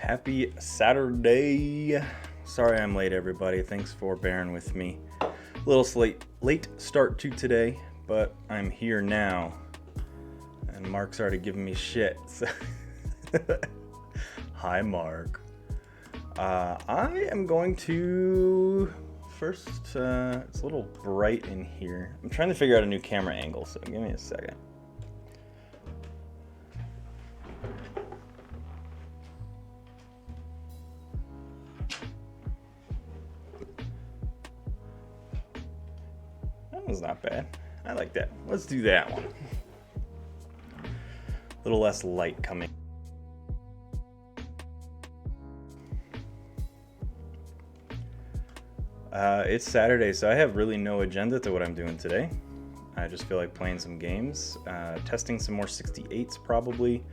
Happy Saturday. Sorry I'm late, everybody. Thanks for bearing with me. A little late start to today, but I'm here now. And Mark's already giving me shit. So Hi, Mark. I am going to first, it's a little bright in here. I'm trying to figure out a new camera angle, so give me a second. That was not bad. I like that. Let's do that one. A little less light coming. It's Saturday, so I have really no agenda to what I'm doing today. I just feel like playing some games, testing some more 68s probably,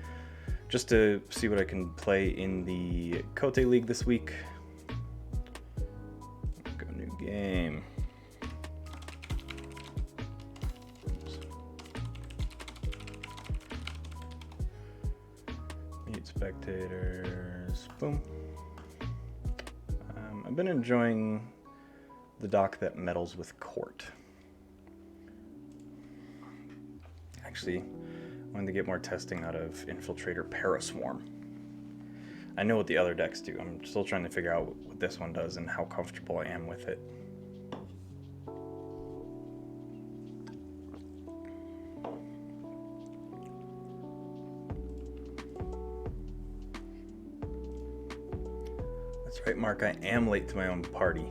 just to see what I can play in the Cote League this week. Go new game. Meet spectators. Boom. I've been enjoying the dock that meddles with court. Actually, I wanted to get more testing out of Infiltrator Paraswarm. I know what the other decks do. I'm still trying to figure out what this one does and how comfortable I am with it. That's right, Mark, I am late to my own party.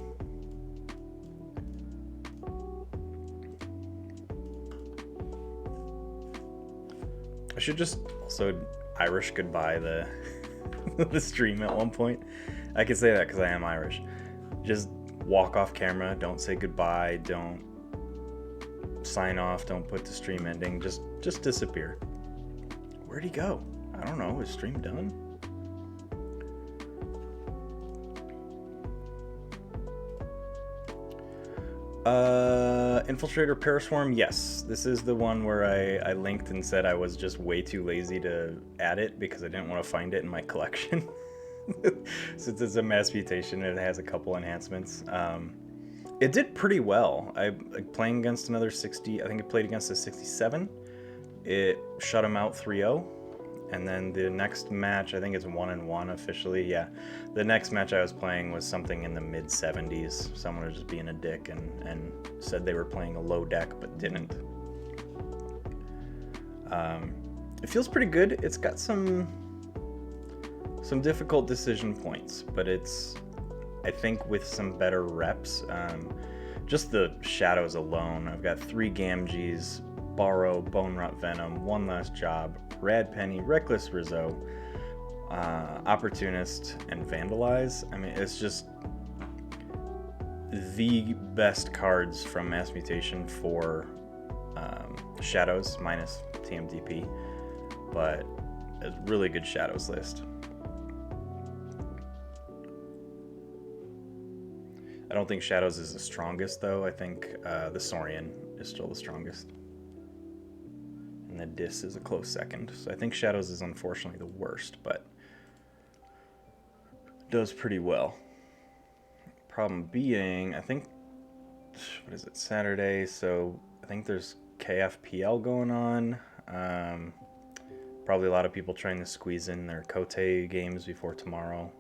I should just also Irish goodbye the the stream at one point. I could say that because I am Irish. Just walk off camera, don't say goodbye, don't sign off, don't put the stream ending, just disappear. Where'd he go? I don't know, is stream done? Infiltrator Paraswarm, yes. This is the one where I linked and said I was just way too lazy to add it because I didn't want to find it in my collection. Since it's a mass mutation, it has a couple enhancements. It did pretty well. Playing against another 60, I think it played against a 67. It shut him out 3-0. And then the next match, I think it's 1-1 officially. Yeah, the next match I was playing was something in the mid 70s. Someone was just being a dick and said they were playing a low deck but didn't. It feels pretty good. It's got some difficult decision points, but it's, I think, with some better reps. Just the shadows alone. I've got 3 Gamgees, Borrow, Bone Rot Venom, One Last Job, Rad Penny, Reckless Rizzo, Opportunist, and Vandalize. I mean, it's just the best cards from Mass Mutation for Shadows, minus TMDP, but a really good Shadows list. I don't think Shadows is the strongest, though. I think the Saurian is still the strongest. And the Dis is a close second. So I think Shadows is unfortunately the worst, but does pretty well. Problem being, I think, what is it, Saturday, so I think there's KFPL going on. Probably a lot of people trying to squeeze in their Cote games before tomorrow.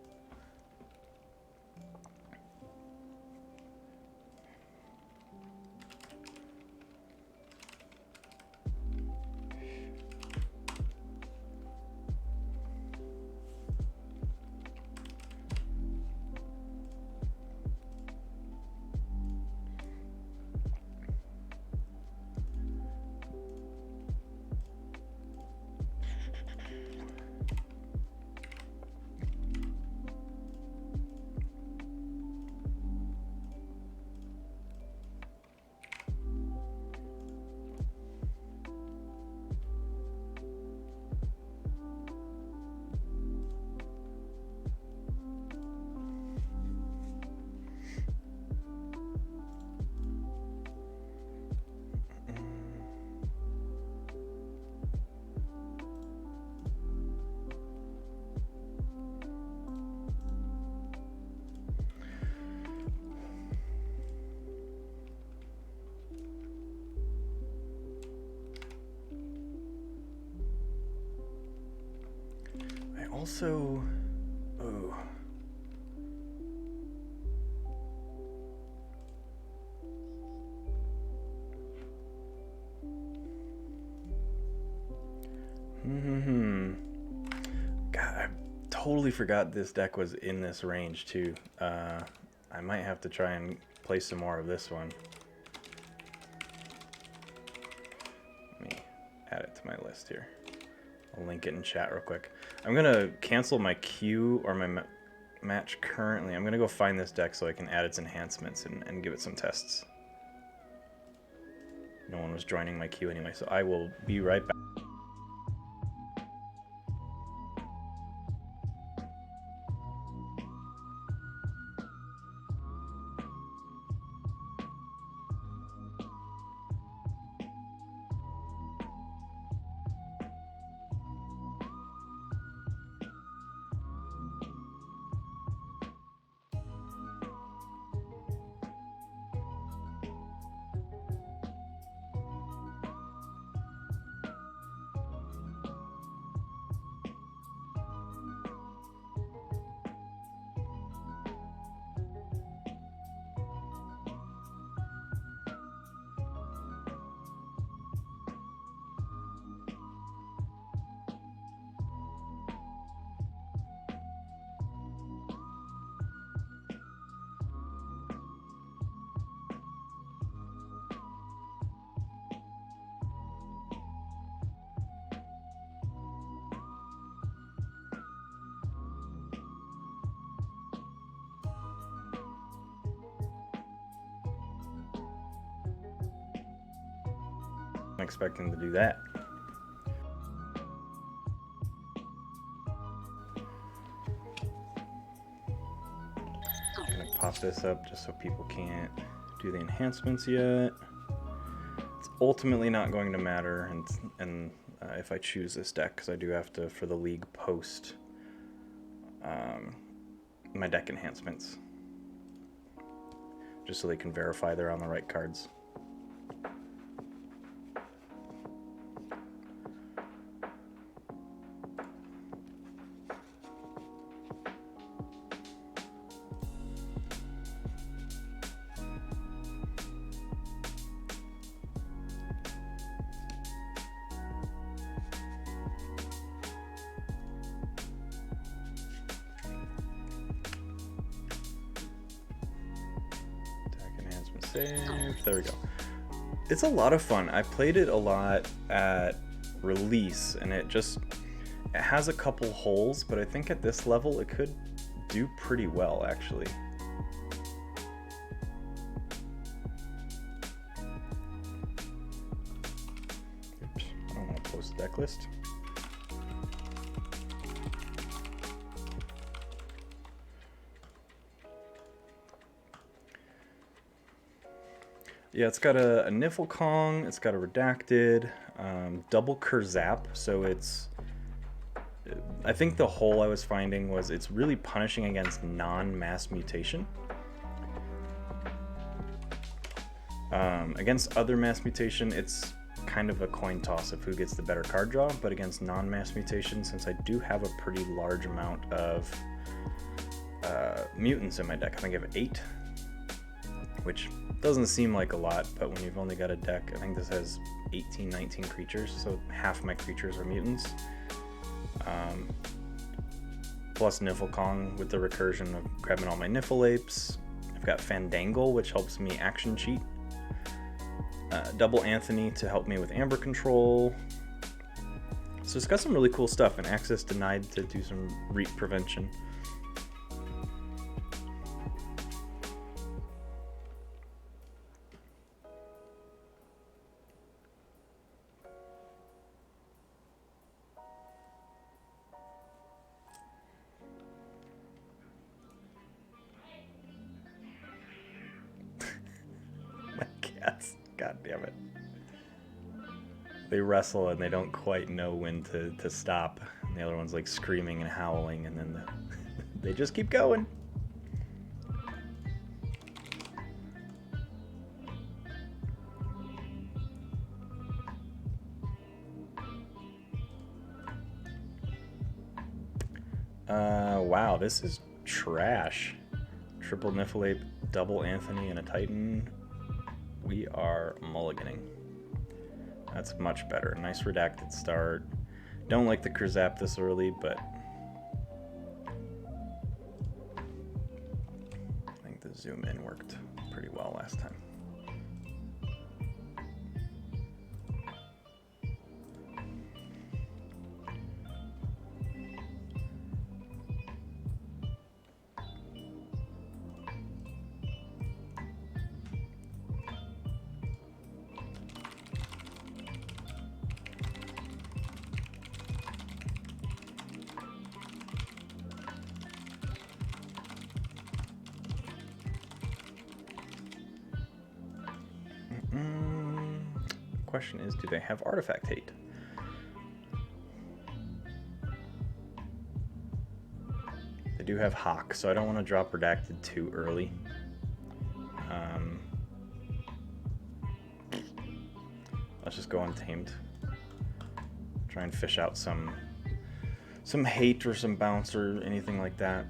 I also... Oh. God, I totally forgot this deck was in this range too. I might have to try and play some more of this one. Let me add it to my list here. I'll link it in chat real quick. I'm gonna cancel my queue or my match currently. I'm gonna go find this deck so I can add its enhancements and give it some tests. No one was joining my queue anyway, so I will be right back. I'm expecting to do that. I'm gonna pop this up just so people can't do the enhancements yet. It's ultimately not going to matter, and if I choose this deck, because I do have to, for the league, post my deck enhancements, just so they can verify they're on the right cards. Save. There we go. It's a lot of fun. I played it a lot at release, and it has a couple holes, but I think at this level it could do pretty well, actually. Oops, I don't want to post the deck list. Yeah, it's got a Niflkong, it's got a Redacted, double Kurzap, so I think the hole I was finding was it's really punishing against non-mass mutation. Against other mass mutation, it's kind of a coin toss of who gets the better card draw, but against non-mass mutation, since I do have a pretty large amount of mutants in my deck, I think I have 8, which doesn't seem like a lot, but when you've only got a deck, I think this has 18, 19 creatures, so half my creatures are mutants. Plus Niflkong with the recursion of grabbing all my Niflapes. I've got Fandangle, which helps me action cheat. Double Anthony to help me with Amber Control. So it's got some really cool stuff, and access denied to do some reap prevention. God damn it. They wrestle and they don't quite know when to stop. And the other one's like screaming and howling, and then they just keep going. Wow, this is trash. Triple Niflate, double Anthony, and a Titan. We are mulliganing. That's much better. Nice redacted start. Don't like the Krzap this early, but I think the zoom in worked pretty well last time. Question is, do they have artifact hate? They do have Hawk, so I don't want to drop redacted too early. Let's just go untamed. Try and fish out some hate or some bounce or anything like that.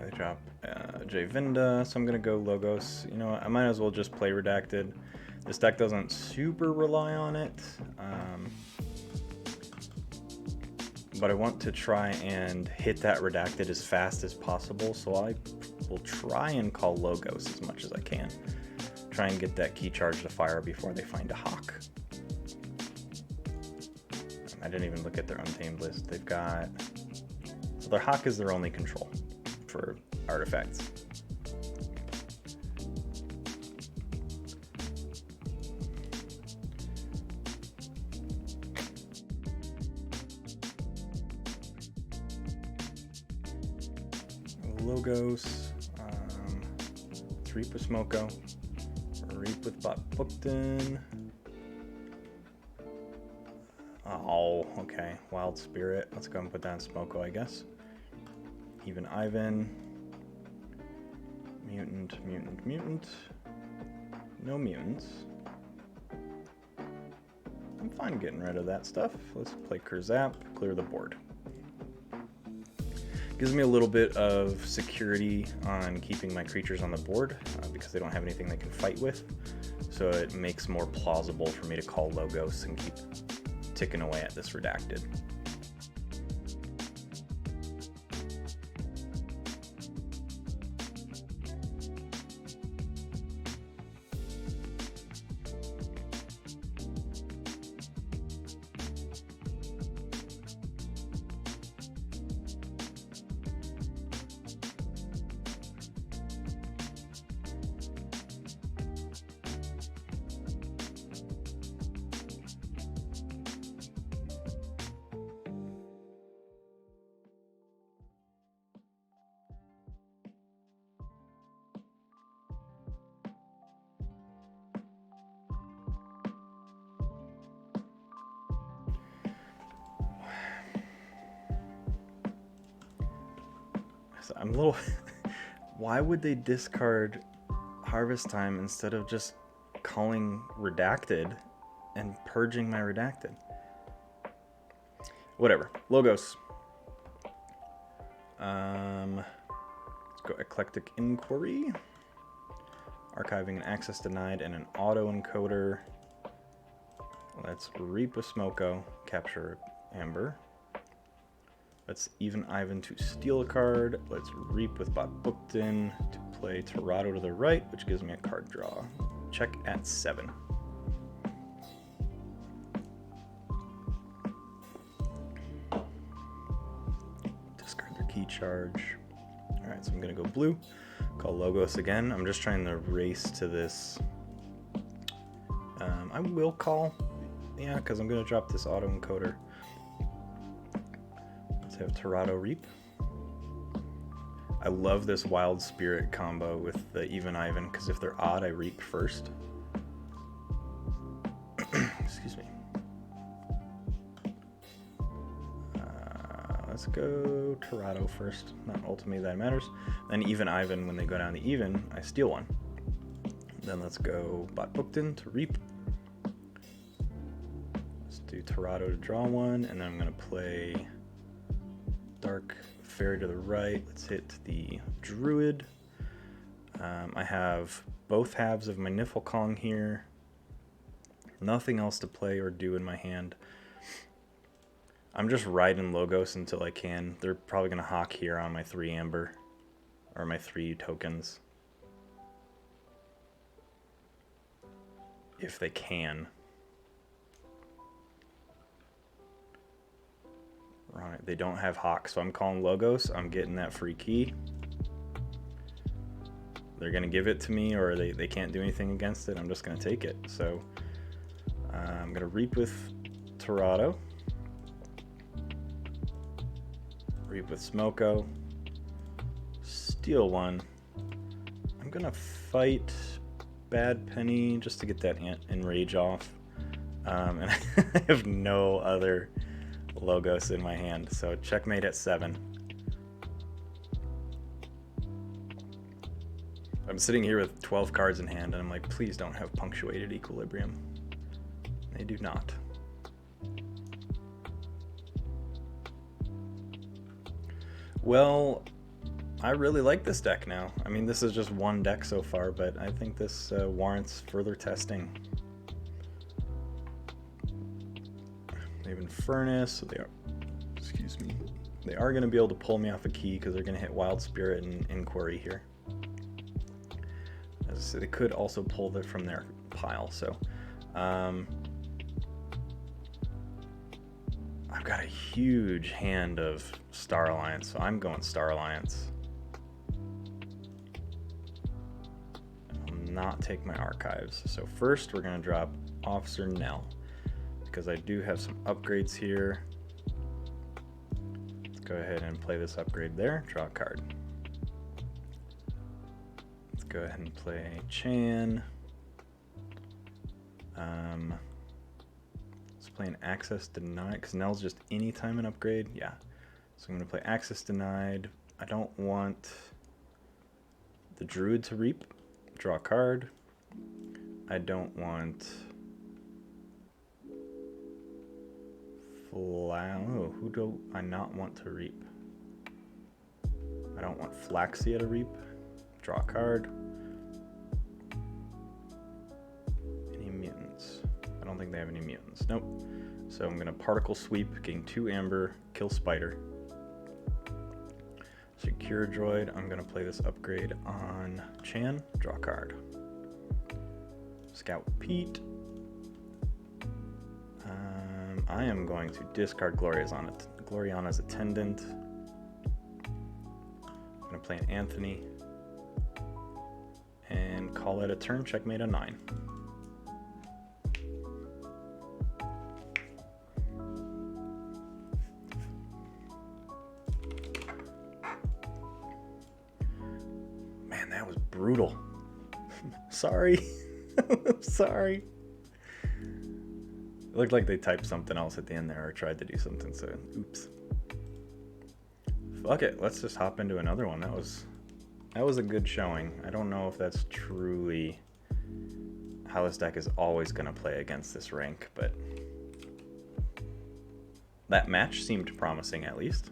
They drop J Vinda, so I'm gonna go Logos. You know what, I might as well just play redacted. This deck doesn't super rely on it, but I want to try and hit that redacted as fast as possible, so I will try and call Logos as much as I can. Try and get that key charge to fire before they find a Hawk. I didn't even look at their untamed list. They've got... So their Hawk is their only control for artifacts. Logos, Reap with Smoko, Reap with Bot Bookton. Oh, okay. Wild Spirit. Let's go and put that in Smoko, I guess. Even Ivan. Mutant, mutant, mutant. No mutants. I'm fine getting rid of that stuff. Let's play Krzap, clear the board. Gives me a little bit of security on keeping my creatures on the board because they don't have anything they can fight with. So it makes more plausible for me to call Logos and keep ticking away at this redacted. So I'm a little... Why would they discard Harvest Time instead of just calling Redacted and purging my Redacted? Whatever. Logos. Let's go Eclectic Inquiry. Archiving and access denied and an auto encoder. Let's Reap a Smoko, capture Amber. Let's even Ivan to steal a card. Let's Reap with Bot Bookton to play Torado to the right, which gives me a card draw. Check at 7. Discard their key charge. Alright, so I'm going to go blue. Call Logos again. I'm just trying to race to this. I will call. Yeah, because I'm going to drop this auto encoder. Let's have Torado Reap. I love this Wild Spirit combo with the Even Ivan, because if they're odd, I Reap first. Excuse me. Let's go Torado first. Not ultimately that matters. Then Even Ivan, when they go down to even, I steal one. Then let's go Bot Bookton to reap. Let's do Torado to draw one, and then I'm going to play Dark Fairy to the right. Let's hit the Druid. I have both halves of my Niflkong here. Nothing else to play or do in my hand. I'm just riding Logos until I can. They're probably going to hawk here on my 3 amber, or my 3 tokens. If they can. Right, they don't have hawk, so I'm calling Logos. I'm getting that free key. They're going to give it to me, or they can't do anything against it. I'm just going to take it. So I'm going to reap with Torado. Reap with Smoko. Steal one. I'm going to fight Bad Penny just to get that Enrage off. And I have no other Logos in my hand. So checkmate at 7. I'm sitting here with 12 cards in hand, and I'm like, please don't have punctuated equilibrium. They do not. Well, I really like this deck now. I mean, this is just one deck so far, but I think this warrants further testing. They have Infernus, so they are, excuse me, they are going to be able to pull me off a key because they're going to hit Wild Spirit and Inquiry here. As I said, they could also pull it from their pile, so I've got a huge hand of Star Alliance, so I'm going Star Alliance. I'll not take my archives. So first we're going to drop Officer Nell, because I do have some upgrades here. Let's go ahead and play this upgrade there. Draw a card. Let's go ahead and play Chan. Let's play an Access Denied, because Nell's just anytime an upgrade. Yeah. So I'm going to play Access Denied. I don't want the Druid to reap. Draw a card. I don't want oh, who do I not want to reap? I don't want Flaxia to reap. Draw a card. Any mutants? I don't think they have any mutants. Nope. So I'm going to Particle Sweep, gain 2 amber, kill Spider. Secure Droid. I'm going to play this upgrade on Chan. Draw a card. Scout Pete. I am going to discard Gloriana's Attendant. I'm going to play an Anthony and call it a turn. Checkmate a 9. Man, that was brutal. Sorry. Sorry. It looked like they typed something else at the end there, or tried to do something, so oops. Fuck it, let's just hop into another one. That was a good showing. I don't know if that's truly how this deck is always going to play against this rank, but that match seemed promising at least.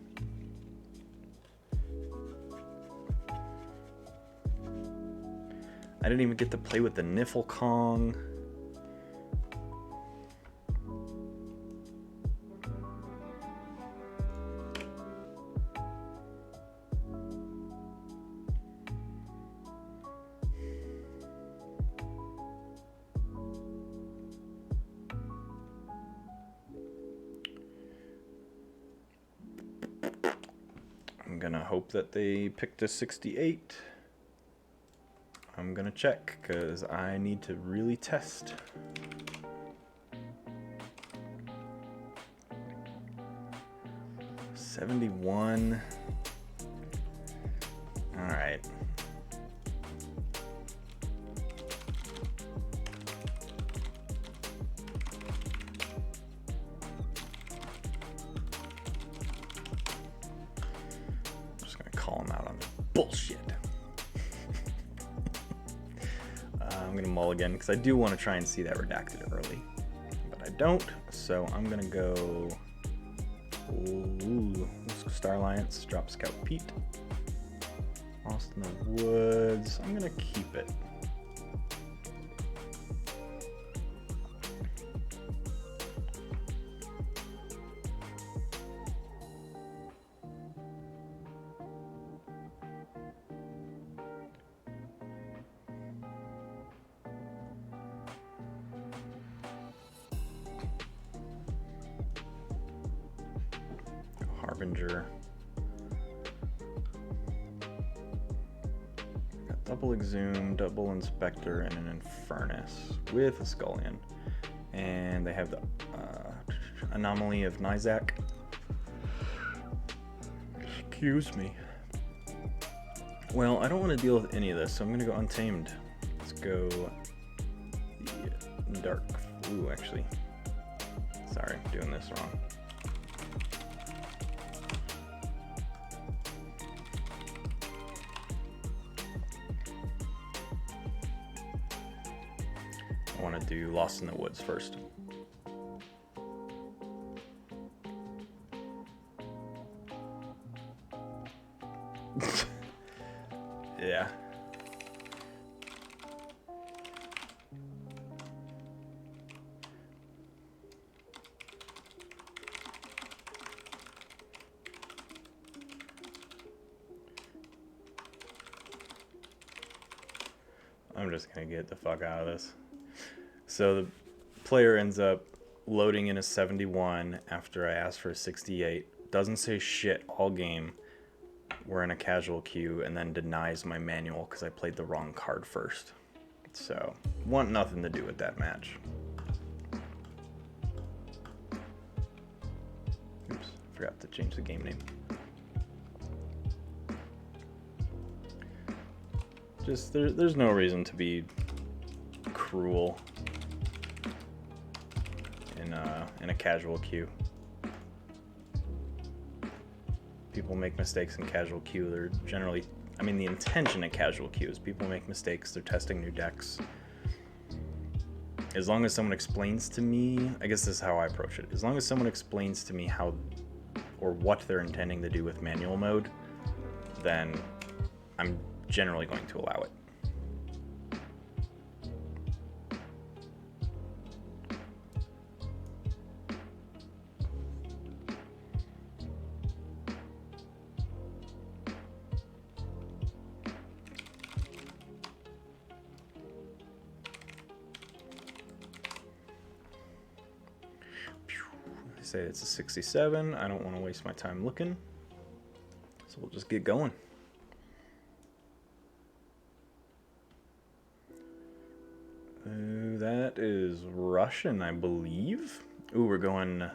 I didn't even get to play with the Niflkong. I'm gonna hope that they picked a 68. I'm gonna check because I need to really test. $71. All right. Bullshit. I'm gonna mull again because I do want to try and see that redacted early, but I don't. So I'm gonna go. Ooh, Star Alliance, drop Scout Pete. Lost in the Woods. I'm gonna keep it. Harbinger. Got double Exhume, double Inspector, and an Infernus with a Scullion. And they have the Anomaly of Nizak. Excuse me. Well, I don't want to deal with any of this, so I'm going to go Untamed. Let's go the Dark. Ooh, actually. Sorry, I'm doing this wrong. I want to do Lost in the Woods first. Yeah. I'm just gonna get the fuck out of this. So the player ends up loading in a 71 after I asked for a 68. Doesn't say shit all game. We're in a casual queue, and then denies my manual because I played the wrong card first. So, want nothing to do with that match. Oops, forgot to change the game name. Just, there's no reason to be cruel in a casual queue. People make mistakes in casual queue. They're generally, I mean, the intention in casual queues, people make mistakes, they're testing new decks. As long as someone explains to me, I guess this is how I approach it. As long as someone explains to me how or what they're intending to do with manual mode, then I'm generally going to allow it. Say it's a 67. I don't want to waste my time looking, so we'll just get going. That is Russian, I believe. Ooh, we're going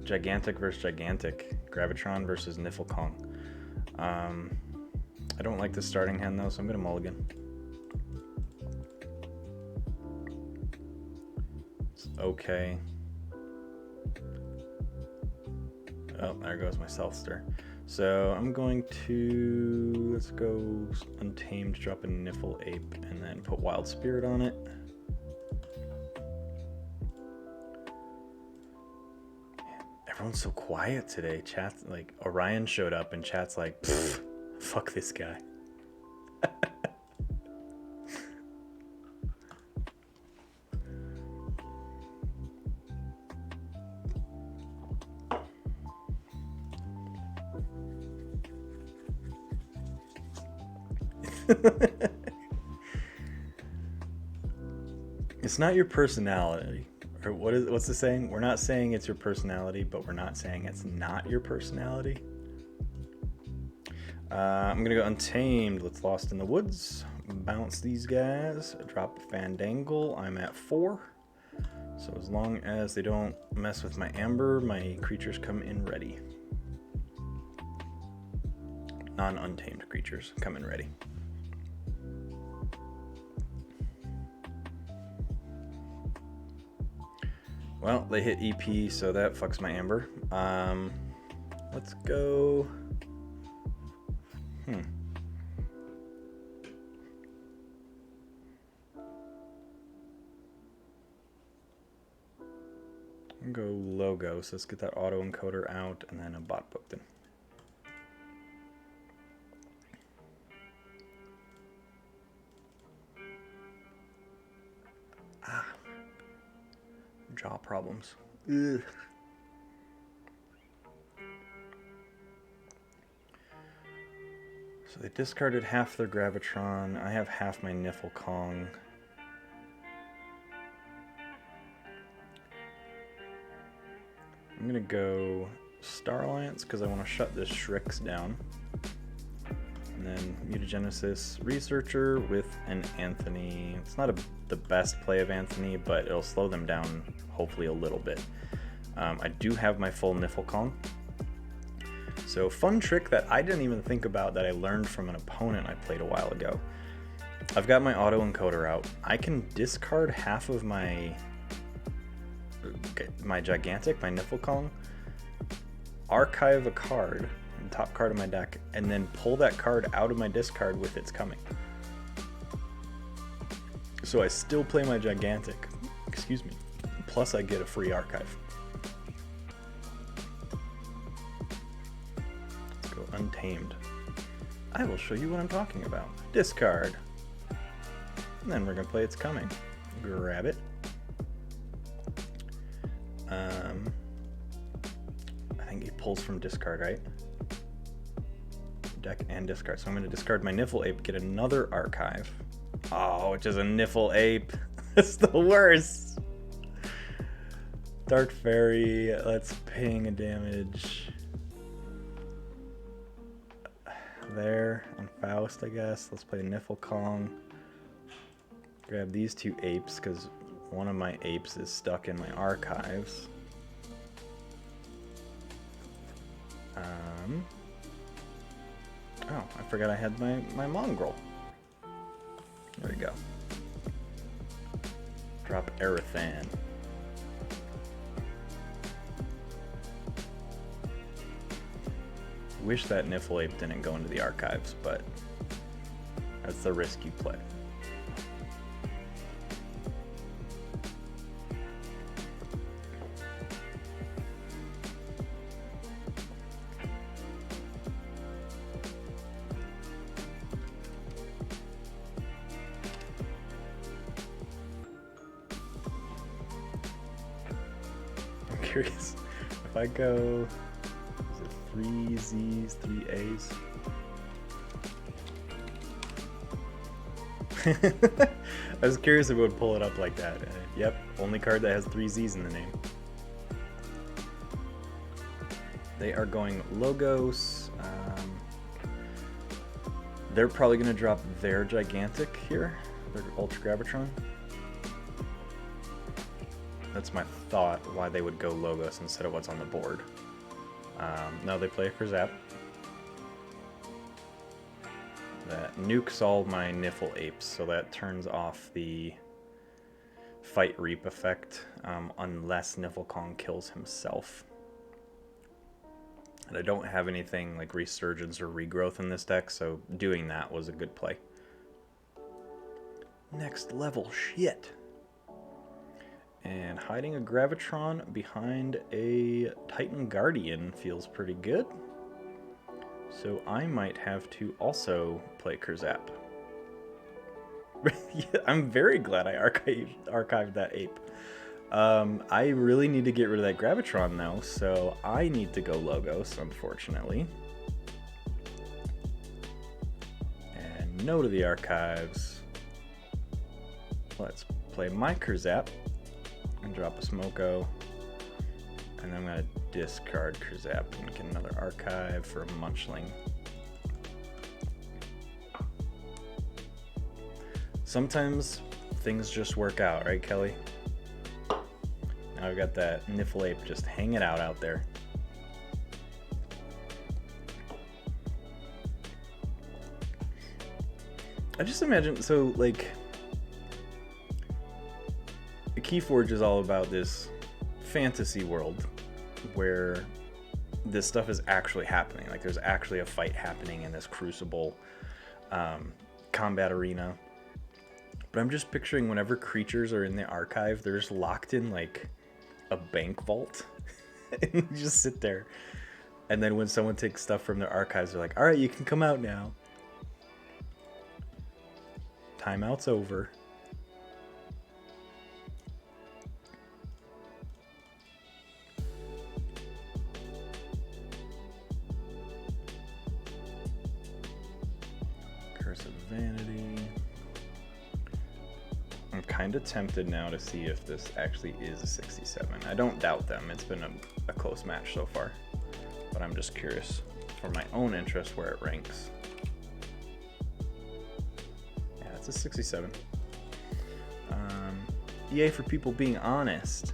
Gigantic versus Gigantic. Gravitron versus Niflkong. I don't like the starting hand though, so I'm gonna mulligan. It's okay. Oh, there goes my self-stir. So I'm going to, let's go Untamed, drop a Niffle Ape, and then put Wild Spirit on it. Everyone's so quiet today. Chat, like, Orion showed up and chat's like, fuck this guy. It's not your personality, or what's the saying? We're not saying it's your personality, but we're not saying it's not your personality. I'm gonna go Untamed. Let's Lost in the Woods. Bounce these guys. Drop Fandangle. I'm at 4. So as long as they don't mess with my Amber, my creatures come in ready. Non-untamed creatures come in ready. Well, they hit EP, so that fucks my Amber. Let's go gonna go logo, so let's get that autoencoder out and then a bot booked in. Jaw problems. Ugh. So they discarded half their Gravitron. I have half my Niffle Kong. I'm gonna go Star Alliance because I want to shut this Shrix down. And then Mutagenesis Researcher with an Anthony. It's not the best play of Anthony, but it'll slow them down hopefully a little bit. I do have my full Niffle Kong. So fun trick that I didn't even think about that I learned from an opponent I played a while ago. I've got my autoencoder out. I can discard half of my Gigantic, my Niffle Kong, archive a card, top card of my deck, and then pull that card out of my discard with its coming. So I still play my Gigantic, excuse me, plus I get a free archive. Let's go Untamed. I will show you what I'm talking about. Discard. And then we're gonna play its coming. Grab it. I think he pulls from discard, right? Deck and discard. So I'm going to discard my Niffle Ape, get another archive. Oh, which is a Niffle Ape. That's the worst. Dark Fairy. Let's ping a damage. There on Faust, I guess. Let's play Niffle Kong. Grab these two apes because one of my apes is stuck in my archives. Oh, I forgot I had my Mongrel. There we go. Drop Erethan. Wish that Niffle Ape didn't go into the archives, but that's the risk you play. Curious if I go, is it 3 Z's, 3 A's? I was curious if it would pull it up like that. Yep, only card that has 3 Z's in the name. They are going Logos. They're probably going to drop their Gigantic here, their Ultra Gravitron. That's my thought, why they would go Logos instead of what's on the board. No, they play a Krzap. That nukes all my Niffle Apes, so that turns off the Fight Reap effect, unless Niffle Kong kills himself. And I don't have anything like Resurgence or Regrowth in this deck, so doing that was a good play. Next level shit. And hiding a Gravitron behind a Titan Guardian feels pretty good. So I might have to also play Krzap. Yeah, I'm very glad I archived that ape. I really need to get rid of that Gravitron though, so I need to go Logos, unfortunately. And no to the archives. Let's play my Krzap. And drop a Smoko, and then I'm going to discard Krzap and get another archive for a Munchling. Sometimes things just work out, right, Kelly? Now I've got that Niffle Ape just hanging out there. I just imagine, so like, Keyforge is all about this fantasy world where this stuff is actually happening. Like there's actually a fight happening in this crucible combat arena. But I'm just picturing whenever creatures are in the archive, they're just locked in like a bank vault. And you just sit there. And then when someone takes stuff from their archives, they're like, all right, you can come out now. Timeout's over. Curse of Vanity. I'm kind of tempted now to see if this actually is a 67. I don't doubt them. It's been a close match so far. But I'm just curious for my own interest where it ranks. Yeah, it's a 67. EA for people being honest.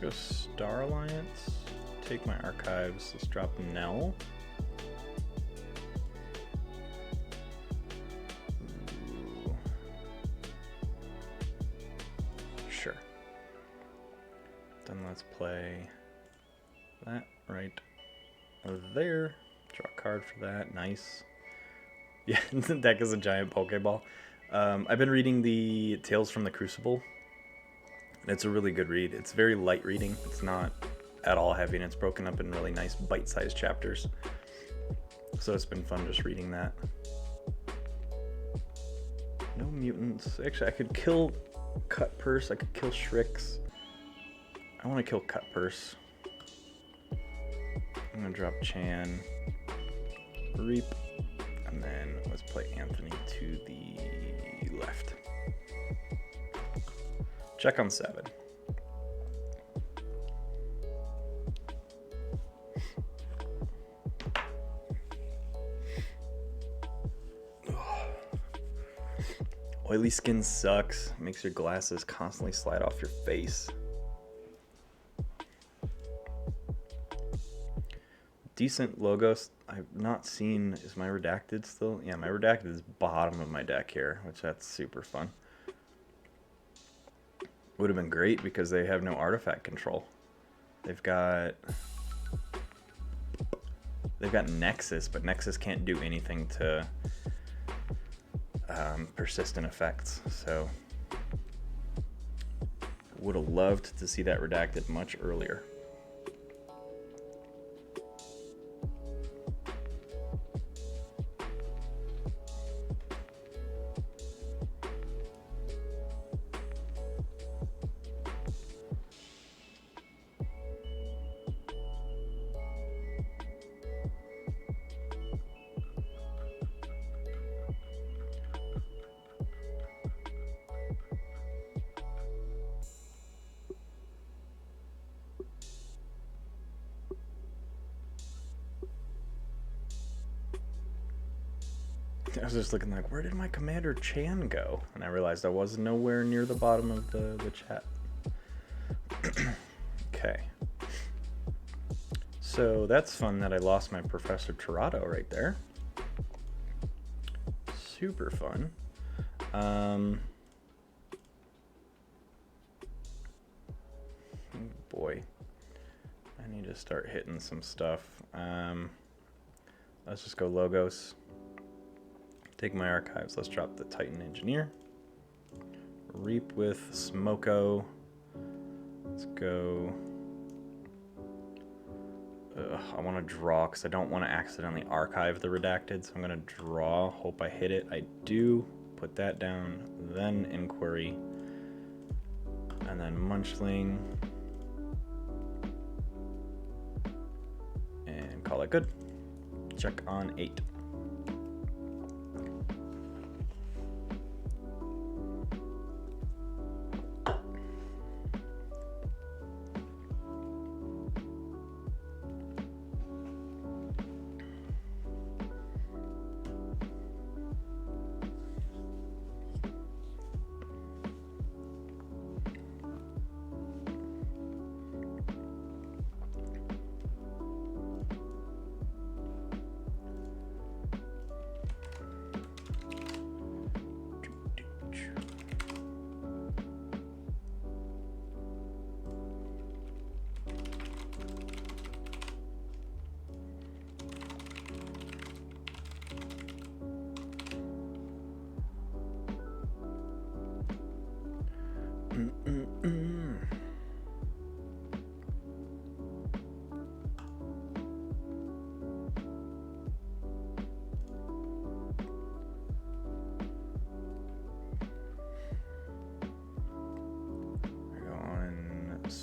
Go Star Alliance. Take my archives. Let's drop Nell. Ooh. Sure. Then let's play that right there. Draw a card for that. Nice. Yeah, the deck is a giant Pokeball. I've been reading the Tales from the Crucible. And it's a really good read. It's very light reading. It's not at all heavy, and it's broken up in really nice bite-sized chapters. So it's been fun just reading that. No mutants. Actually, I could kill Cut Purse. I could kill Shrix. I want to kill Cut Purse. I'm going to drop Chan. Reap. And then let's play Anthony to the left. Check on 7. Oily skin sucks. Makes your glasses constantly slide off your face. Decent logos. I've not seen. Is my redacted still? Yeah, my redacted is bottom of my deck here, which that's super fun. Would have been great because they have no artifact control. They've got Nexus, but Nexus can't do anything to persistent effects. So would have loved to see that redacted much earlier. I was just looking like, where did my Commander Chan go? And I realized I was nowhere near the bottom of the chat. Okay. So that's fun that I lost my Professor Tirado right there. Super fun. Boy. I need to start hitting some stuff. Let's just go Logos. Take my archives. Let's drop the Titan Engineer. Reap with Smoko. Let's go. I want to draw because I don't want to accidentally archive the redacted. So I'm going to draw. Hope I hit it. I do. Put that down. Then Inquiry. And then Munchling. And call it good. Check on 8.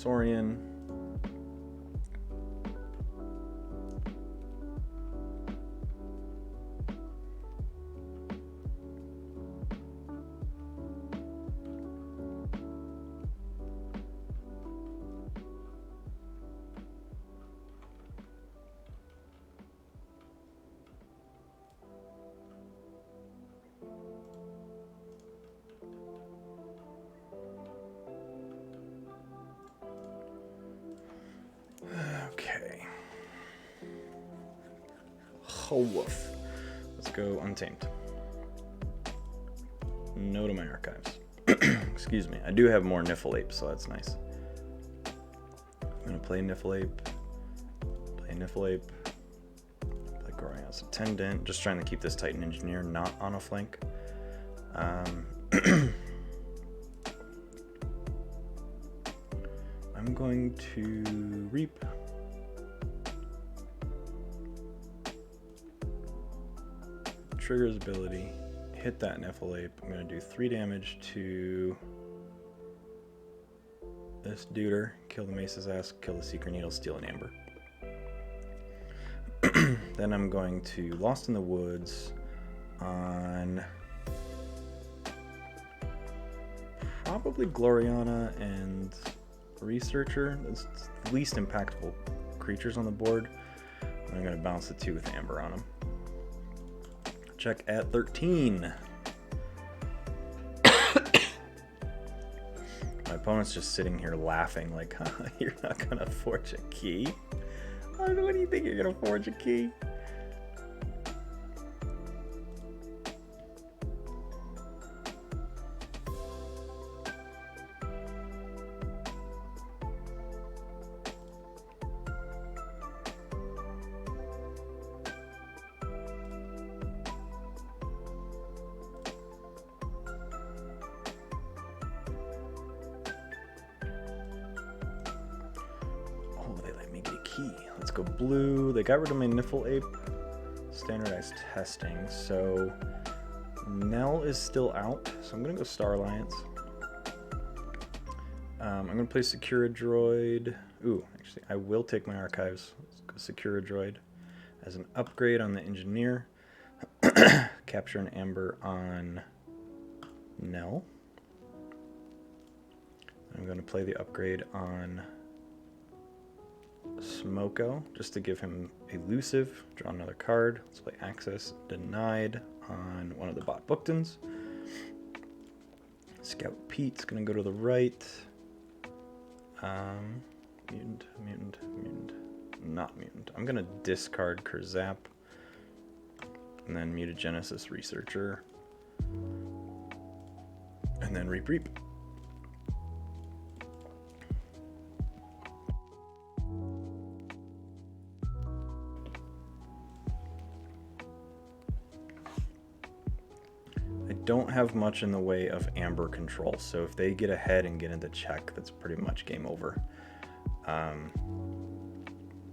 Saurian. Okay. Woof. Let's go Untamed. No to my archives. Excuse me. I do have more Niffleape, so that's nice. I'm gonna play Niffleape. Play Niffleape. Play Glorious Attendant. Just trying to keep this Titan Engineer not on a flank. I'm going to Reap. Trigger his ability. Hit that Niffleape. I'm going to do 3 damage to this duder. Kill the Mace's ass, kill the Secret Needle, steal an Amber. Then I'm going to Lost in the Woods on probably Gloriana and Researcher. That's the least impactful creatures on the board. I'm going to bounce the 2 with Amber on them. Check at 13. My opponent's just sitting here laughing like, huh, you're not going to forge a key? What do you think, you're going to forge a key? Let's go blue. They got rid of my Niffleape. Standardized testing. So Nell is still out. So I'm going to go Star Alliance. I'm going to play Secura Droid. Ooh, actually, I will take my archives. Let's go Secura Droid as an upgrade on the Engineer. Capture an Amber on Nell. I'm going to play the upgrade on Smoko, just to give him elusive. Draw another card. Let's play Access Denied on one of the bot Booktons. Scout Pete's gonna go to the right. Mutant, not mutant. I'm gonna discard Kurzap and then Mutagenesis Researcher and then Reap. Don't have much in the way of Amber control, so if they get ahead and get into check, that's pretty much game over.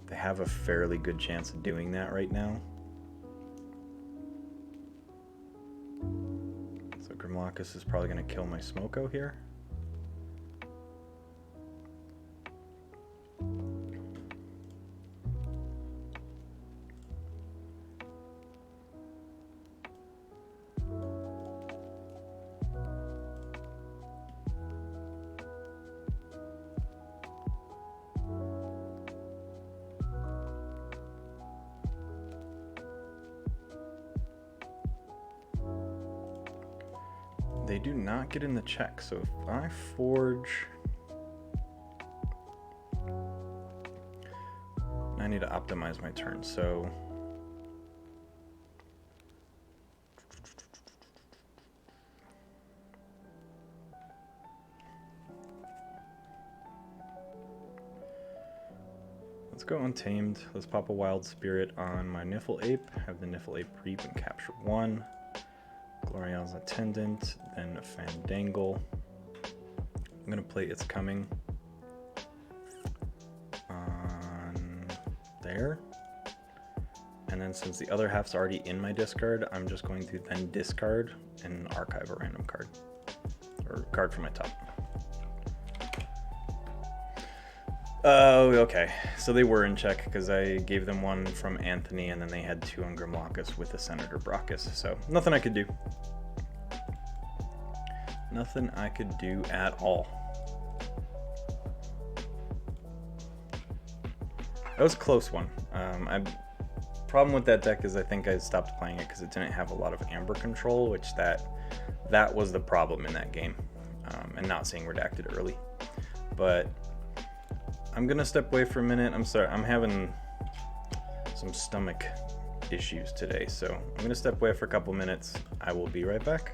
They have a fairly good chance of doing that right now. So Grimlockus is probably going to kill my Smoko here. They do not get in the check, so if I forge, I need to optimize my turn. So let's go Untamed. Let's pop a Wild Spirit on my Niffleape, have the Niffleape Reap and capture 1. Glorious Attendant, then Fandangle. I'm going to play It's Coming on there. And then since the other half's already in my discard, I'm just going to then discard and archive a random card. Or card from my top. Oh, okay. So they were in check because I gave them one from Anthony, and then they had two on Grimlockus with a Senator Brockus. So nothing I could do. Nothing I could do at all. That was a close one. Problem with that deck is I think I stopped playing it because it didn't have a lot of Amber control, which that was the problem in that game, and not seeing redacted early. But I'm gonna step away for a minute. I'm sorry, I'm having some stomach issues today, so I'm gonna step away for a couple minutes. I will be right back.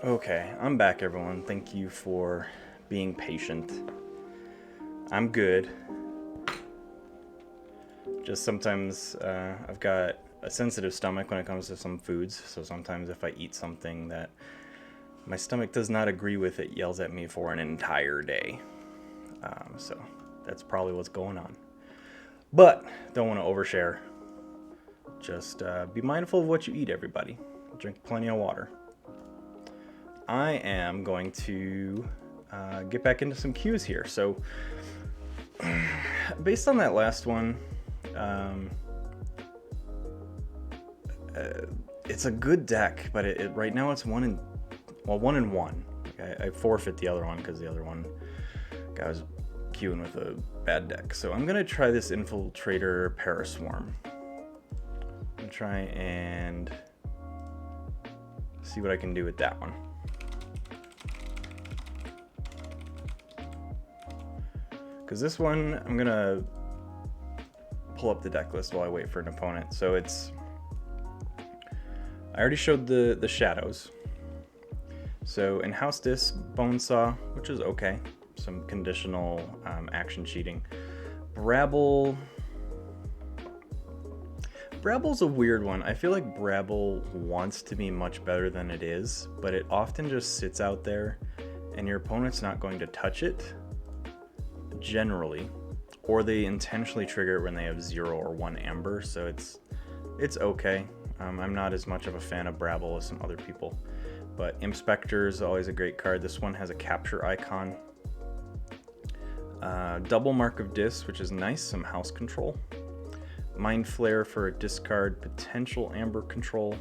Okay, I'm back, everyone. Thank you for being patient. I'm good. Just sometimes I've got a sensitive stomach when it comes to some foods, so sometimes if I eat something that my stomach does not agree with, it yells at me for an entire day. So that's probably what's going on. But don't want to overshare. Just be mindful of what you eat, everybody. Drink plenty of water. I am going to get back into some cues here. So, based on that last one, it's a good deck, but right now it's 1-1. I forfeit the other one because the other one guy was queuing with a bad deck. So I'm gonna try this Infiltrator Paraswarm. I'm gonna try and see what I can do with that one. Because this one, I'm gonna pull up the deck list while I wait for an opponent. So I already showed the shadows. So in House Dis, Bonesaw, which is okay. Some conditional action cheating. Brabble. Brabble's a weird one. I feel like Brabble wants to be much better than it is, but it often just sits out there and your opponent's not going to touch it, generally, or they intentionally trigger it when they have 0 or 1 amber, so it's okay. I'm not as much of a fan of Brabble as some other people, but Inspector is always a great card. This one has a capture icon. Double Mark of Dis, which is nice, some house control. Mind Flare for a discard potential amber control.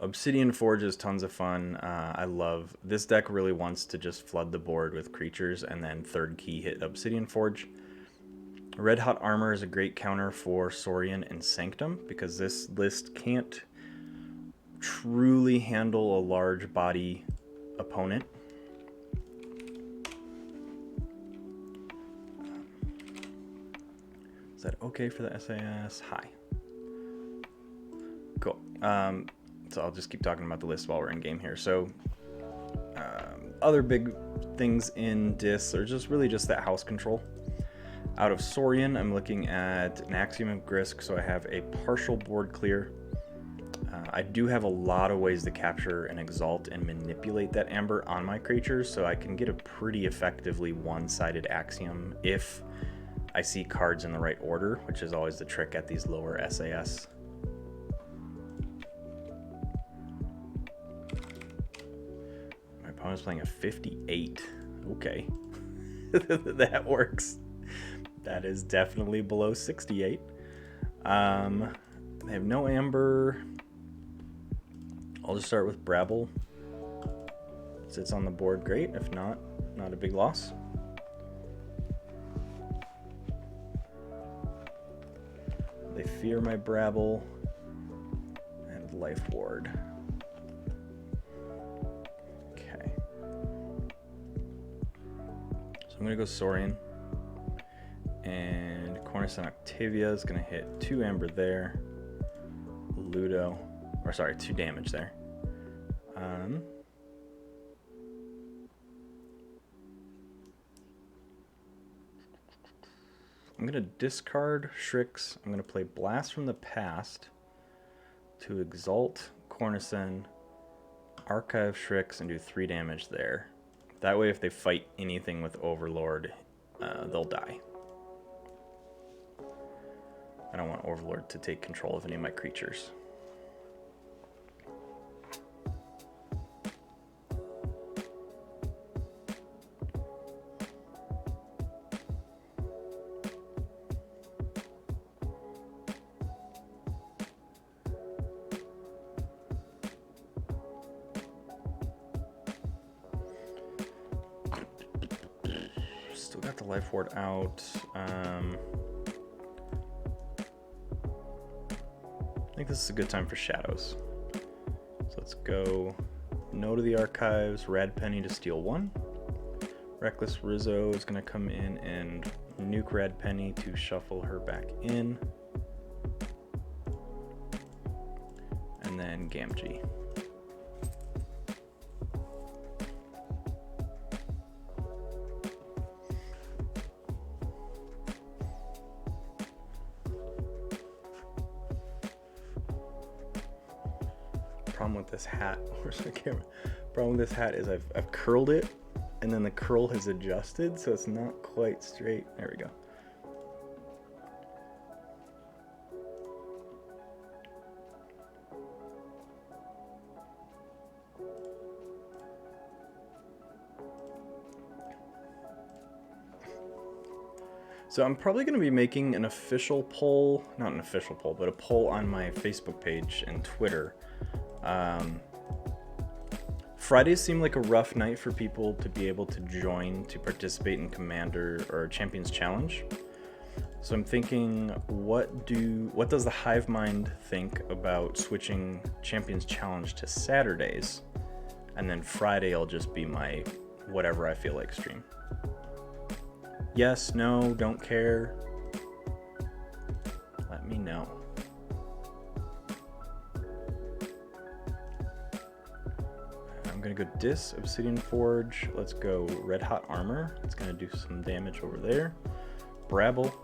Obsidian Forge is tons of fun. I love this deck. Really wants to just flood the board with creatures and then third key hit Obsidian Forge. Red Hot Armor is a great counter for Saurian and Sanctum because this list can't truly handle a large body opponent. Is that okay for the SAS? Hi. Cool. So I'll just keep talking about the list while we're in game here. So other big things in Dis are just really just that house control. Out of Saurian, I'm looking at an Axiom of Grisk, so I have a partial board clear. I do have a lot of ways to capture and exalt and manipulate that amber on my creatures, so I can get a pretty effectively one-sided Axiom if I see cards in the right order, which is always the trick at these lower SAS. My opponent's playing a 58. Okay. That works. That is definitely below 68. They have no amber. I'll just start with Brabble. Sits on the board, great. If not, not a big loss. They fear my Brabble and Life Ward. Okay. So I'm gonna go Saurian. And Cornus and Octavia is going to hit 2 amber there. Ludo, or sorry, 2 damage there. I'm going to discard Shrix. I'm going to play Blast from the Past to exalt Cornison, Archive Shrix, and do 3 damage there. That way, if they fight anything with Overlord, they'll die. I don't want Overlord to take control of any of my creatures. Still got the Life Ward out. I think this is a good time for shadows. So let's go No to the Archives, Rad Penny to steal 1. Reckless Rizzo is going to come in and nuke Rad Penny to shuffle her back in. And then Gamgee. problem with this hat. Where's my camera? Problem with this hat is I've curled it, and then the curl has adjusted, so it's not quite straight. There we go. So I'm probably going to be making an official poll, not an official poll, but a poll on my Facebook page and Twitter. Fridays seem like a rough night for people to be able to join to participate in Commander or Champions Challenge. So I'm thinking, what does the Hive Mind think about switching Champions Challenge to Saturdays, and then Friday will just be my whatever I feel like stream. Yes, no, don't care. Let me know. I'm gonna go Dis, Obsidian Forge. Let's go Red Hot Armor. It's gonna do some damage over there. Brabble.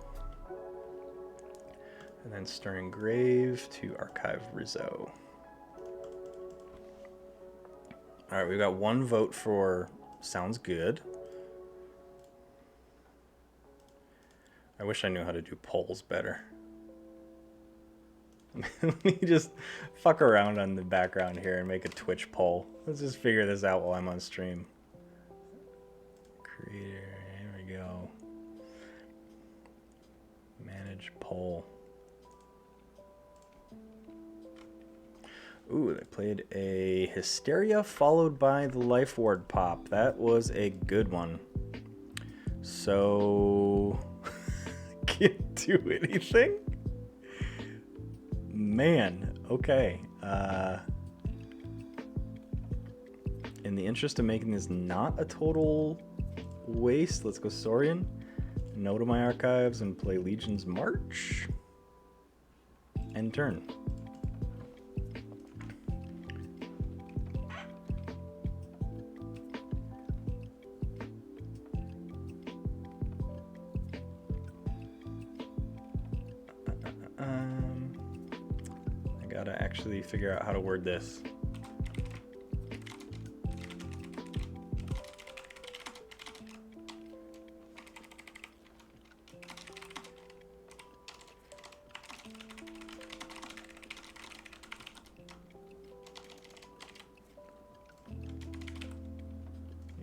And then Stirring Grave to Archive Rizzo. Alright, we've got one vote for sounds good. I wish I knew how to do polls better. Let me just fuck around on the background here and make a Twitch poll. Let's just figure this out while I'm on stream. Creator, here we go. Manage poll. Ooh, they played a Hysteria followed by the Life Ward pop. That was a good one. So... can't do anything? Man, okay. In the interest of making this not a total waste, let's go Saurian. No to my archives and play Legion's March. End turn. I gotta actually figure out how to word this.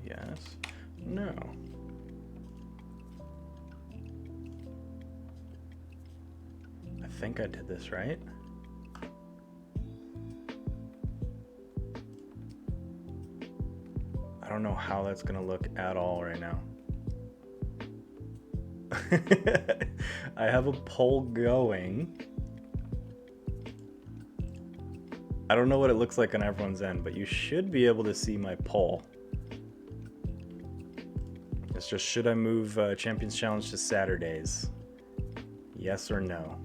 Yes. No. I think I did this right. I don't know how that's gonna look at all right now. I have a poll going. I don't know what it looks like on everyone's end, but you should be able to see my poll. It's just, should I move Champions Challenge to Saturdays? Yes or no?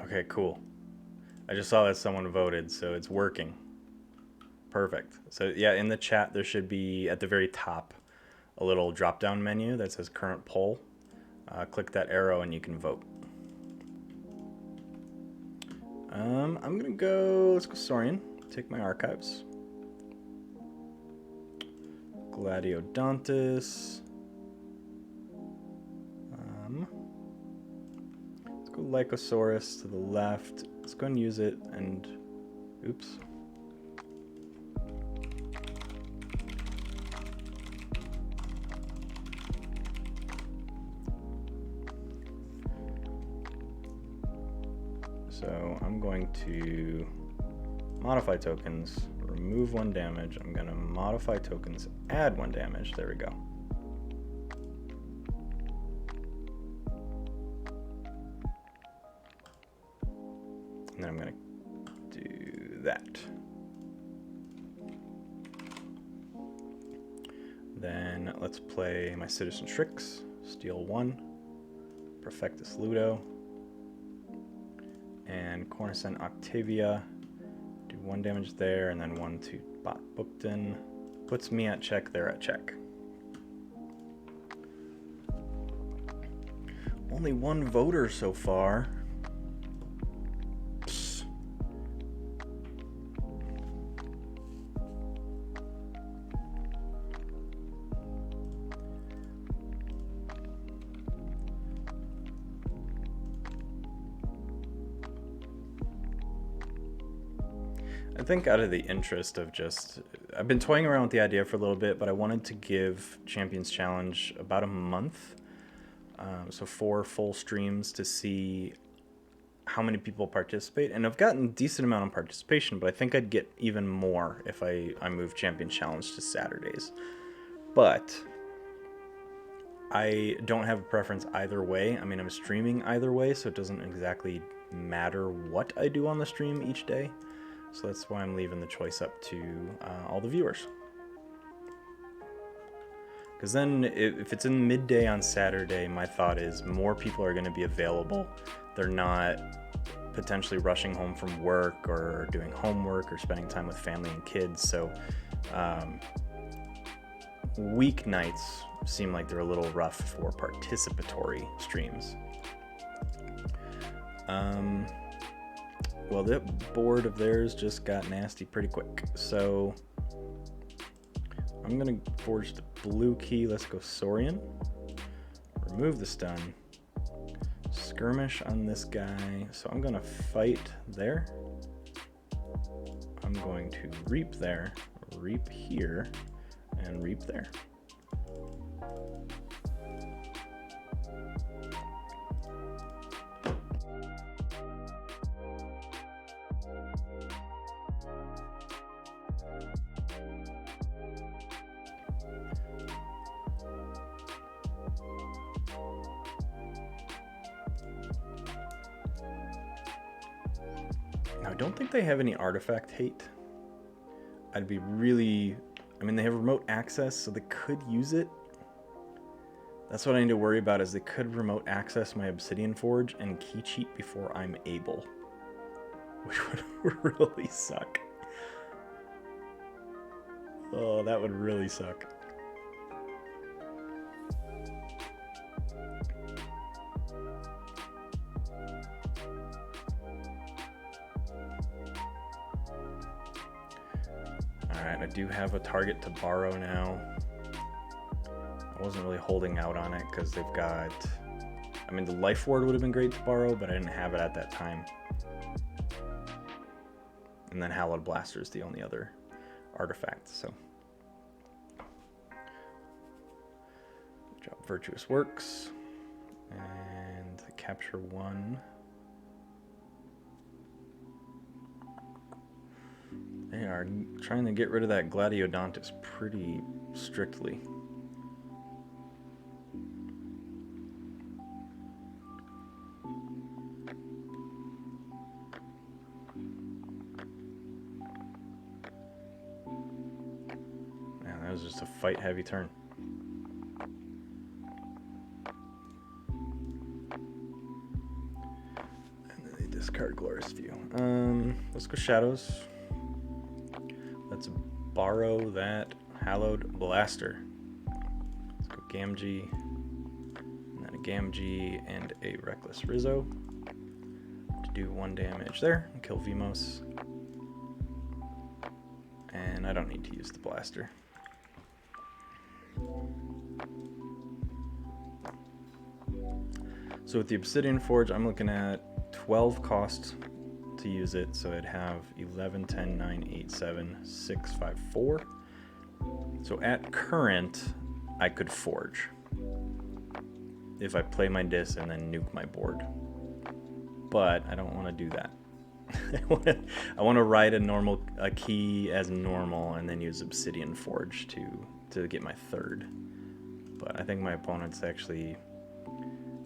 Okay, cool. I just saw that someone voted, so it's working. Perfect. So yeah, in the chat there should be at the very top a little drop-down menu that says current poll. Click that arrow and you can vote. I'm gonna go, let's go Saurian, take my archives. Gladiodontus. Let's go Lycosaurus to the left. Let's go and use it and, oops. So I'm going to modify tokens, remove 1 damage. I'm going to modify tokens, add 1 damage. There we go. And then I'm going to do that. let's play my Citizen Strix, steal 1, Perfectus Ludo, and Coruscant Octavia, do 1 damage there, and then 1 to Bot Bookton. Puts me at check, they're at check. Only 1 voter so far. Psst. I think out of the interest of just, I've been toying around with the idea for a little bit, but I wanted to give Champions Challenge about a month. So 4 full streams to see how many people participate. And I've gotten a decent amount of participation, but I think I'd get even more if I move Champions Challenge to Saturdays. But I don't have a preference either way. I mean, I'm streaming either way, so it doesn't exactly matter what I do on the stream each day. So that's why I'm leaving the choice up to all the viewers. Because then if it's in midday on Saturday, my thought is more people are going to be available. They're not potentially rushing home from work or doing homework or spending time with family and kids. So weeknights seem like they're a little rough for participatory streams. Well, that board of theirs just got nasty pretty quick. So I'm going to forge the blue key. Let's go Saurian. Remove the stun. Skirmish on this guy. So I'm going to fight there. I'm going to reap there, reap here, and reap there. I don't think they have any artifact hate. I'd be really, I mean, they have remote access, so they could use it. That's what I need to worry about, is they could remote access my Obsidian Forge and key cheat before I'm able, which would really suck. Oh, that would really suck. Alright, I do have a target to borrow now. I wasn't really holding out on it because they've got... I mean, the Life Ward would have been great to borrow, but I didn't have it at that time. And then Hallowed Blaster is the only other artifact, so... Drop Virtuous Works. And capture 1. They are trying to get rid of that Gladiodontus pretty strictly. Man, that was just a fight-heavy turn. And then they discard Glorious View. Let's go Shadows. Let's borrow that Hallowed Blaster. Let's go Gamgee, and then a Gamgee and a Reckless Rizzo to do 1 damage there and kill Vimos. And I don't need to use the blaster. So with the Obsidian Forge, I'm looking at 12 cost to use it, so I'd have 11, 10, 9, 8, 7, 6, 5, 4. So at current, I could forge if I play my dis and then nuke my board. But I don't want to do that. I want to write a key as normal and then use Obsidian Forge to get my 3rd. But I think my opponent's actually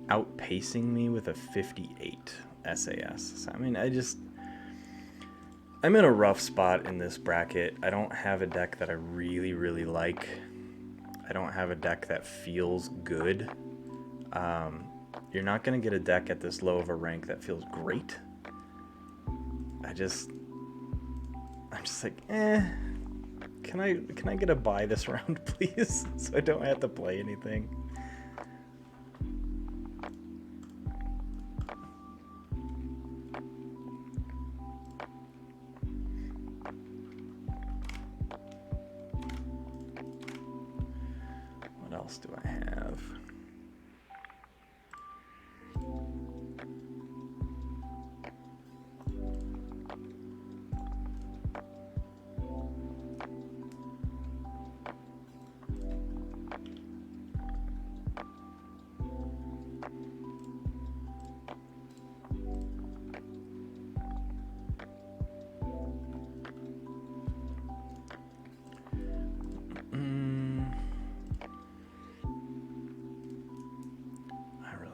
outpacing me with a 58 SAS. So, I mean, I'm in a rough spot in this bracket. I don't have a deck that I really, really like. I don't have a deck that feels good. You're not gonna get a deck at this low of a rank that feels great. I'm just like, can I get a buy this round, please, so I don't have to play anything. What else do I have?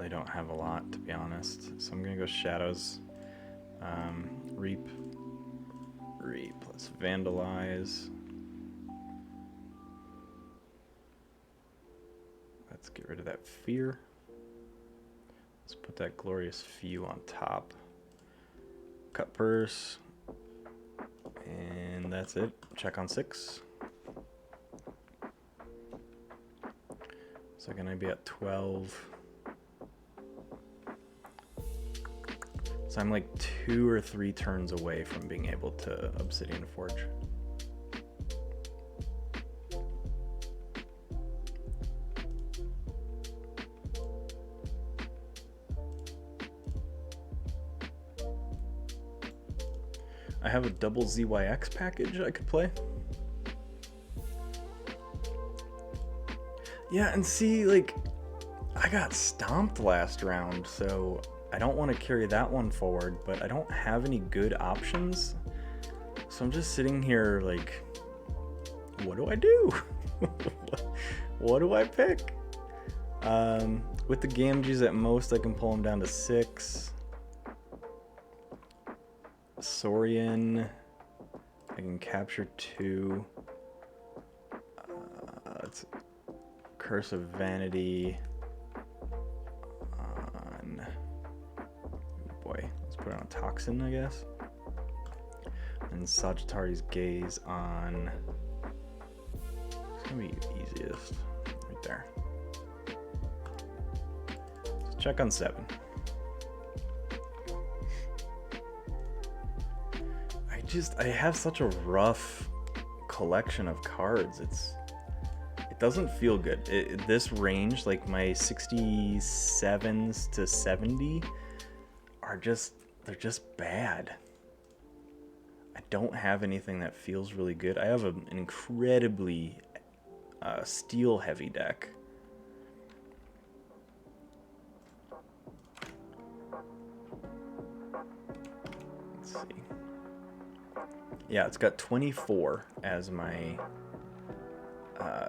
Don't have a lot, to be honest, so I'm gonna go Shadows. Reap, let's Vandalize. Let's get rid of that Fear. Let's put that Glorious Few on top. Cut Purse, and that's it. Check on 6. So gonna be at 12. So I'm like 2 or 3 turns away from being able to Obsidian Forge. I have a double ZYX package I could play. Yeah, and see, like, I got stomped last round, so I don't want to carry that one forward, but I don't have any good options. So I'm just sitting here like, what do I do? What do I pick? With the Gamgees at most, I can pull them down to 6. Saurian, I can capture 2. It's Curse of Vanity. Put on a Toxin, I guess. And Sagittarius Gaze on. It's gonna be easiest right there. So check on 7. I have such a rough collection of cards. It doesn't feel good. This range, like my 67s to 70, they're just bad. I don't have anything that feels really good. I have an incredibly steel heavy deck. Let's see. Yeah, it's got 24 as my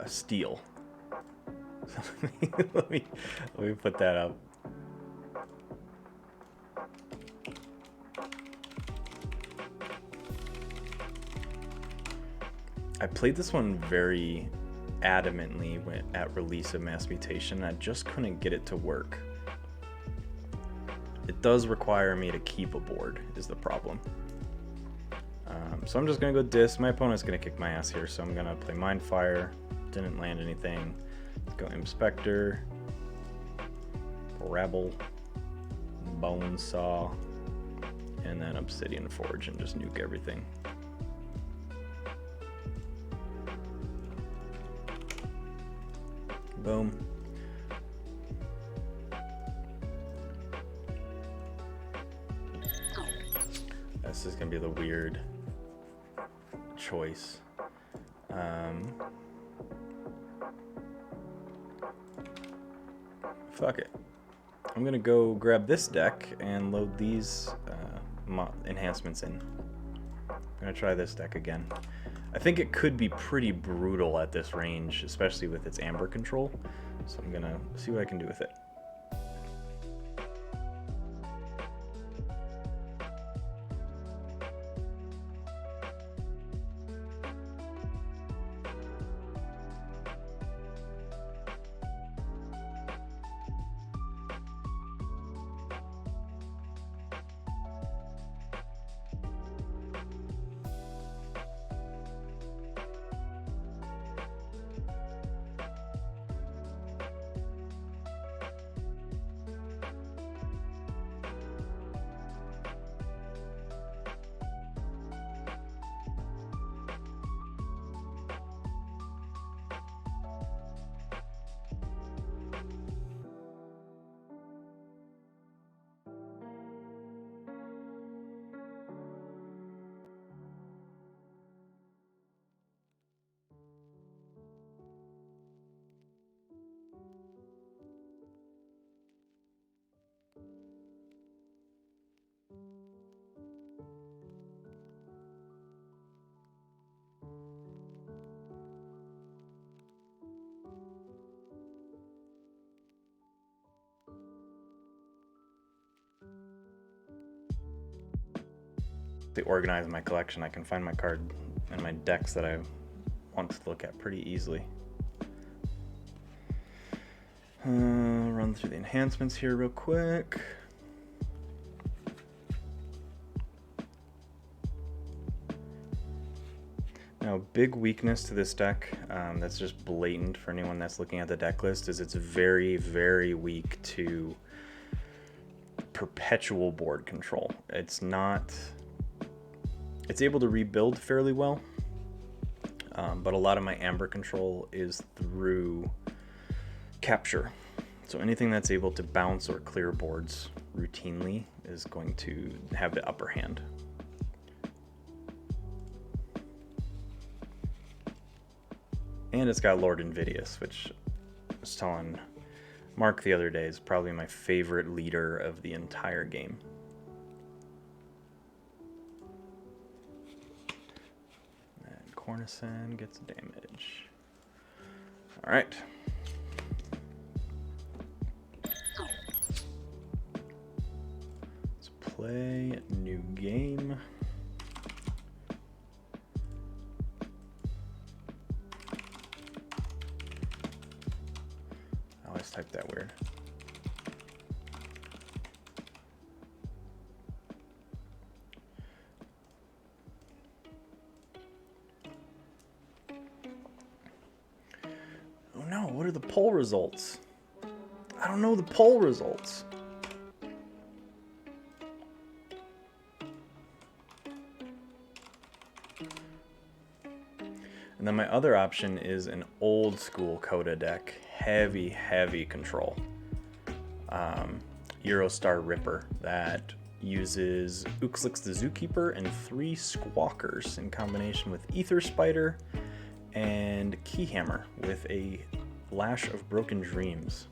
steel. let me put that up. I played this one very adamantly at release of Mass Mutation. I just couldn't get it to work. It does require me to keep a board, is the problem. So I'm just going to go Dis. My opponent's going to kick my ass here, so I'm going to play Mindfire. Didn't land anything. Go Inspector. Rabble. Bone Saw. And then Obsidian Forge and just nuke everything. Boom. This is gonna be the weird choice. Fuck it. I'm gonna go grab this deck and load these enhancements in. I'm gonna try this deck again. I think it could be pretty brutal at this range, especially with its amber control. So I'm gonna see what I can do with it. to organize my collection, I can find my card and my decks that I want to look at pretty easily. Run through the enhancements here real quick. Now, big weakness to this deck that's just blatant for anyone that's looking at the deck list is it's very, very weak to perpetual board control. It's able to rebuild fairly well, but a lot of my amber control is through capture. So anything that's able to bounce or clear boards routinely is going to have the upper hand. And it's got Lord Invidious, which I was telling Mark the other day is probably my favorite leader of the entire game. And Cornison gets damage. All right. Let's play a new game. Type that weird. Oh no, what are the poll results? I don't know the poll results. And then my other option is an old school Coda deck. Heavy control. Eurostar Ripper that uses Uxlix the Zookeeper and 3 Squawkers in combination with Ether Spider and Keyhammer with a Lash of Broken Dreams.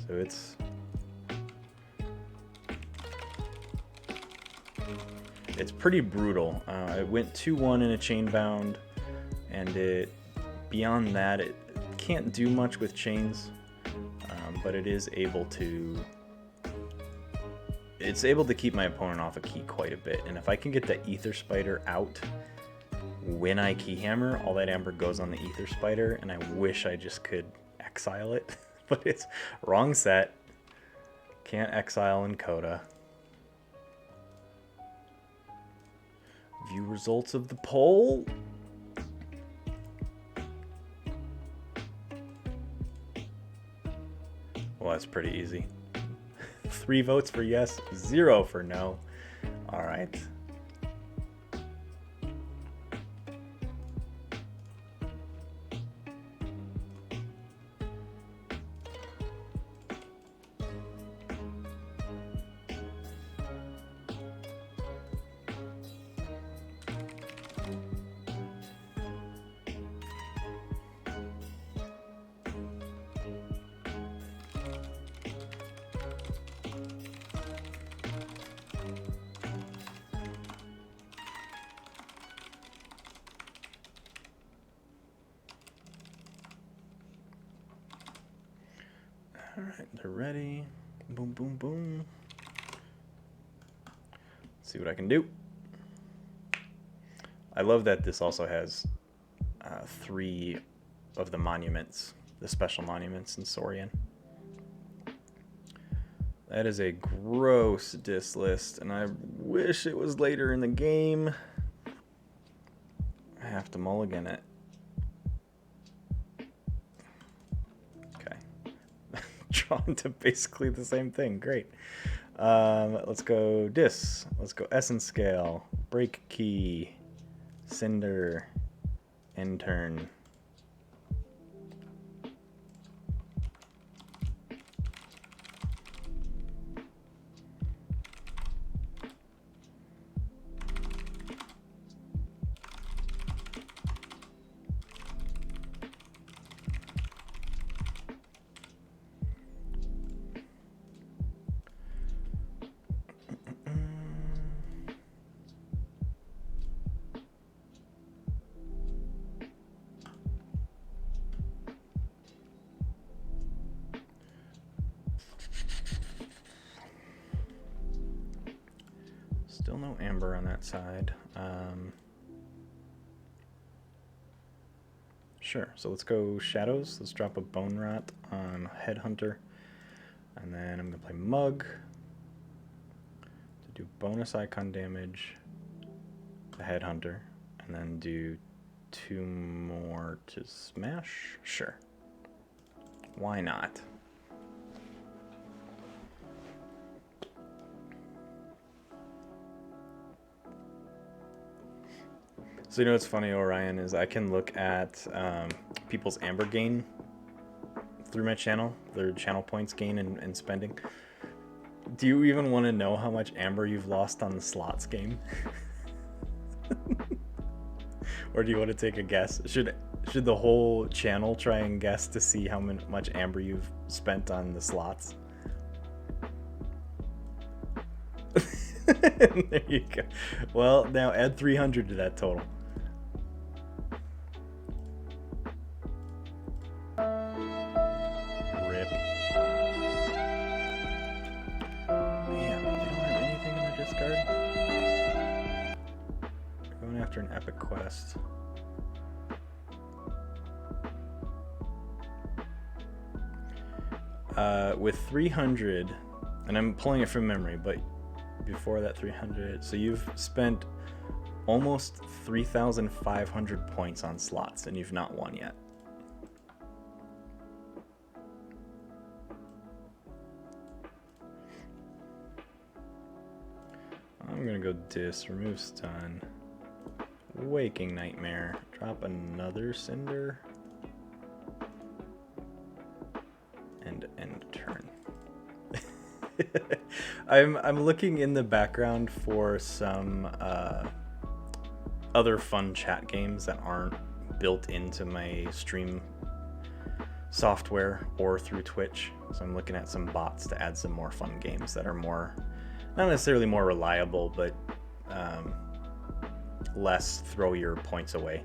So it's pretty brutal. It went 2-1 in a chain bound, and beyond that it can't do much with chains, but it is able to keep my opponent off a key quite a bit. And if I can get the Ether Spider out when I Keyhammer, all that amber goes on the Ether Spider, and I wish I just could exile it, but it's wrong set. Can't exile in Coda. View results of the poll. Well, that's pretty easy. 3 votes for yes, 0 for no. All right. All right, they're ready. Boom, boom, boom. Let's see what I can do. I love that this also has 3 of the monuments, the special monuments in Saurian. That is a gross dis list, and I wish it was later in the game. I have to mulligan it. Drawn to basically the same thing. Great. Let's go Dis. Let's go Essence Scale. Break Key. Cinder. Intern. Still no amber on that side. Sure, so let's go shadows. Let's drop a bone rot on Headhunter. And then I'm gonna play Mug to do bonus icon damage to Headhunter. And then do 2 more to smash. Sure. Why not? So you know what's funny, Orion, is I can look at people's amber gain through my channel, their channel points gain and spending. Do you even want to know how much amber you've lost on the slots game? Or do you want to take a guess? Should the whole channel try and guess to see how much amber you've spent on the slots? There you go. Well, now add 300 to that total. Rip. Man, they don't have anything in their discard. Going after an epic quest. With 300, and I'm pulling it from memory, but before that 300, so you've spent almost 3,500 points on slots and you've not won yet. I'm gonna go dis, remove stun, waking nightmare, drop another cinder, and end turn. I'm looking in the background for some other fun chat games that aren't built into my stream software or through Twitch. So I'm looking at some bots to add some more fun games that are more, not necessarily more reliable, but less throw your points away.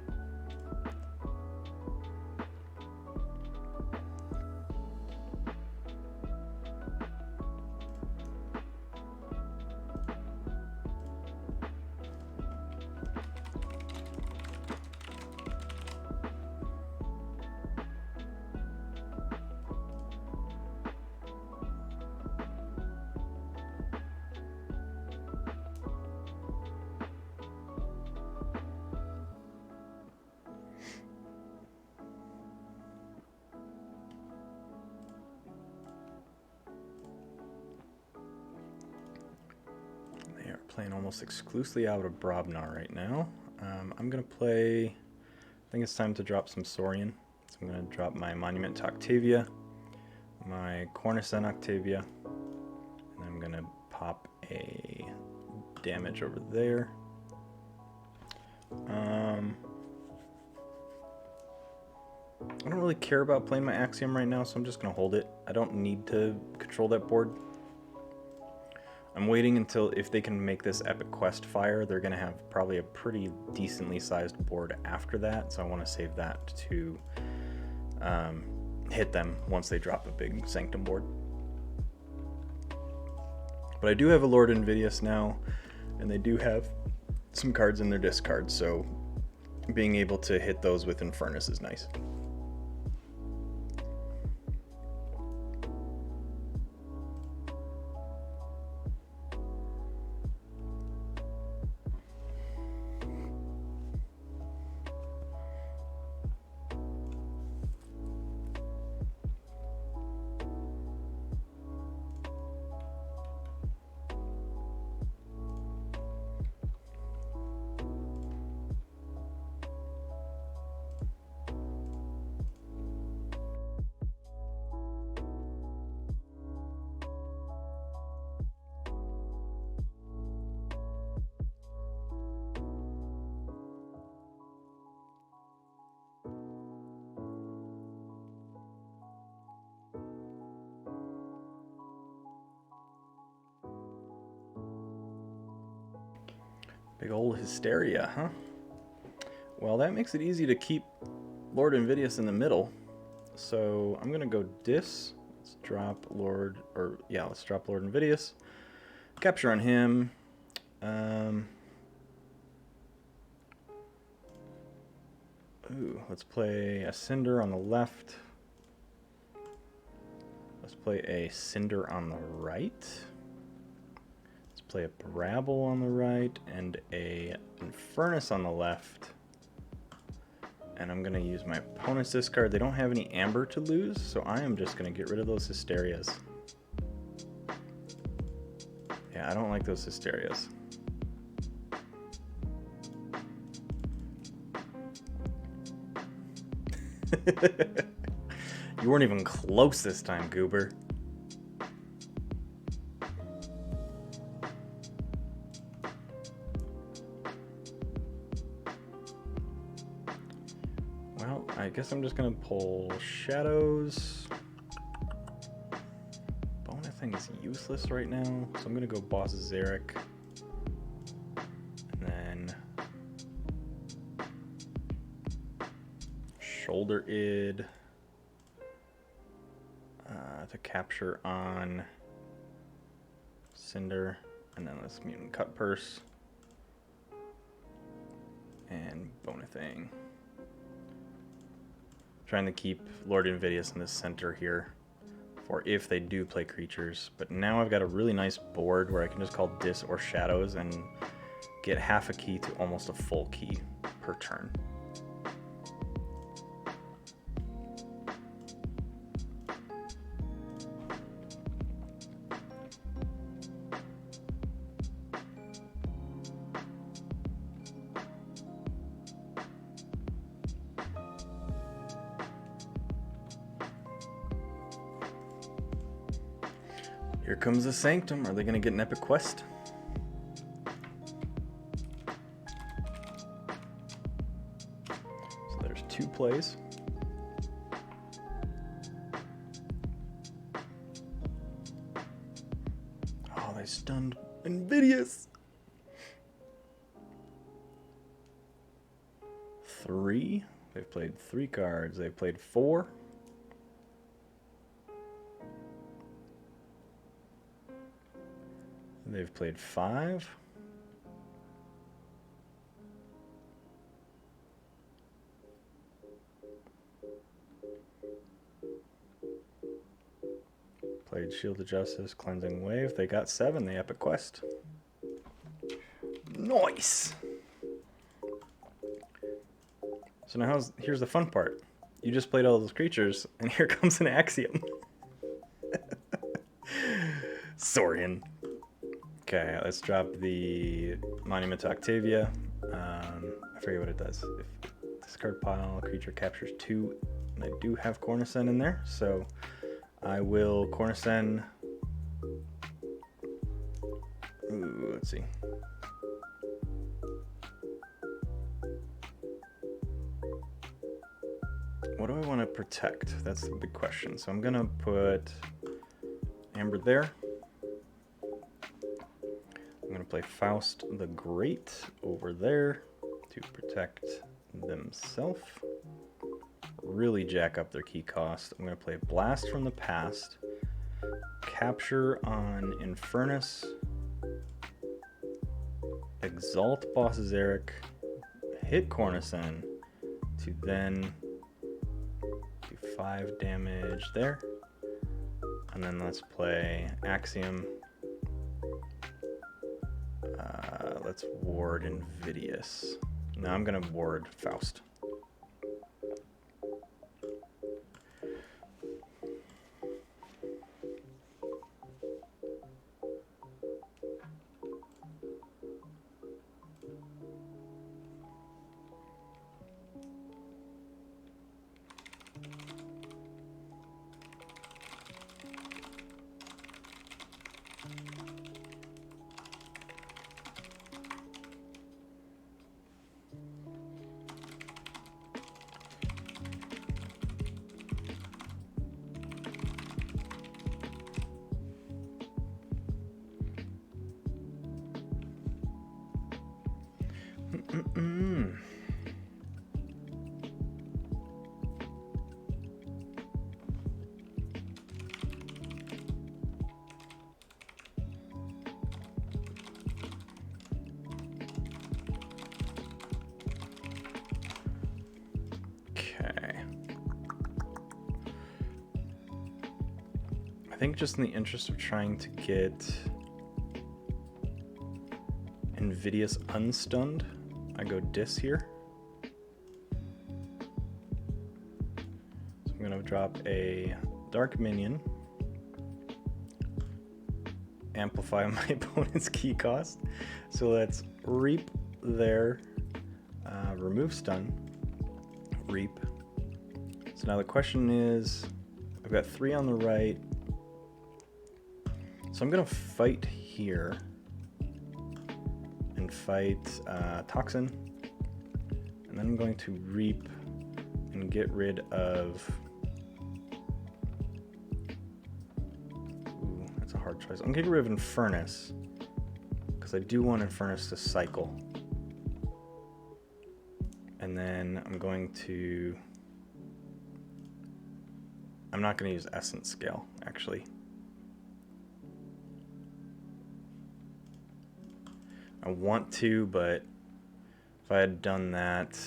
Playing almost exclusively out of Brobnar right now. I'm going to play, I think it's time to drop some Saurian. So I'm going to drop my Monument to Octavia, my Cornicen Octavia, and I'm going to pop a damage over there. I don't really care about playing my Axiom right now, so I'm just going to hold it. I don't need to control that board. I'm waiting until, if they can make this epic quest fire, they're going to have probably a pretty decently sized board after that, so I want to save that to hit them once they drop a big Sanctum board. But I do have a Lord Invidious now, and they do have some cards in their discard, so being able to hit those with Infernus is nice. Big old Hysteria, huh? Well, that makes it easy to keep Lord Invidious in the middle. So I'm gonna go Dis. Let's drop Lord Invidious. Capture on him. Ooh, let's play a Cinder on the left. Let's play a Cinder on the right. Let's play a Brabble on the right and a Infernus on the left. And I'm going to use my opponent's discard. They don't have any Amber to lose, so I am just going to get rid of those Hysterias. Yeah, I don't like those Hysterias. You weren't even close this time, Goober. Well, I guess I'm just gonna pull Shadows. Bona thing is useless right now, so I'm gonna go Boss Zarek. And then Shoulder Id to capture on Cinder, and then this Mutant Cut Purse and Bona thing. Trying to keep Lord Invidious in the center here for if they do play creatures. But now I've got a really nice board where I can just call Dis or Shadows and get half a key to almost a full key per turn. Here comes the Sanctum. Are they going to get an epic quest? So there's 2 plays. Oh, they stunned Invidious. 3. They've played 3 cards. They've played 4. They've played 5. Played Shield of Justice, Cleansing Wave. They got 7, the Epic Quest. Nice! So now here's the fun part. You just played all those creatures, and here comes an Axiom. Saurian. Okay, let's drop the Monument to Octavia. I forget what it does. If discard pile, creature captures 2, and I do have Cornicen in there, so I will Cornicen. Ooh, let's see. What do I want to protect? That's the big question. So I'm gonna put Amber there. I'm going to play Faust the Great over there to protect themselves. Really jack up their key cost. I'm going to play Blast from the Past, capture on Infernus, Exalt Boss Zarek, hit Cornicen to then do 5 damage there. And then let's play Axiom. Let's ward Invidious. Now I'm going to ward Faust. think just in the interest of trying to get Invidious unstunned, I go dis here. So I'm gonna drop a dark minion, amplify my opponent's key cost. So let's reap there, remove stun, reap. So now the question is, I've got 3 on the right, so I'm gonna fight here and fight Toxin, and then I'm going to reap and get rid of, ooh, that's a hard choice. I'm gonna get rid of Infernus, because I do want Infernus to cycle. And then I'm going to, I'm not going to use Essence Scale, actually. I want to, but if I had done that,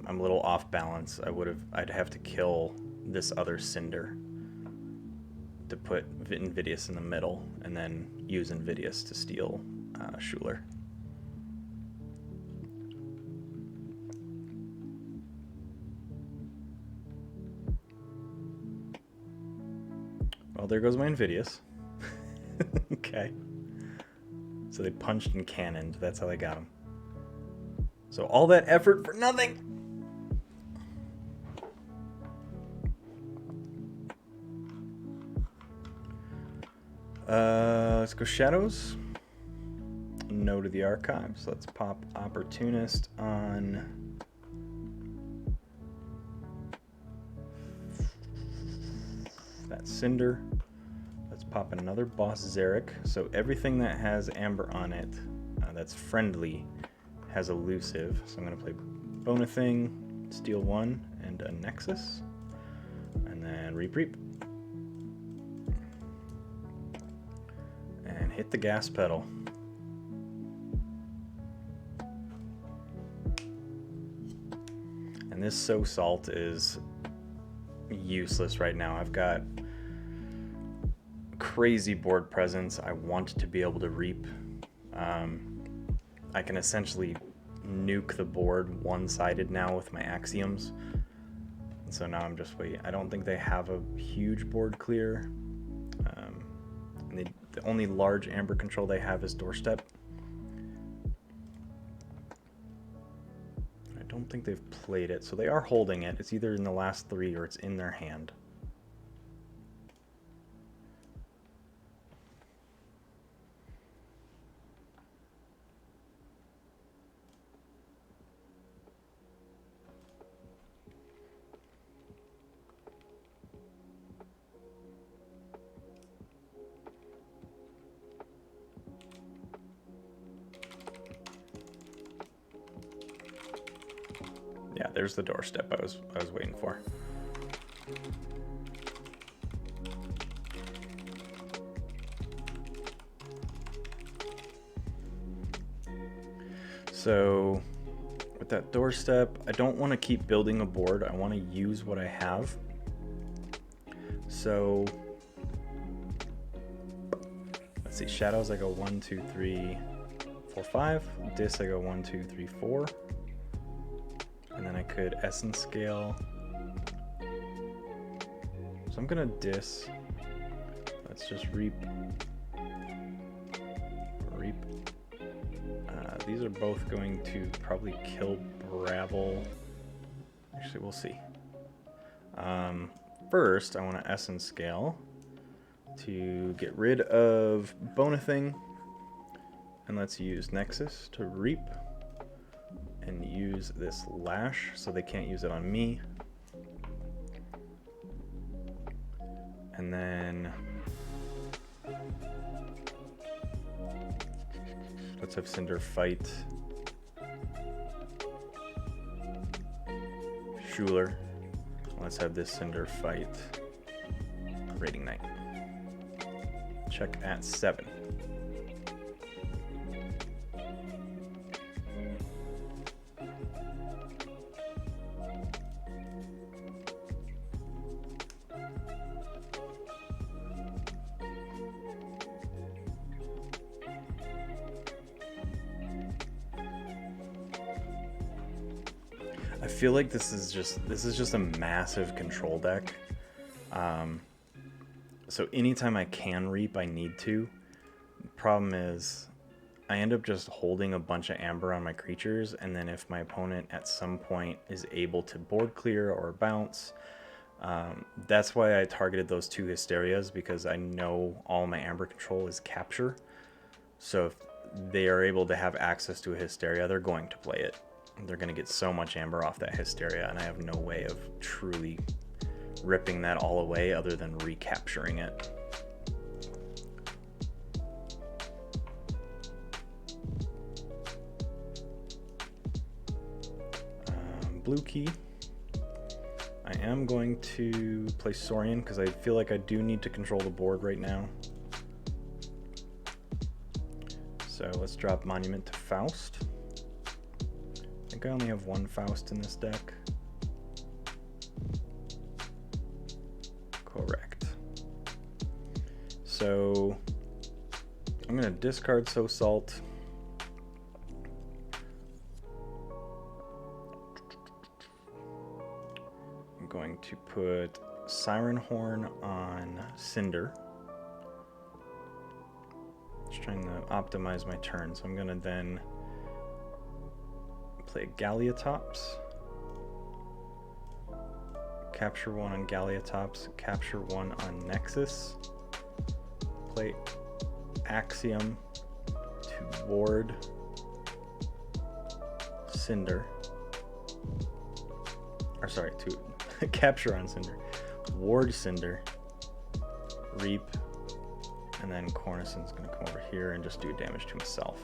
I'm a little off balance. I'd have to kill this other Cinder to put Invidious in the middle, and then use Invidious to steal Schuler. Well, there goes my Invidious. Okay. So they punched and cannoned. That's how they got him. So all that effort for nothing. Let's go Shadows. No to the Archives. Let's pop Opportunist on that Cinder. Let's pop another Boss Zarek. So everything that has Amber on it that's friendly has Elusive. So I'm going to play Bonething, steal 1, and a Nexus. And then Reap Reap. And hit the gas pedal. And this So Salt is useless right now. I've got crazy board presence. I want to be able to reap. I can essentially nuke the board one-sided now with my Axioms. And so now I'm just waiting. I don't think they have a huge board clear. And the only large Amber control they have is Doorstep. I don't think they've played it, so they are holding it. It's either in the last 3 or it's in their hand. Yeah, there's the Doorstep I was waiting for. So with that Doorstep, I don't want to keep building a board. I want to use what I have. So let's see, Shadows I go 1, 2, 3, 4, 5. Dis I go 1, 2, 3, 4. And then I could Essence Scale. So I'm gonna Dis. Let's just Reap. Reap. These are both going to probably kill Bravel. Actually, we'll see. First, I want to Essence Scale to get rid of Bonething. And let's use Nexus to Reap. And use this Lash so they can't use it on me. And then let's have Cinder fight Schuler. Let's have this Cinder fight Raiding Knight. Check at 7. feel like this is just a massive control deck. So anytime I can reap, I need to. The problem is I end up just holding a bunch of amber on my creatures, and then if my opponent at some point is able to board clear or bounce, that's why I targeted those 2 Hysterias, because I know all my amber control is capture. So if they are able to have access to a Hysteria, they're going to play it. They're going to get so much amber off that Hysteria, and I have no way of truly ripping that all away other than recapturing it. Blue key. I am going to play Saurian because I feel like I do need to control the board right now. So let's drop Monument to Faust. I think I only have 1 Faust in this deck. Correct. So I'm going to discard So Salt. I'm going to put Siren Horn on Cinder. Just trying to optimize my turn, so I'm going to then play Galliatops. Capture 1 on Galliatops, capture 1 on Nexus. Play Axiom to ward Cinder. Or sorry, to capture on Cinder. Ward Cinder. Reap. And then Cornison's going to come over here and just do damage to himself.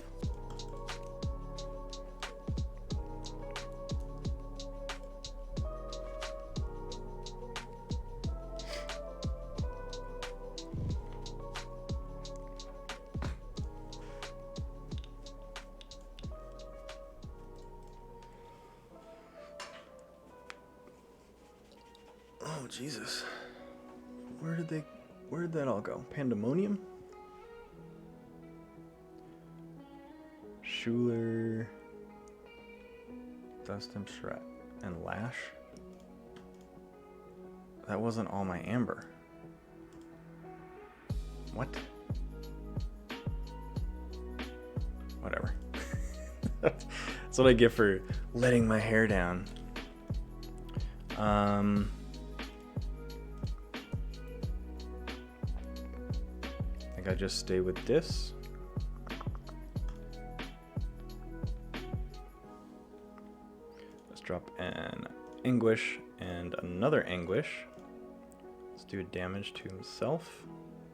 Oh, Jesus. Where did that all go? Pandemonium? Schuler, Dustin Shret, and Lash? That wasn't all my amber. What? Whatever. That's what I get for letting my hair down. I think I just stay with this. Let's drop an Anguish and another Anguish. Let's do damage to himself.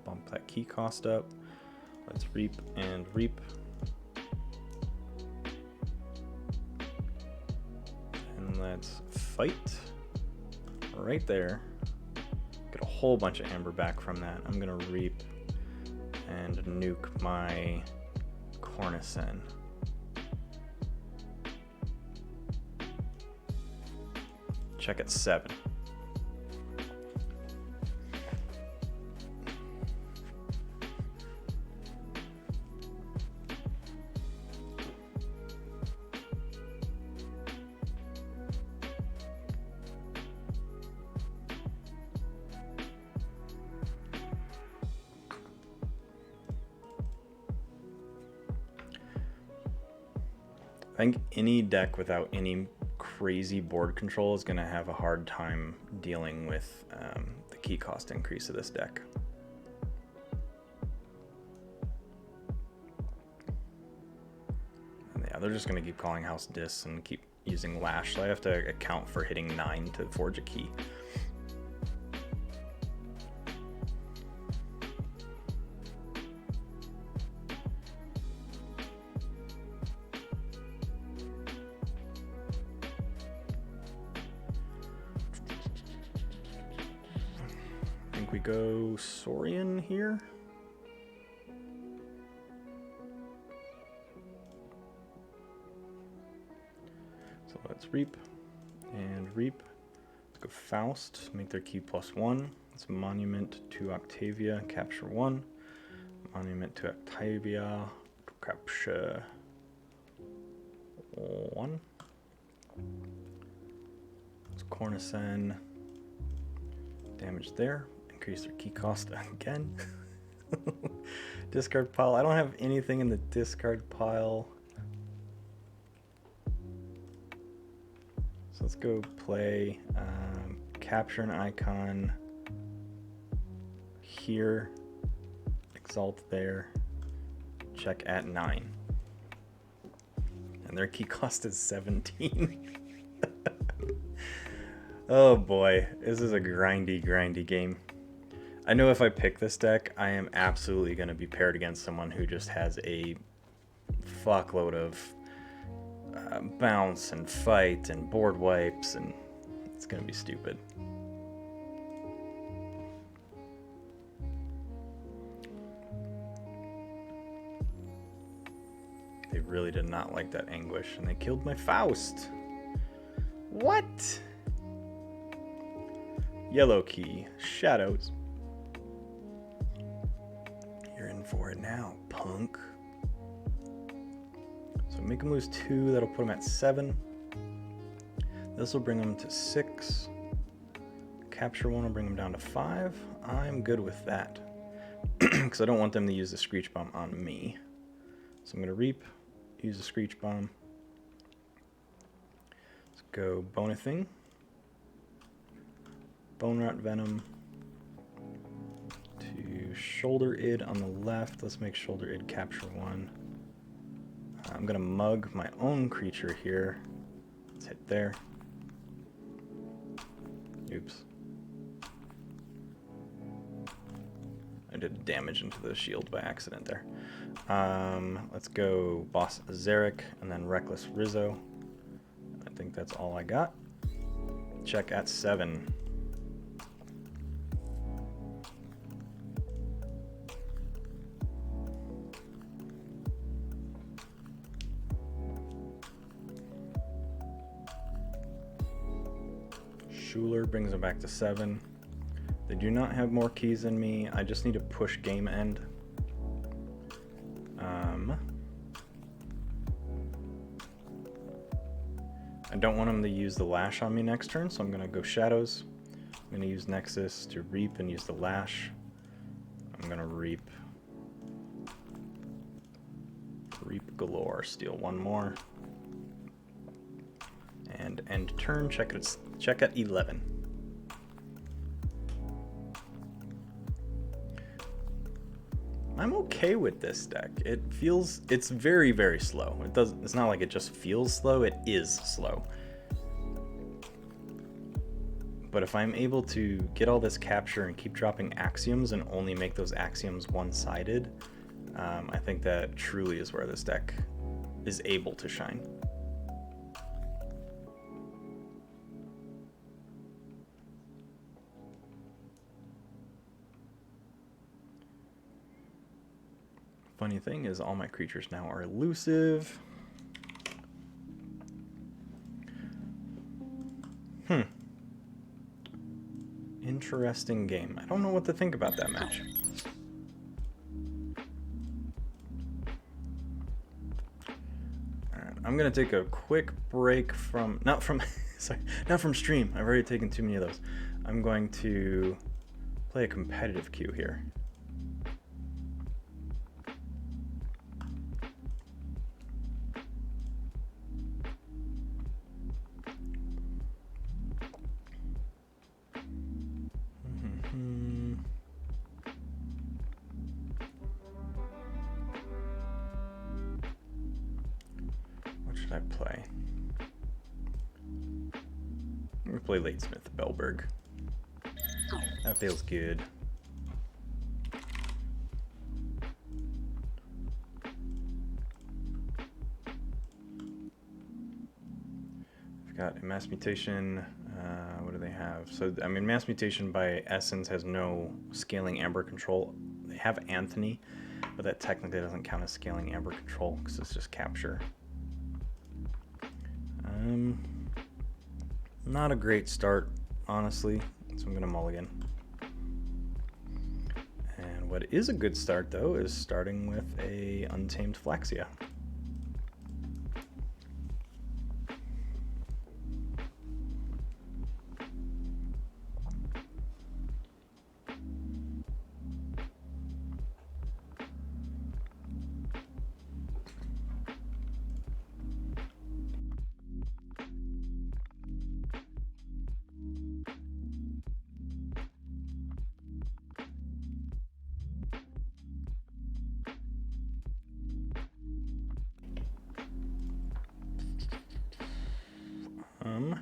Bump that key cost up. Let's reap and reap. And let's fight. Right there. Get a whole bunch of amber back from that. I'm gonna reap and nuke my Cornison. Check at 7. I think any deck without any crazy board control is going to have a hard time dealing with the key cost increase of this deck. And yeah, they're just going to keep calling House Dis and keep using Lash, so I have to account for hitting 9 to forge a key. We go Saurian here. So let's reap and reap. Let's go Faust, make their key +1. It's Monument to Octavia, capture 1. Monument to Octavia, capture 1. Cornicen. Damage there. Increase their key cost again. Discard pile. I don't have anything in the discard pile. So let's go play. Capture an icon here. Exalt there. Check at 9. And their key cost is 17. Oh boy, this is a grindy game. I know if I pick this deck, I am absolutely going to be paired against someone who just has a fuckload of bounce and fight and board wipes, and it's going to be stupid. They really did not like that Anguish, and they killed my Faust. What? Yellow key, shadows. You're in for it now, punk. So make him lose 2, that'll put him at 7. This will bring him to 6. Capture 1 will bring him down to 5. I'm good with that. Because I don't want them to use the Screech Bomb on me. So I'm going to Reap, use the Screech Bomb. Let's go Bonething. Bone Rot Venom to Shoulder Id on the left. Let's make Shoulder Id capture 1. I'm going to mug my own creature here. Let's hit there. Oops. I did damage into the shield by accident there. Let's go Boss Zarek and then Reckless Rizzo. I think that's all I got. Check at 7. Schuler brings them back to 7. They do not have more keys than me. I just need to push game end. I don't want them to use the Lash on me next turn, so I'm going to go Shadows. I'm going to use Nexus to Reap and use the Lash. I'm going to Reap. Reap galore. Steal 1 more. And end turn, check at 11. I'm okay with this deck. It's very, very slow. It's not like it just feels slow, it is slow. But if I'm able to get all this capture and keep dropping axioms and only make those axioms one-sided, I think that truly is where this deck is able to shine. Funny thing is all my creatures now are elusive. Interesting game. I don't know what to think about that match. Alright, I'm gonna take a quick break from not from stream. I've already taken too many of those. I'm going to play a competitive queue here. I play? I'm gonna play Ladesmith Bellberg. That feels good. I've got a Mass Mutation. What do they have? So, I mean, Mass Mutation by essence has no scaling amber control. They have Anthony, but that technically doesn't count as scaling amber control because it's just capture. Not a great start, honestly, so I'm gonna mulligan. And what is a good start, though, is starting with a Untamed Flaxia.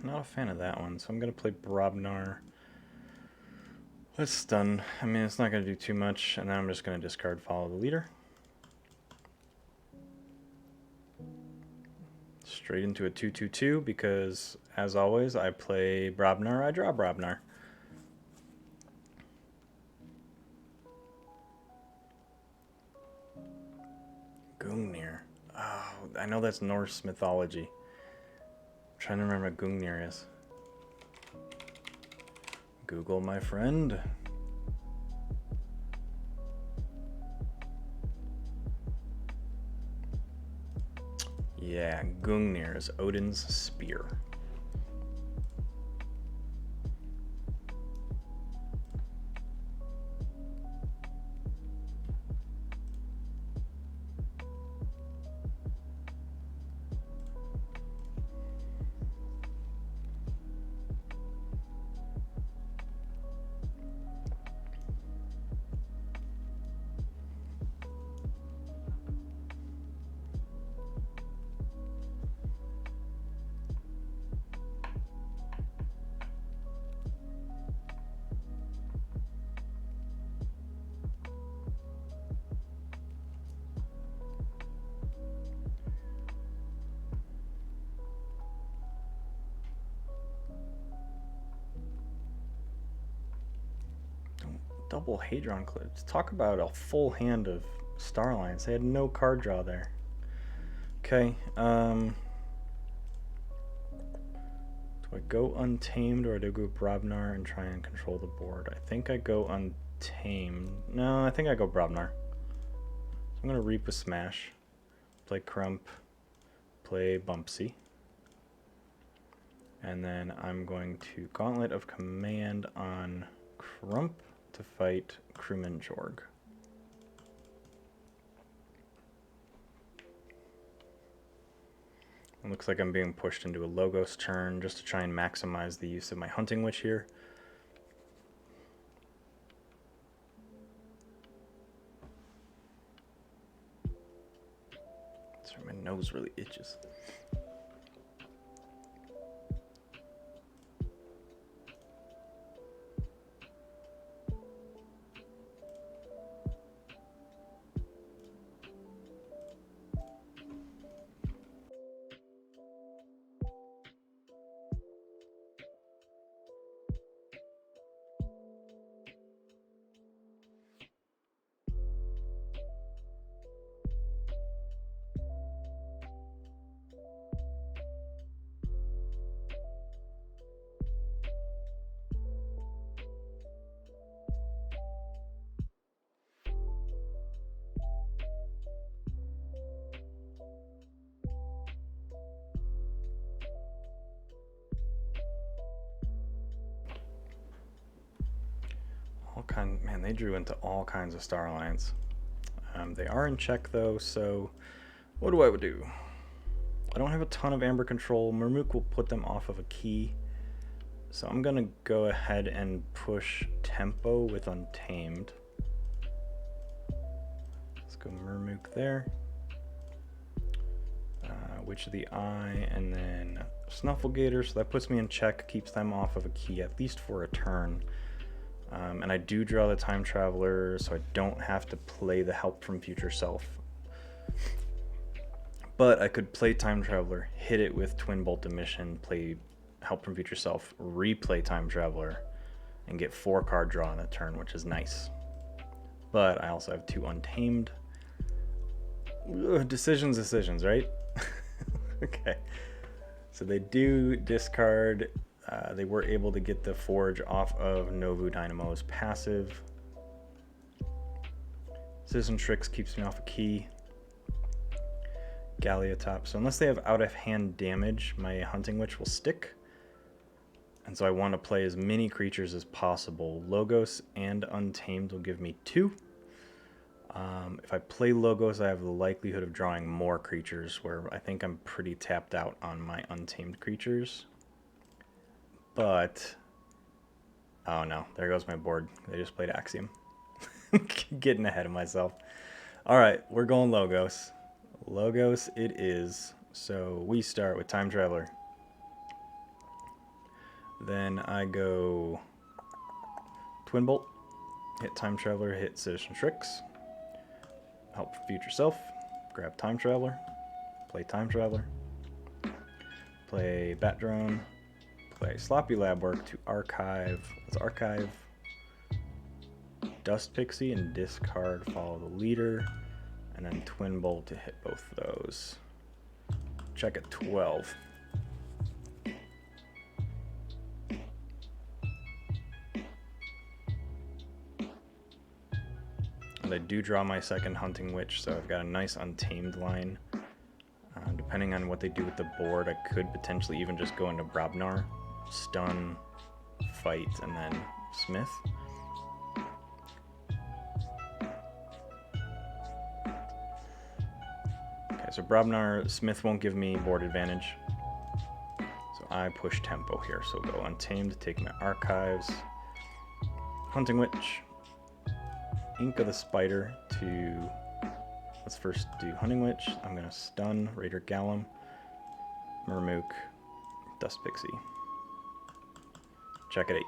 not a fan of that one. So I'm going to play Brobnar. Let's stun. I mean, it's not going to do too much. And then I'm just going to discard Follow the Leader. Straight into a 2/2/2 because, as always, I play Brobnar, I draw Brobnar. Gungnir. Oh, I know that's Norse mythology. I'm trying to remember what Gungnir is. Google, my friend. Yeah, Gungnir is Odin's spear. Double Hadron clips. Talk about a full hand of Star Alliance. They had no card draw there. Okay. Do I go Untamed or do I go Brobnar and try and control the board? I think I go Untamed. No, I think I go Brobnar. So I'm going to Reap with Smash. Play Crump. Play Bumpsy. And then I'm going to Gauntlet of Command on Crump to fight Crewman Jorg. It looks like I'm being pushed into a Logos turn just to try and maximize the use of my Hunting Witch here. Sorry, my nose really itches. Man, they drew into all kinds of Star Alliance. They are in check though, so what do I do? I don't have a ton of Amber control. Murmuk will put them off of a key. So I'm gonna go ahead and push Tempo with Untamed. Let's go Murmuk there. Witch of the Eye, and then Snufflegator, so that puts me in check, keeps them off of a key at least for a turn. And I do draw the Time Traveler, so I don't have to play the Help from Future Self. But I could play Time Traveler, hit it with Twin Bolt Emission, play Help from Future Self, replay Time Traveler, and get 4 card draw on a turn, which is nice. But I also have 2 Untamed. Decisions, right? Okay. So they do discard. They were able to get the Forge off of Novu Dynamo's passive. Citizen Tricks keeps me off a key. Gallia top. So unless they have out of hand damage, my Hunting Witch will stick. And so I want to play as many creatures as possible. Logos and Untamed will give me 2. If I play Logos, I have the likelihood of drawing more creatures, where I think I'm pretty tapped out on my Untamed creatures. But, oh no, there goes my board. They just played Axiom. Getting ahead of myself. All right, we're going Logos. Logos it is. So we start with Time Traveler. Then I go Twin Bolt, hit Time Traveler, hit Citizen Tricks, help future self, grab Time Traveler, play Time Traveler, play Bat Drone, play Sloppy Lab Work to archive. Let's archive Dust Pixie and discard Follow the Leader, and then Twin Bolt to hit both of those. Check at 12. And I do draw my second Hunting Witch, so I've got a nice Untamed line. Depending on what they do with the board, I could potentially even just go into Brobnar, stun, fight, and then Smith. Okay, so Brobnar, Smith won't give me board advantage. So I push tempo here, so go Untamed, take my archives, Hunting Witch, Ink of the Spider to... Let's first do Hunting Witch. I'm going to stun Raider Gallum, Murmook, Dust Pixie. Check at 8.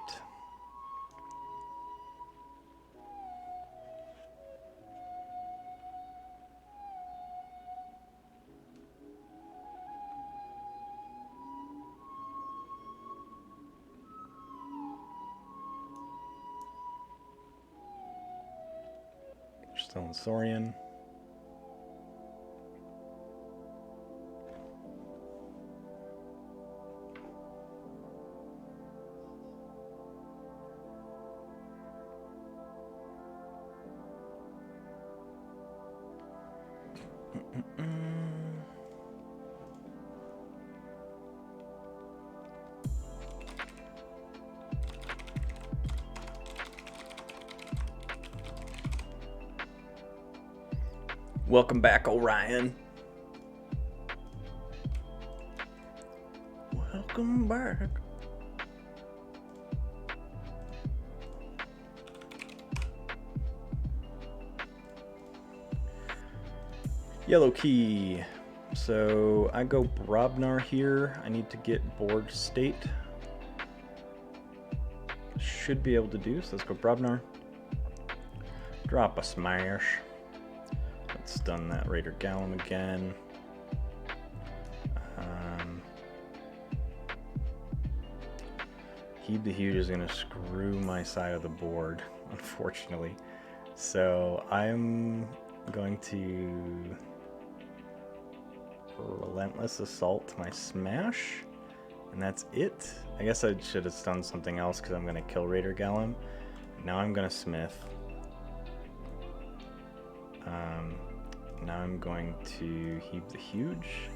Still in Saurian. Welcome back, Orion. Welcome back. Yellow key. So I go Brobnar here. I need to get board state. Should be able to do, so let's go Brobnar. Drop a smash. Let's stun that Raider Gallum again. Heed the Huge is going to screw my side of the board, unfortunately. So I'm going to Relentless Assault my smash, and that's it. I guess I should have stunned something else because I'm going to kill Raider Gallum. Now I'm going to Smith. Now I'm going to Heave the Huge,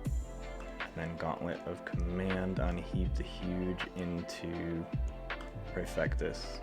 and then Gauntlet of Command on Heave the Huge into Prefectus.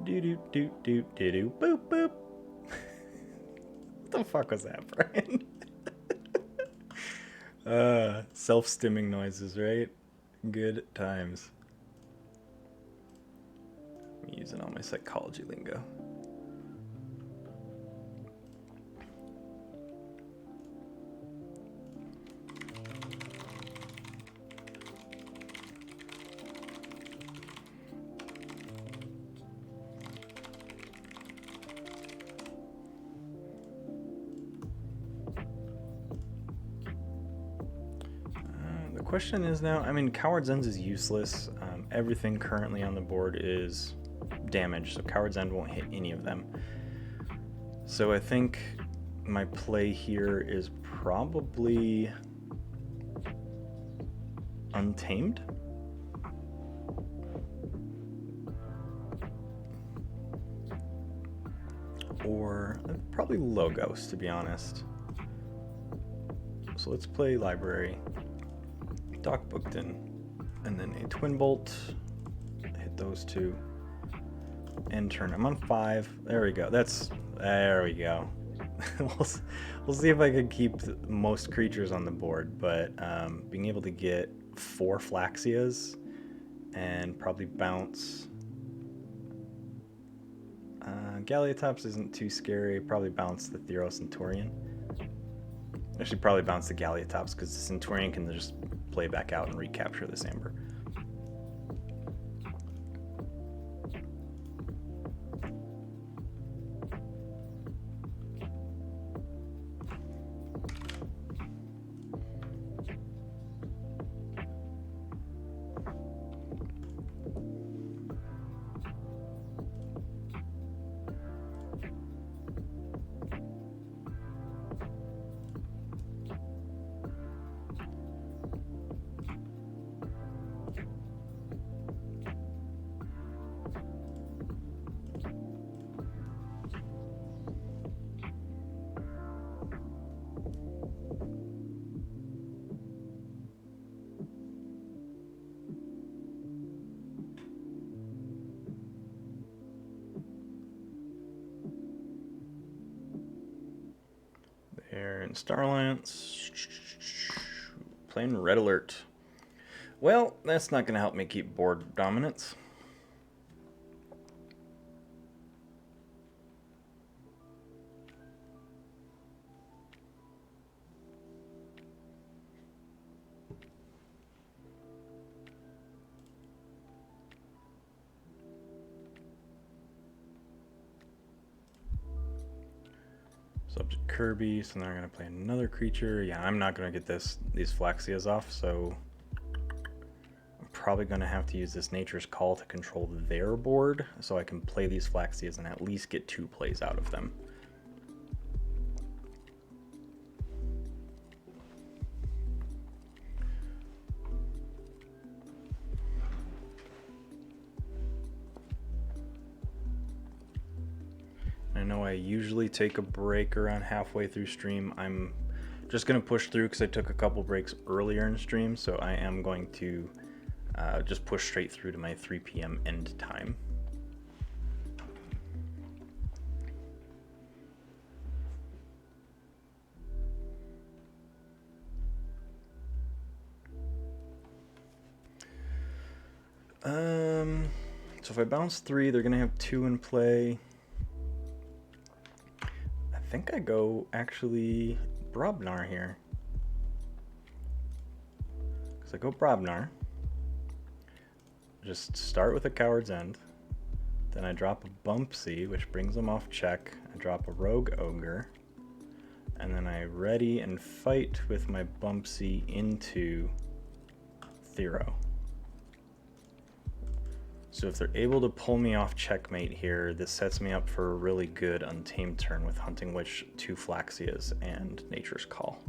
Do do do do do do boop boop. What the fuck was that, Brian? Self-stimming noises, right? Good times. I'm using all my psychology lingo. The question is now, I mean, Coward's End is useless. Everything currently on the board is damaged, so Coward's End won't hit any of them. So I think my play here is probably Untamed? Or probably Logos, to be honest. So let's play Library, Doc Bookton, and then a Twin Bolt. Hit those two. End turn. I'm on 5. There we go. There we go. we'll see if I can keep most creatures on the board, but being able to get 4 Flaxias and probably bounce. Galiotops isn't too scary. Probably bounce the Thero Centurion. I should probably bounce the Galiotops because the Centurion can just play back out and recapture this Amber. There in Starlance. Playing Red Alert. Well, that's not going to help me keep board dominance. Subject Kirby, so now I'm going to play another creature. Yeah, I'm not going to get these Flaxias off, so I'm probably going to have to use this Nature's Call to control their board, so I can play these Flaxias and at least get 2 plays out of them. I know I usually take a break around halfway through stream. I'm just going to push through because I took a couple breaks earlier in stream, so I am going to just push straight through to my 3 p.m. end time. So if I bounce 3, they're going to have 2 in play. I think I go actually Brobnar here. Because I go Brobnar. Just start with a Coward's End. Then I drop a Bumpsy, which brings them off check. I drop a Rogue Ogre. And then I ready and fight with my Bumpsy into Thero. So if they're able to pull me off checkmate here, this sets me up for a really good Untamed turn with Hunting Witch, 2 Flaxias, and Nature's Call.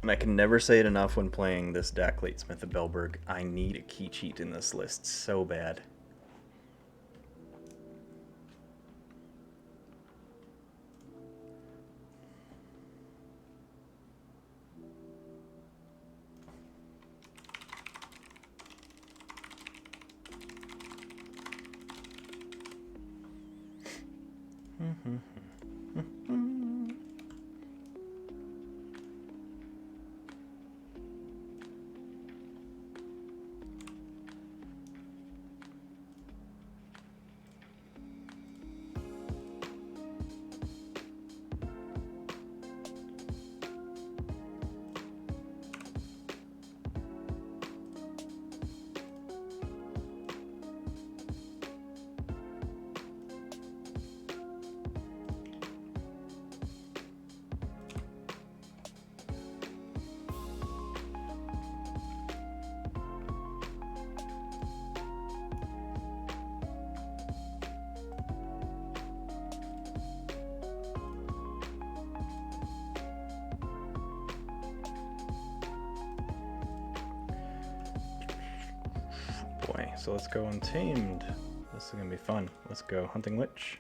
And I can never say it enough when playing this deck, Latesmith of Belberg. I need a key cheat in this list so bad. boy. So let's go Untamed. This is gonna be fun. Let's go Hunting Witch.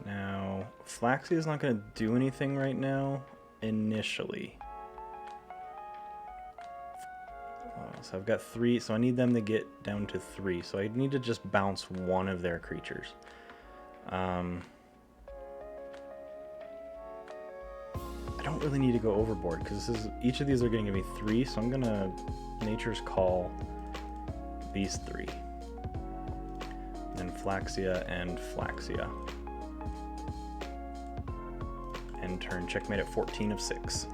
Now, Flaxia is not gonna do anything right now, initially. So I've got 3, so I need them to get down to 3. So I need to just bounce one of their creatures. I don't really need to go overboard because each of these are going to give me 3. So I'm gonna Nature's Call these 3, and then Flaxia and Flaxia. End turn, checkmate at 14 of 6.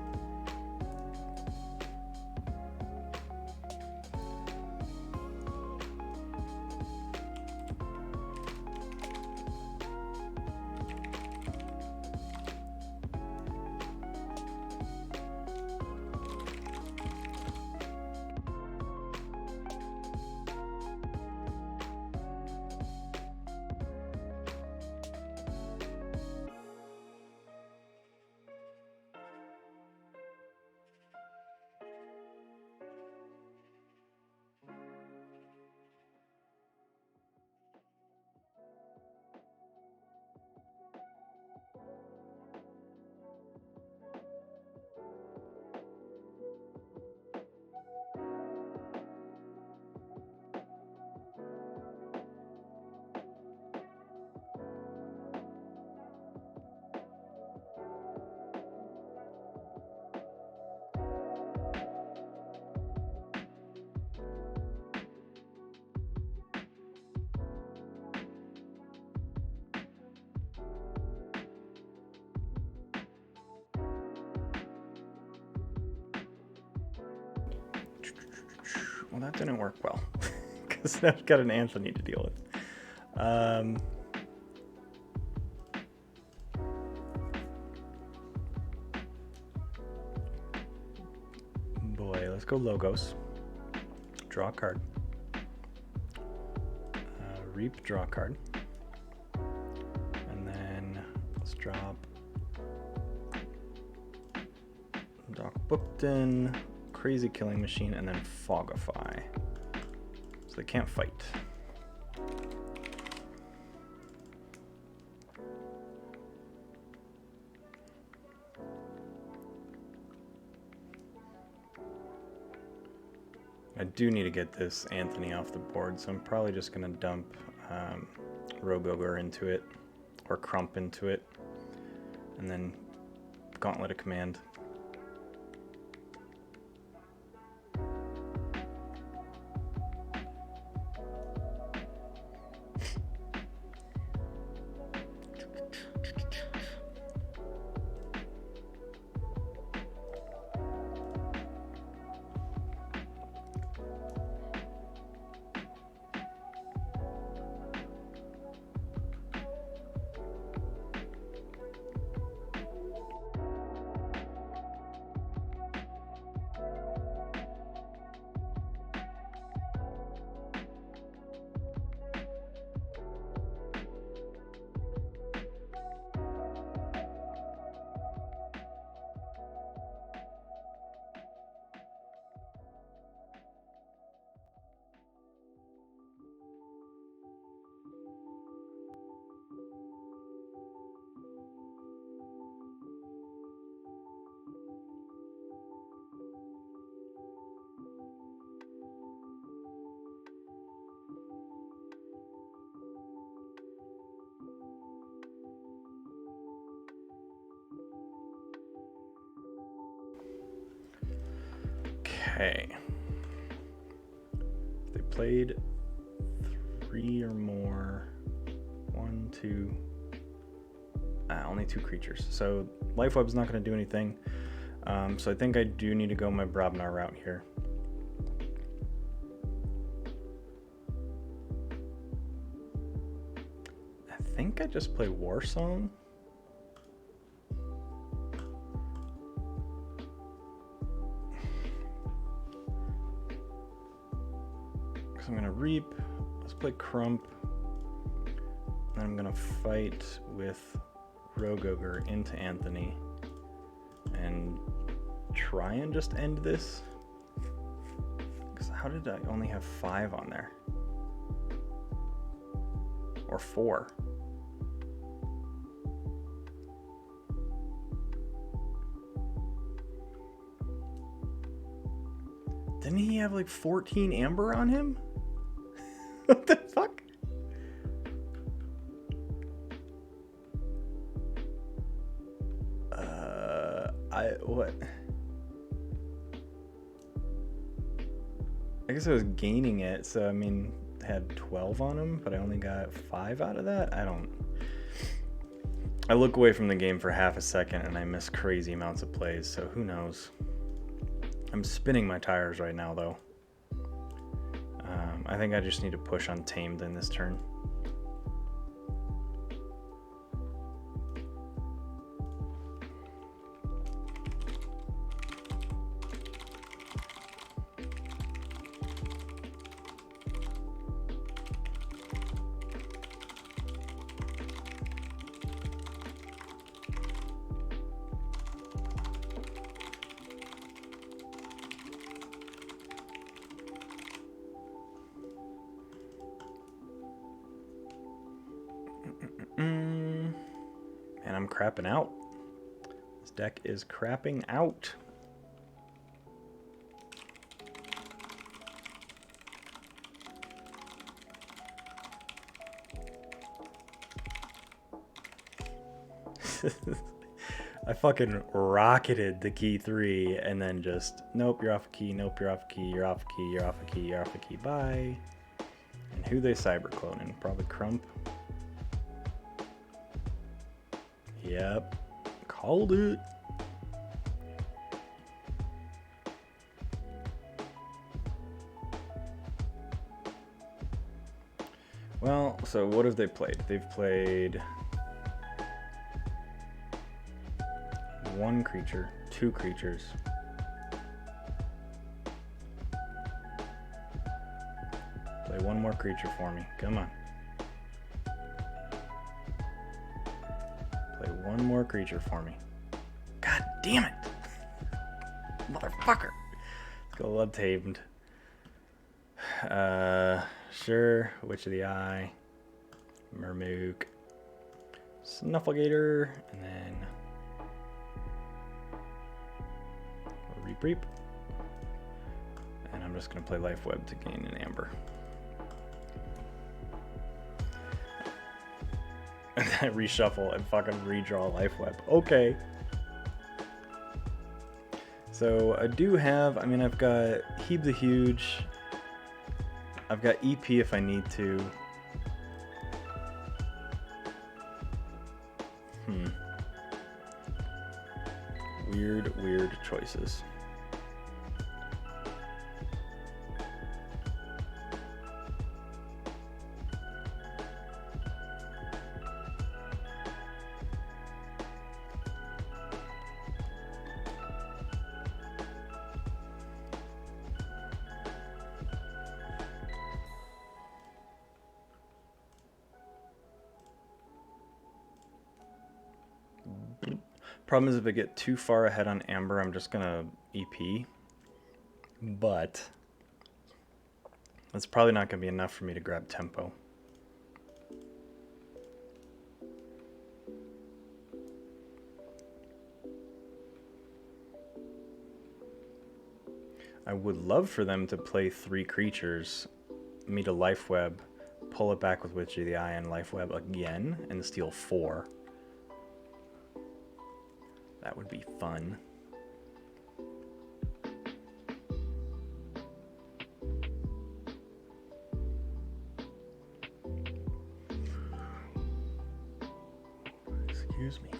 Well, that didn't work well, because now I've got an Anthony to deal with. Boy, let's go Logos. Draw a card. Reap, draw a card. And then let's drop Doc Bookton, Crazy Killing Machine, and then Fogify. So they can't fight. I do need to get this Anthony off the board, so I'm probably just going to dump Rogue Ogre into it, or Crump into it, and then Gauntlet of Command. Okay. They played 3 or more. 1, 2. Only 2 creatures. So Life Web's not going to do anything. So I think I do need to go my Brobnar route here. I think I just play War Song. I'm gonna Reap, let's play Crump, then I'm gonna fight with Rogue Ogre into Anthony and try and just end this. Because How did I only have 5 on there? Or 4? Didn't he have like 14 amber on him? What the fuck? What? I guess I was gaining it, so I mean, had 12 on him, but I only got 5 out of that? I look away from the game for half a second and I miss crazy amounts of plays, so who knows? I'm spinning my tires right now, though. I think I just need to push on Tamed in this turn. And I'm crapping out. This deck is crapping out. I fucking rocketed the key 3 and then just, nope, you're off a key, nope, you're off a key, you're off a key, you're off a key, you're off a key, bye. And who they cyber cloning? Probably Crump. Yep, called it. Well, so what have they played? They've played 1 creature, 2 creatures. Play 1 more creature for me. Come on. Play 1 more creature for me. God damn it! Motherfucker! Let's go Untamed. Sure. Witch of the Eye. Mermook. Snufflegator. And then Reap Reap. And I'm just going to play Life Web to gain an Amber. And then reshuffle and fucking redraw Life Web. Okay. So I do have, I mean, I've got Heeb the Huge. I've got EP if I need to. Weird choices. Problem is if I get too far ahead on Amber, I'm just gonna EP. But that's probably not gonna be enough for me to grab tempo. I would love for them to play 3 creatures, me to Life Web, pull it back with Witch of the Eye and Life Web again, and steal 4. That would be fun. Excuse me.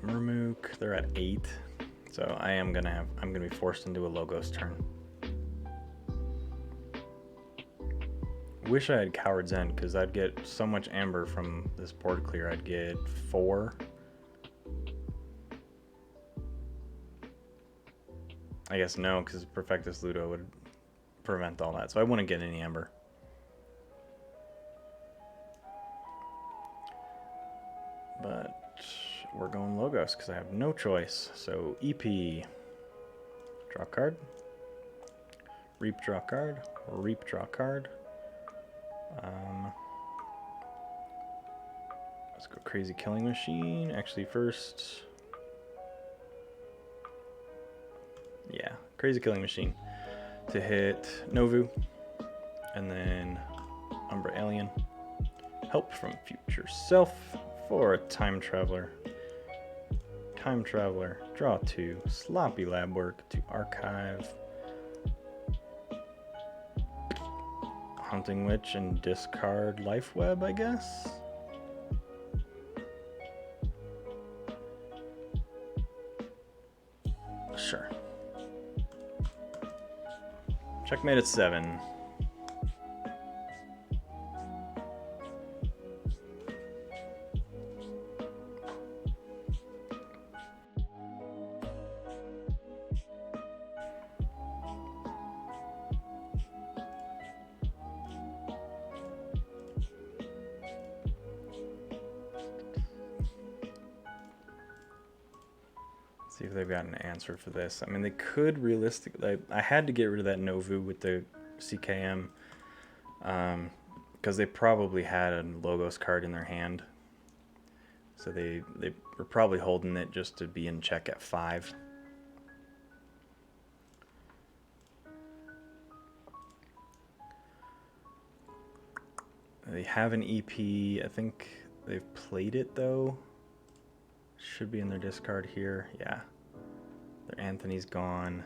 Murmuk, they're at 8. So I'm gonna be forced into a Logos turn. Wish I had Coward's End, because I'd get so much amber from this board clear. I'd get 4. I guess no, because Perfectus Ludo would prevent all that, so I wouldn't get any amber. But we're going Logos, because I have no choice. So EP, draw card, Reap, draw card, Reap, draw card. Let's go Crazy Killing Machine. Actually, first, yeah, Crazy Killing Machine to hit Novu, and then Umbra Alien. Help from Future Self for a Time Traveler. Time Traveler, draw 2, Sloppy Lab Work to archive. Hunting Witch and discard Life Web, I guess. Sure. Checkmate at 7. See if they've got an answer for this. I mean, they could realistically... I had to get rid of that Novu with the CKM because they probably had a Logos card in their hand. So they were probably holding it just to be in check at 5. They have an EP. I think they've played it, though. Should be in their discard here. Yeah. Their Anthony's gone.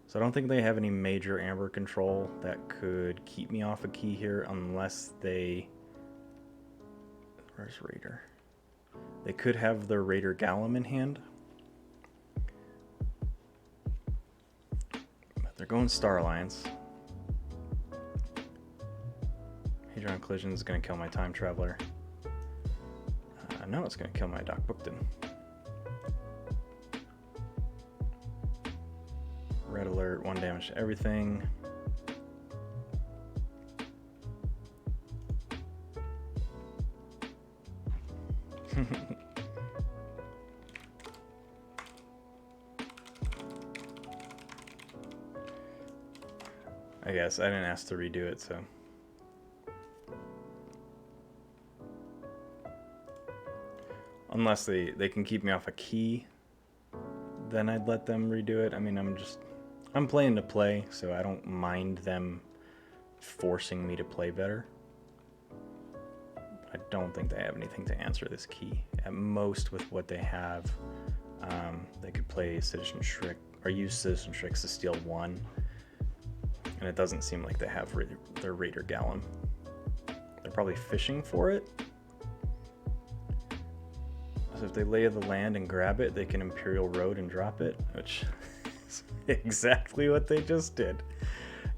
So I don't think they have any major amber control that could keep me off a key here unless they... Where's Raider? They could have their Raider Gallum in hand. But they're going Star Alliance. Hadron Collision is going to kill my Time Traveler. No, it's going to kill my Doc Bookton. Red Alert, 1 damage to everything. I guess I didn't ask to redo it, so. Unless they can keep me off a key, then I'd let them redo it. I mean, I'm playing to play, so I don't mind them forcing me to play better. I don't think they have anything to answer this key. At most, with what they have, they could play Citizen Shriek, or use Citizen Shricks to steal 1. And it doesn't seem like they have their Raider Gallum. They're probably fishing for it. So if they lay the land and grab it, they can Imperial Road and drop it, which is exactly what they just did.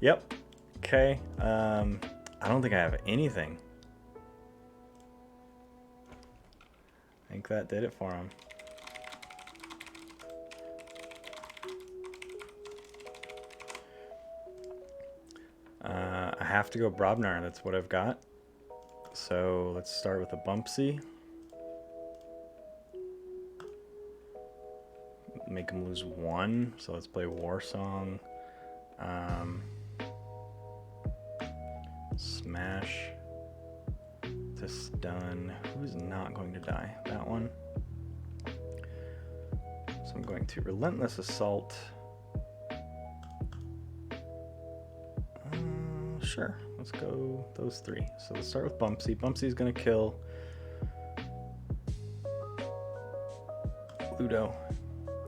Yep. Okay. I don't think I have anything. I think that did it for him. I have to go Brobnar. That's what I've got. So let's start with a Bumpsy. Make him lose 1. So let's play War Song. Smash to stun. Who's not going to die? That one. So I'm going to Relentless Assault. Sure, let's go those 3. So let's start with Bumpsy. Bumpsy's going to kill Ludo.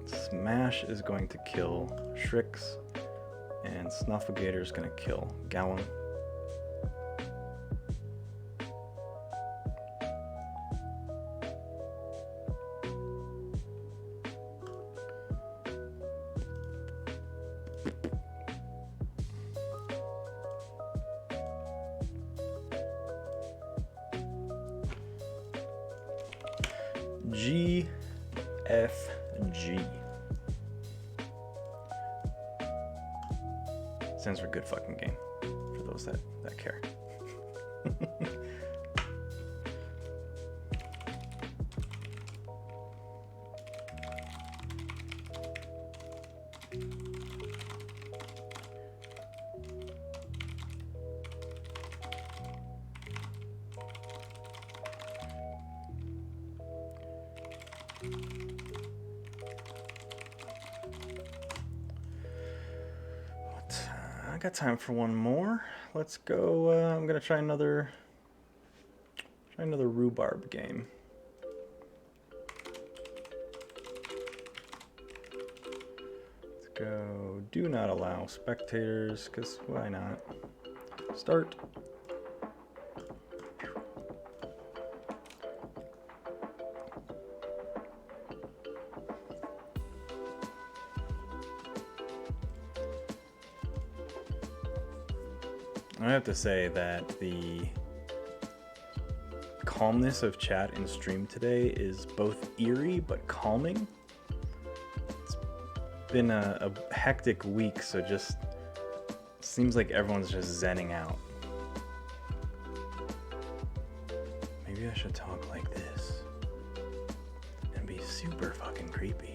Smash is going to kill Shrix, and Snufflegator is going to kill Gallum. GFG. Stands for good fucking game, for those that care. I got time for one more. Let's go. I'm gonna try another rhubarb game. Let's go. Do not allow spectators, because why not? Start. I have to say that the calmness of chat in stream today is both eerie but calming. It's been a hectic week, so just seems like everyone's just zenning out. Maybe I should talk like this and be super fucking creepy.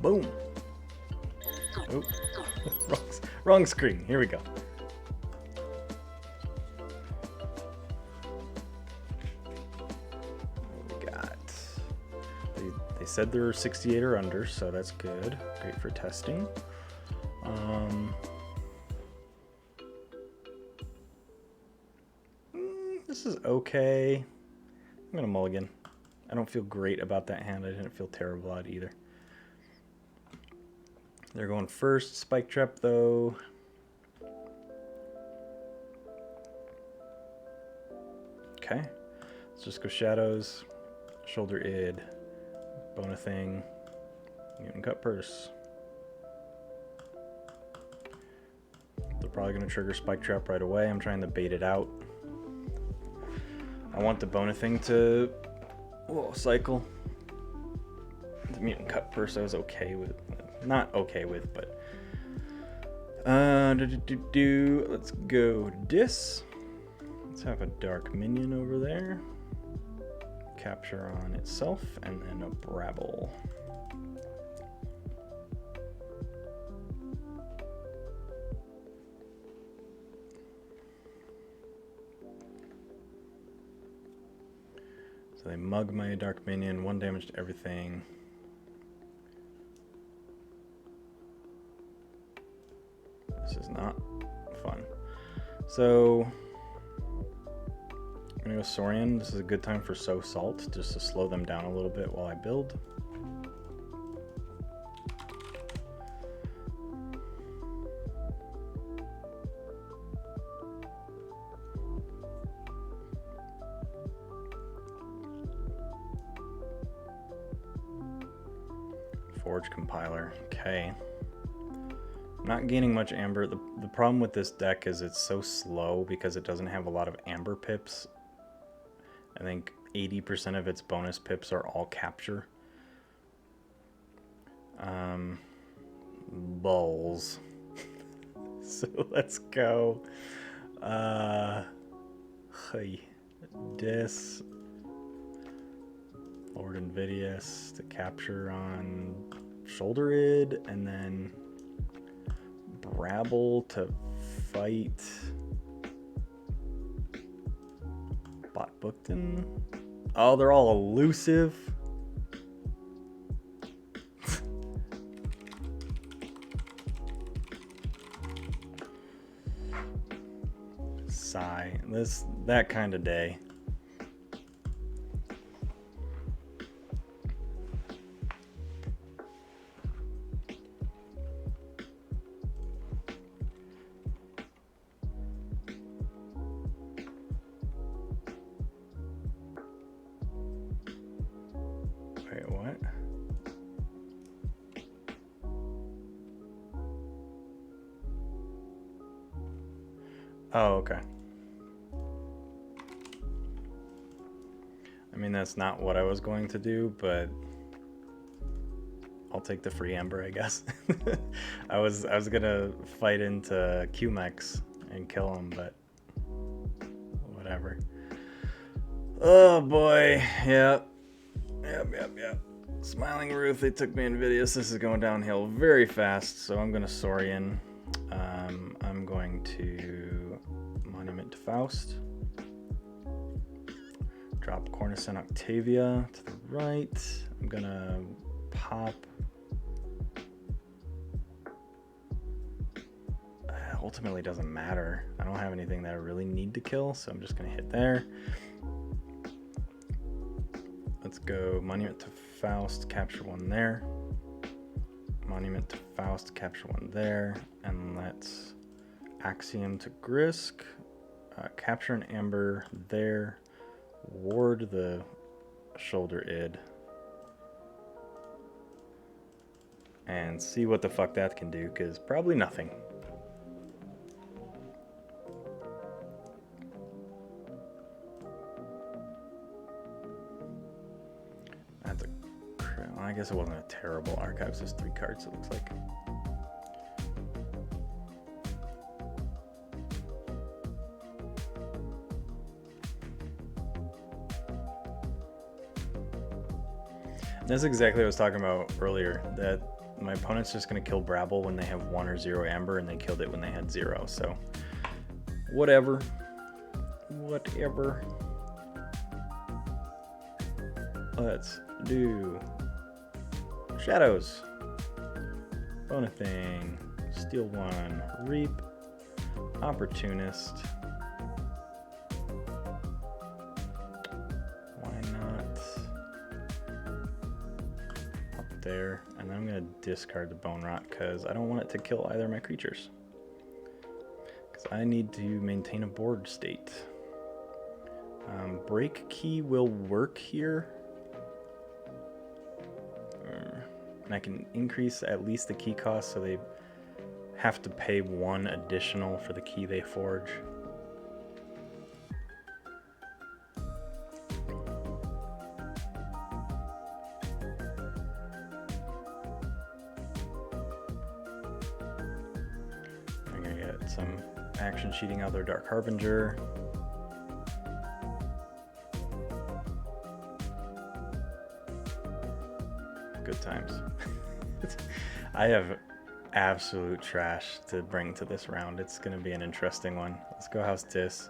Boom. Oh, wrong screen. Here we go. What we got? They said there were 68 or under, so that's good. Great for testing. This is okay. I'm gonna mulligan. I don't feel great about that hand. I didn't feel terrible at either. They're going first. Spike trap, though. Okay. Let's just go shadows. Shoulder id. Bona thing. Mutant cut purse. They're probably going to trigger spike trap right away. I'm trying to bait it out. I want the Bona thing to cycle. The mutant cut purse I was okay with. Not okay with, but let's go dis. Let's have a dark minion over there. Capture on itself, and then a Brabble. So they mug my dark minion, 1 damage to everything. This is not fun. So I'm gonna go Saurian. This is a good time for So Salt, just to slow them down a little bit while I build. Forge compiler. Okay. Not gaining much amber. The problem with this deck is it's so slow because it doesn't have a lot of amber pips. I think 80% of its bonus pips are all capture. Bulls. So let's go. This. Lord Invidious to capture on Shoulder Id, and then Brabble to fight Bot Bookton. Oh, they're all elusive. Sigh. That kind of day. Wait, what? Oh, okay. I mean, that's not what I was going to do, but I'll take the free Amber, I guess. I was gonna fight into QMEX and kill him, but whatever. Oh boy, yep. Smiling Ruth, they took me Invidious. This is going downhill very fast, so I'm gonna Saurian. I'm going to Monument to Faust. Drop Cornicent Octavia to the right. I'm gonna pop. Ultimately doesn't matter. I don't have anything that I really need to kill, so I'm just gonna hit there. Let's go Monument to Faust, capture one there. Monument to Faust, capture one there. And let's Axiom to Grisk, capture an Amber there. Ward the Shoulder Id and see what the fuck that can do, because probably nothing. That's I guess it wasn't a terrible archive, just 3 cards, it looks like. That's exactly what I was talking about earlier, that my opponent's just going to kill Brabble when they have 1 or 0 Amber, and they killed it when they had 0, so whatever. Let's do Shadows. Bonething, Steal 1, Reap, Opportunist. There, and then I'm going to discard the Bone Rot because I don't want it to kill either of my creatures, because I need to maintain a board state. Break Key will work here, and I can increase at least the key cost, so they have to pay 1 additional for the key they forge. Some action cheating out their Dark Harbinger. Good times. I have absolute trash to bring to this round. It's going to be an interesting one. Let's go House Tis.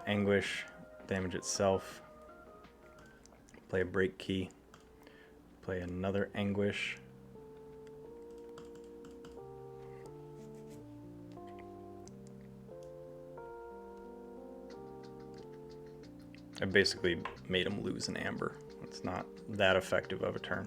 Anguish, damage itself. Play a Break Key. Play another Anguish. I basically made him lose an Amber. It's not that effective of a turn.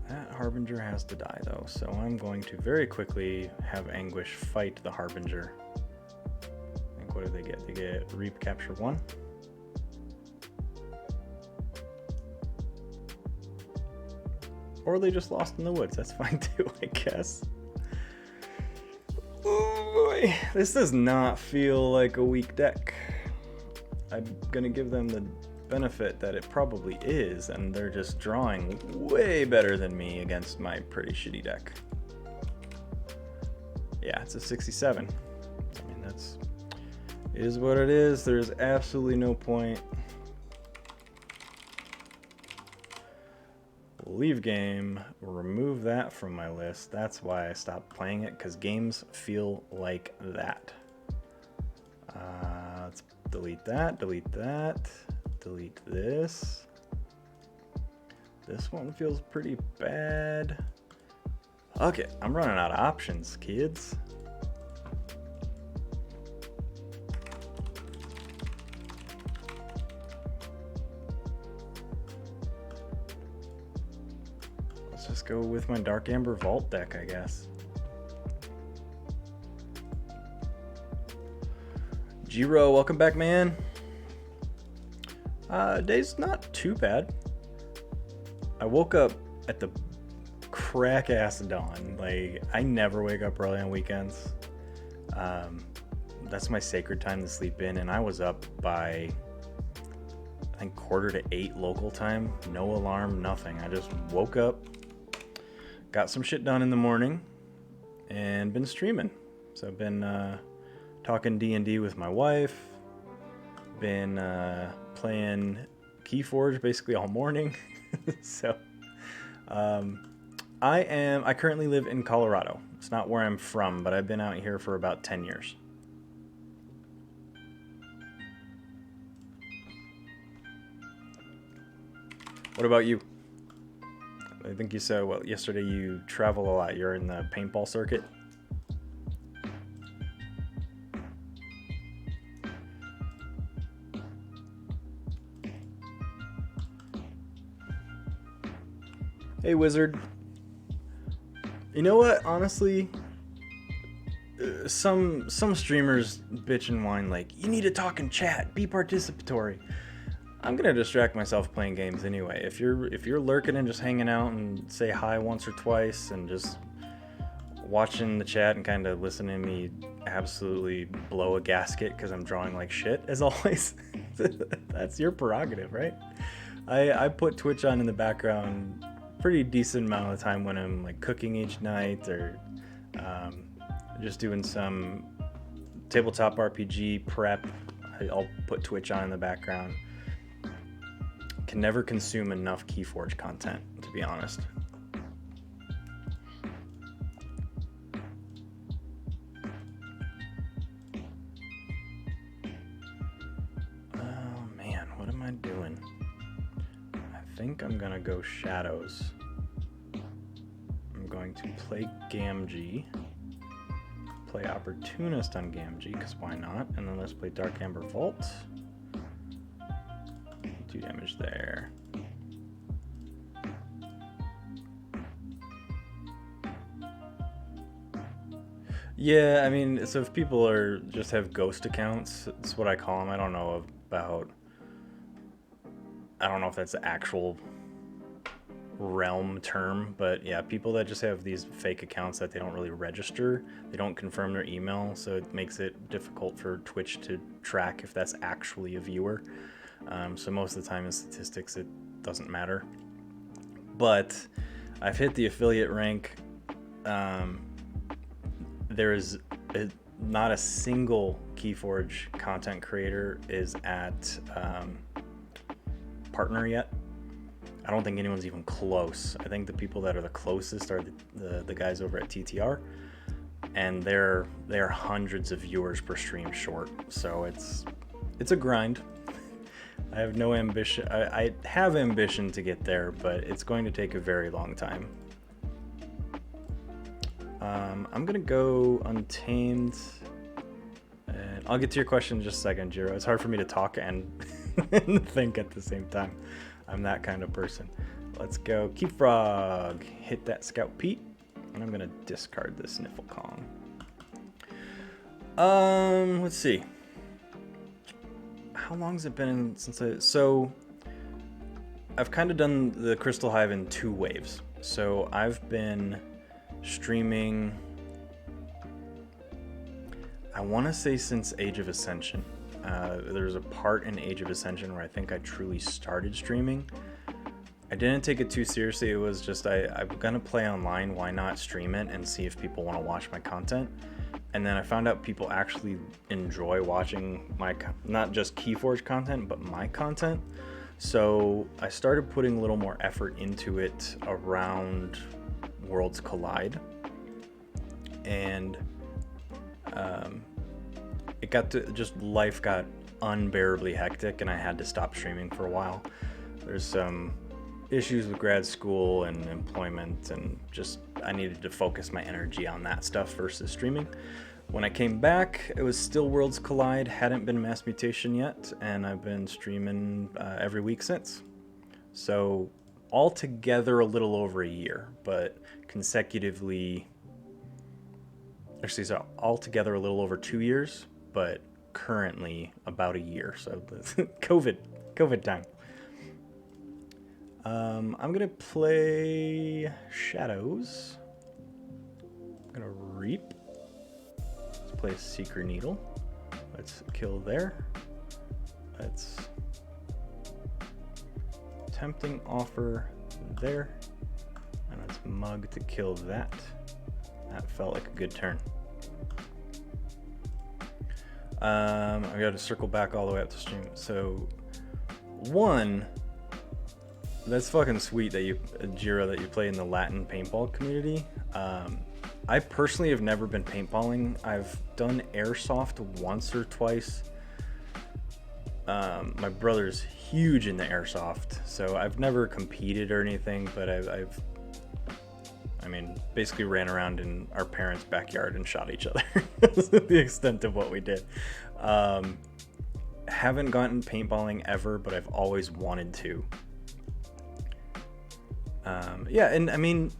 That Harbinger has to die though, so I'm going to very quickly have Anguish fight the Harbinger. I think, what do they get? They get Reap, capture 1. Or they just lost in the woods, that's fine too, I guess. Oh boy, this does not feel like a weak deck. I'm gonna give them the benefit that it probably is, and they're just drawing way better than me against my pretty shitty deck. Yeah, it's a 67. I mean, That's is what it is. There's absolutely no point. Leave game, remove that from my list. That's why I stopped playing it, because games feel like that. Let's delete that, delete this. This one feels pretty bad. Okay, I'm running out of options, kids. Let's just go with my Dark Amber Vault deck, I guess. Jiro, welcome back, man. Day's not too bad. I woke up at the crack ass dawn. Like, I never wake up early on weekends. That's my sacred time to sleep in, and I was up by, I think, 7:45 local time. No alarm, nothing. I just woke up, got some shit done in the morning, and been streaming. So I've been talking D&D with my wife, been playing Keyforge basically all morning. So I currently live in Colorado. It's not where I'm from, but I've been out here for about 10 years. What about you? I think you said, well, yesterday you travel a lot. You're in the paintball circuit. Hey, Wizard. You know what? Honestly, some streamers bitch and whine like, you need to talk in chat, be participatory. I'm gonna distract myself playing games anyway. If you're lurking and just hanging out and say hi once or twice and just watching the chat and kind of listening to me absolutely blow a gasket because I'm drawing like shit, as always, that's your prerogative, right? I put Twitch on in the background pretty decent amount of the time when I'm like cooking each night or just doing some tabletop RPG prep. I'll put Twitch on in the background. Can never consume enough Keyforge content, to be honest. Oh man, what am I doing? I think I'm gonna go Shadows. I'm going to play Gamgee, play Opportunist on Gamgee, because why not? And then let's play Dark Amber Vault. 2 damage there. Yeah, I mean, so if people are just have ghost accounts, that's what I call them. I don't know if that's the actual realm term, but yeah, people that just have these fake accounts that they don't really register, they don't confirm their email, so it makes it difficult for Twitch to track if that's actually a viewer. So most of the time in statistics it doesn't matter. But I've hit the affiliate rank. There is not a single Keyforge content creator is at partner yet. I don't think anyone's even close. I think the people that are the closest are the guys over at TTR, and they're hundreds of viewers per stream short. So it's a grind. I have no ambition. I have ambition to get there, but it's going to take a very long time. I'm gonna go Untamed, and I'll get to your question in just a second, Jiro. It's hard for me to talk and think at the same time. I'm that kind of person. Let's go Keyfrog. Hit that Scout Pete, and I'm gonna discard this Sniffle Kong. Let's see. How long has it been since I've kind of done the Crystal Hive in 2 waves. So I've been streaming, I want to say since Age of Ascension. There's a part in Age of Ascension where I think I truly started streaming. I didn't take it too seriously. It was just I'm gonna play online, why not stream it and see if people want to watch my content. And then I found out people actually enjoy watching not just Keyforge content, but my content. So I started putting a little more effort into it around Worlds Collide. And it got to just, life got unbearably hectic and I had to stop streaming for a while. There's some issues with grad school and employment, and just I needed to focus my energy on that stuff versus streaming. When I came back, it was still Worlds Collide, hadn't been Mass Mutation yet, and I've been streaming every week since. So altogether a little over a year, but consecutively, actually, so altogether a little over 2 years, but currently about a year. So COVID time. I'm gonna play Shadows. I'm gonna Reap. Let's play Seeker Needle. Let's kill there. Let's Tempting Offer there. And let's Mug to kill that. That felt like a good turn. I got to circle back all the way up to stream. So, one, that's fucking sweet that Jiro, that you play in the Latin paintball community. I personally have never been paintballing. I've done airsoft once or twice. My brother's huge in the airsoft, so I've never competed or anything, but I mean, basically ran around in our parents' backyard and shot each other. That's the extent of what we did. Haven't gotten paintballing ever, but I've always wanted to. Yeah, and I mean,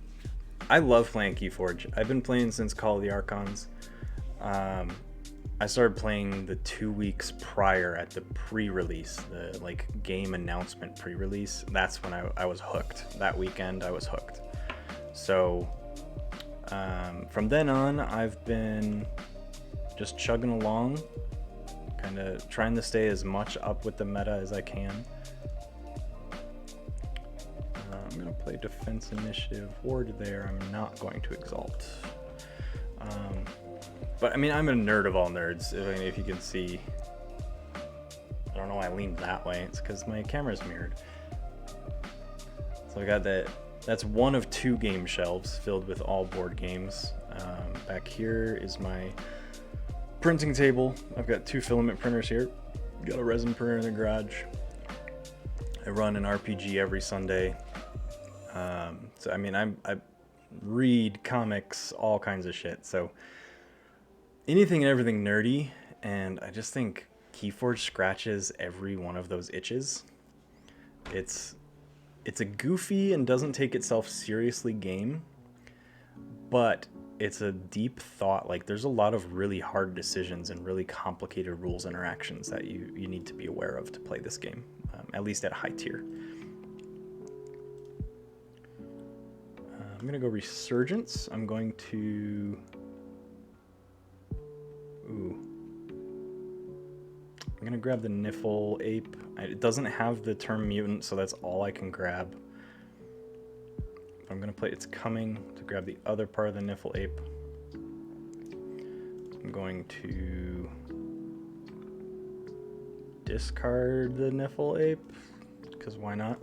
I love playing Keyforge. I've been playing since Call of the Archons. I started playing the 2 weeks prior at the pre-release, the like game announcement pre-release. That's when I was hooked. That weekend I was hooked. So from then on, I've been just chugging along, kind of trying to stay as much up with the meta as I can. I'm going to play Defense Initiative Ward there. I'm not going to Exalt. But I mean, I'm a nerd of all nerds, if you can see. I don't know why I leaned that way. It's because my camera's mirrored. So I got that. That's one of 2 game shelves filled with all board games. Back here is my printing table. I've got 2 filament printers here. Got a resin printer in the garage. I run an RPG every Sunday. So I mean, I read comics, all kinds of shit. So anything and everything nerdy, and I just think Keyforge scratches every one of those itches. It's a goofy and doesn't take itself seriously game, but it's a deep thought. Like, there's a lot of really hard decisions and really complicated rules interactions that you need to be aware of to play this game, at least at high tier. I'm gonna go Resurgence. I'm going to... Ooh. I'm gonna grab the Niffle Ape. It doesn't have the term mutant, so that's all I can grab. I'm gonna play It's Coming to grab the other part of the Niffle Ape. I'm going to discard the Niffle Ape, because why not?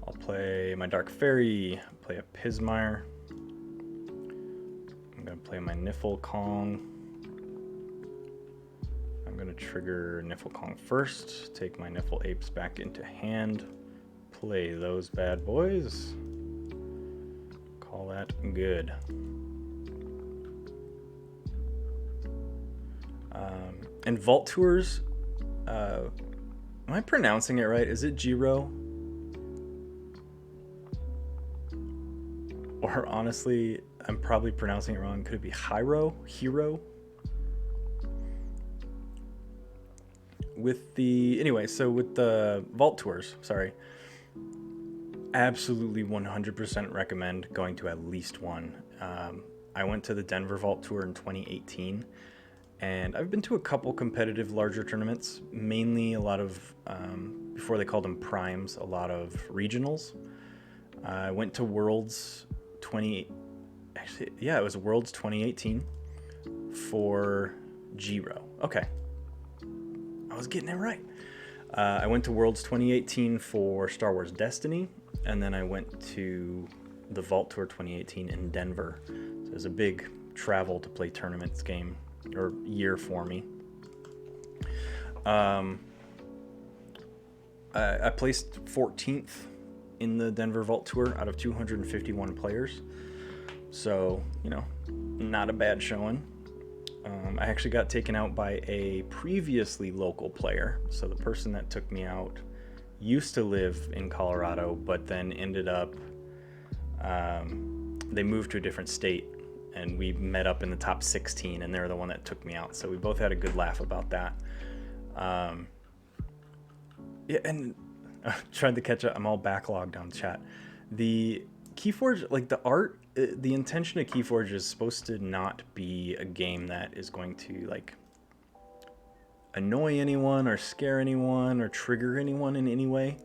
I'll play my Dark Fairy, play a Pismire. I'm gonna play my Niffle Kong. I'm going to trigger Niffle Kong first, take my Niffle Apes back into hand, play those bad boys, call that good. And Vault Tours, am I pronouncing it right? Is it Jiro? Or honestly, I'm probably pronouncing it wrong. Could it be Hero? With the Vault Tours, absolutely 100% recommend going to at least one. I went to the Denver Vault Tour in 2018, and I've been to a couple competitive larger tournaments, mainly a lot of, before they called them primes, a lot of regionals. I went to Worlds 2018. for Giro. Okay. I was getting it right. I went to Worlds 2018 for Star Wars Destiny, and then I went to the Vault Tour 2018 in Denver. So it was a big travel to play tournaments game, or year for me. I placed 14th in the Denver Vault Tour out of 251 players. So, not a bad showing. I actually got taken out by a previously local player. So the person that took me out used to live in Colorado, but then ended up, they moved to a different state, and we met up in the top 16, and they're the one that took me out. So we both had a good laugh about that. Yeah, and trying to catch up. I'm all backlogged on chat. The Keyforge, like the art, the intention of Keyforge is supposed to not be a game that is going to like annoy anyone or scare anyone or trigger anyone in any way.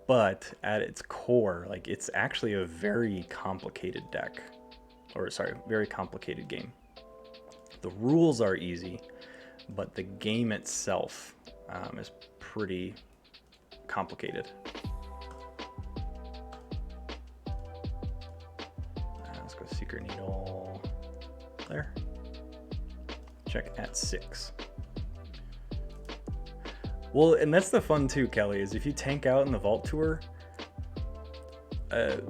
But at its core, like it's actually a very complicated deck, or sorry, very complicated game. The rules are easy, but the game itself is pretty complicated. Let's go Secret Needle there. Check at 6. Well, and that's the fun too, Kelly, is if you tank out in the Vault Tour,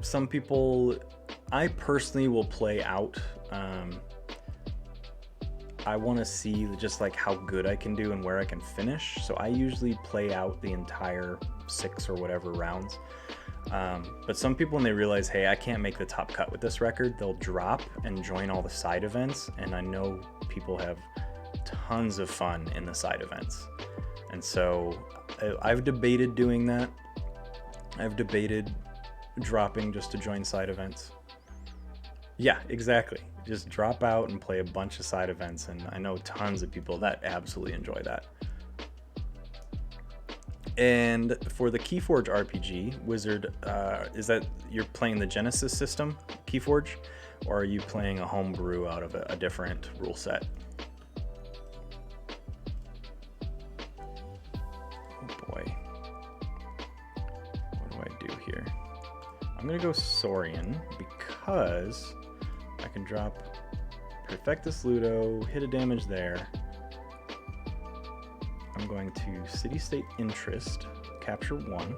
some people, I personally will play out. I want to see just like how good I can do and where I can finish. So I usually play out the entire 6 or whatever rounds. But some people, when they realize, hey, I can't make the top cut with this record, they'll drop and join all the side events. And I know people have tons of fun in the side events. And so I've debated doing that. I've debated dropping just to join side events. Yeah, exactly. Just drop out and play a bunch of side events, and I know tons of people that absolutely enjoy that. And for the Keyforge RPG, Wizard, is that you're playing the Genesis system, Keyforge, or are you playing a homebrew out of a different rule set? Oh boy. What do I do here? I'm going to go Saurian because I can drop Perfectus Ludo, hit a damage there. I'm going to City State Interest, capture 1.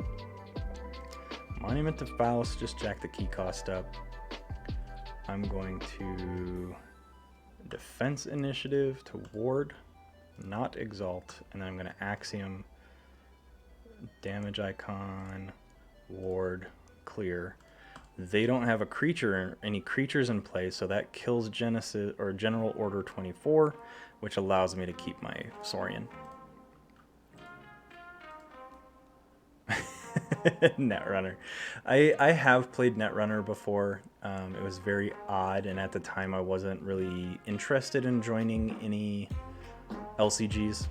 Monument to Faust, just jack the key cost up. I'm going to Defense Initiative to ward, not exalt, and then I'm going to Axiom, damage icon, ward, clear. They don't have a creature, any creatures in play, so that kills Genesis or General Order 24, which allows me to keep my Saurian. Netrunner. I have played Netrunner before. It was very odd, and at the time I wasn't really interested in joining any LCGs.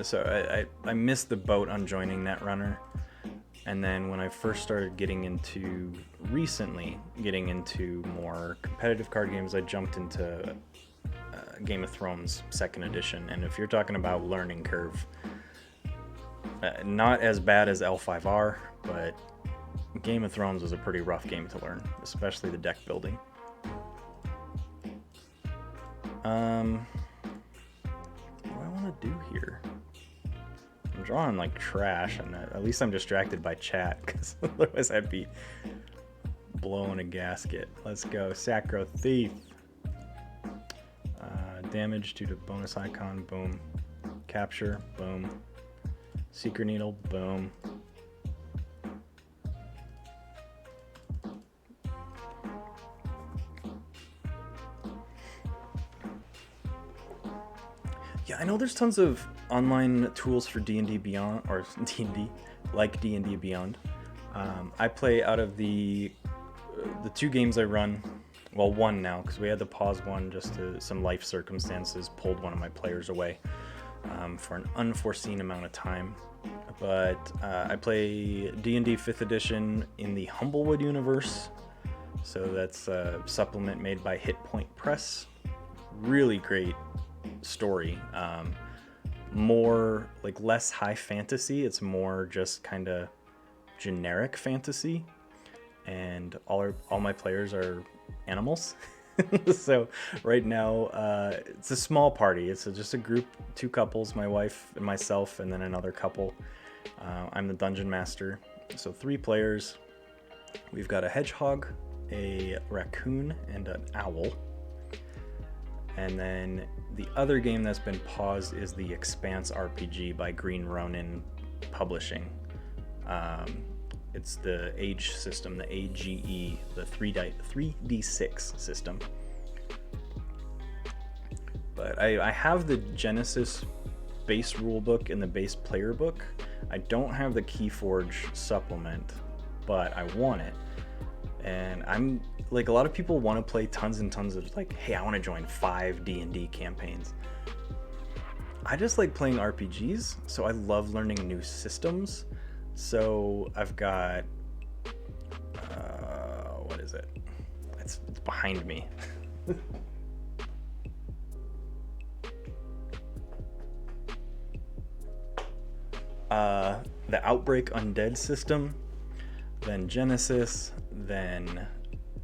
So I missed the boat on joining Netrunner. And then when I first started recently getting into more competitive card games, I jumped into Game of Thrones 2nd edition. And if you're talking about learning curve, not as bad as L5R, but Game of Thrones was a pretty rough game to learn, especially the deck building. What do I want to do here? I'm drawing like trash, and at least I'm distracted by chat, because otherwise I'd be blowing a gasket. Let's go. Sacro Thief. Damage due to bonus icon, boom. Capture, boom. Secret Needle, boom. Yeah, I know there's tons of online tools for D&D Beyond, or D&D, like D&D Beyond. I play out of the 2 games I run, well, one now, because we had to pause one just to some life circumstances pulled one of my players away for an unforeseen amount of time. But I play D&D 5th edition in the Humblewood universe, So that's a supplement made by Hit Point Press. Really great story. More like less high fantasy. It's more just kind of generic fantasy, and all my players are animals. So right now it's a small party. It's just a group, 2 couples, my wife and myself, and then another couple. I'm the dungeon master. So 3 players. We've got a hedgehog, a raccoon, and an owl. And then the other game that's been paused is the Expanse RPG by Green Ronin Publishing. It's the Age system, the AGE, the 3D6 system. But I have the Genesis base rulebook and the base player book. I don't have the Keyforge supplement, but I want it. And I'm like, a lot of people want to play tons and tons of like, hey, I want to join 5 D&D campaigns. I just like playing RPGs, so I love learning new systems. So I've got, what is it? It's behind me. The Outbreak Undead system, then Genesis, then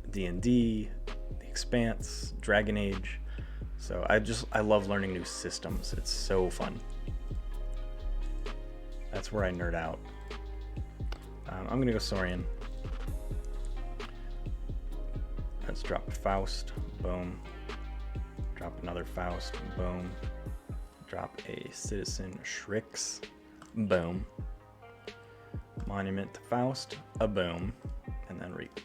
D&D, The Expanse, Dragon Age. So I love learning new systems. It's so fun. That's where I nerd out. I'm gonna go Saurian. Let's drop a Faust, boom. Drop another Faust, boom. Drop a Citizen Shrix, boom. Monument to Faust, a boom, and then reap.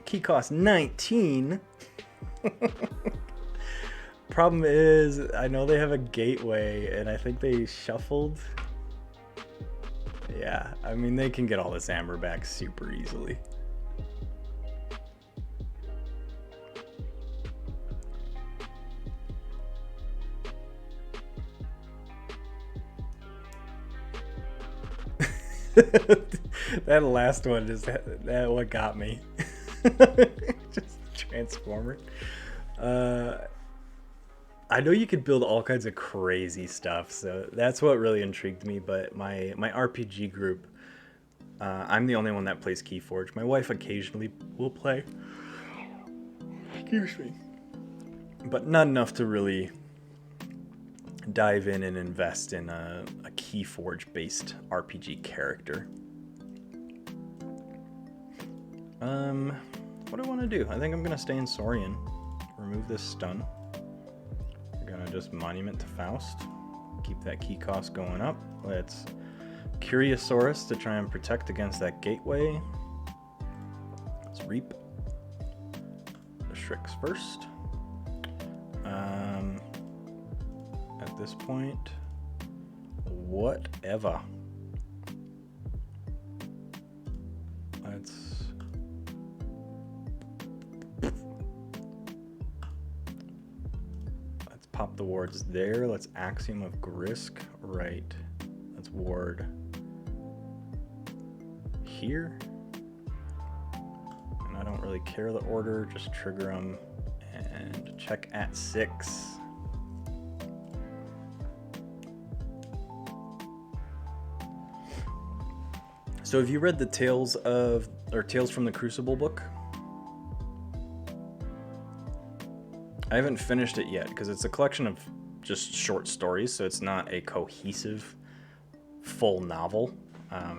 Key cost 19. Problem is, I know they have a gateway, and I think they shuffled. Yeah, I mean, they can get all this amber back super easily. That last one is that what got me. Just Transformer. I know you could build all kinds of crazy stuff, so that's what really intrigued me. But my RPG group, I'm the only one that plays Keyforge. My wife occasionally will play. Excuse me. But not enough to really dive in and invest in a Keyforge-based RPG character. What do I want to do? I think I'm going to stay in Saurian. Remove this stun. We're going to just Monument to Faust. Keep that key cost going up. Let's Curiosaurus to try and protect against that gateway. Let's Reap. The Shrix first. At this point, whatever. Let's pop the wards there. Let's Axiom of Grisk right. Let's ward here. And I don't really care the order, just trigger them and check at 6. So have you read the Tales from the Crucible book? I haven't finished it yet because it's a collection of just short stories, so it's not a cohesive full novel.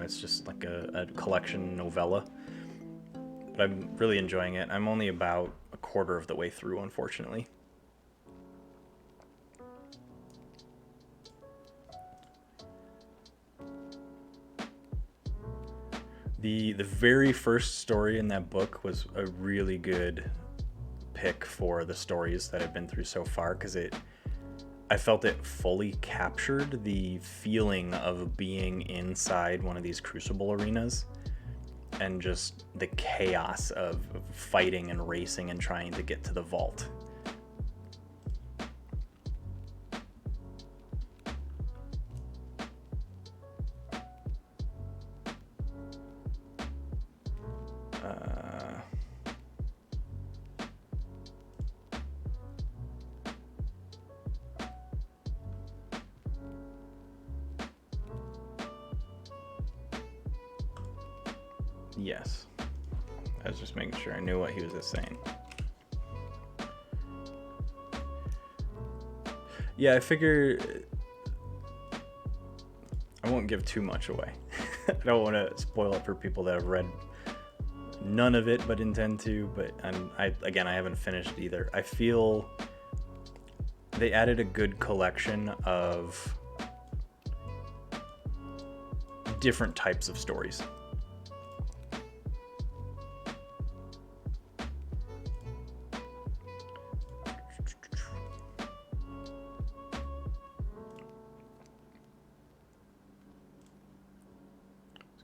It's just like a collection novella. But I'm really enjoying it. I'm only about a quarter of the way through, unfortunately. The very first story in that book was a really good pick for the stories that I've been through so far, because I felt it fully captured the feeling of being inside one of these Crucible arenas and just the chaos of fighting and racing and trying to get to the vault. Yes. I was just making sure I knew what he was just saying. Yeah, I figure I won't give too much away. I don't want to spoil it for people that have read none of it but intend to, but I haven't finished either. I feel they added a good collection of different types of stories.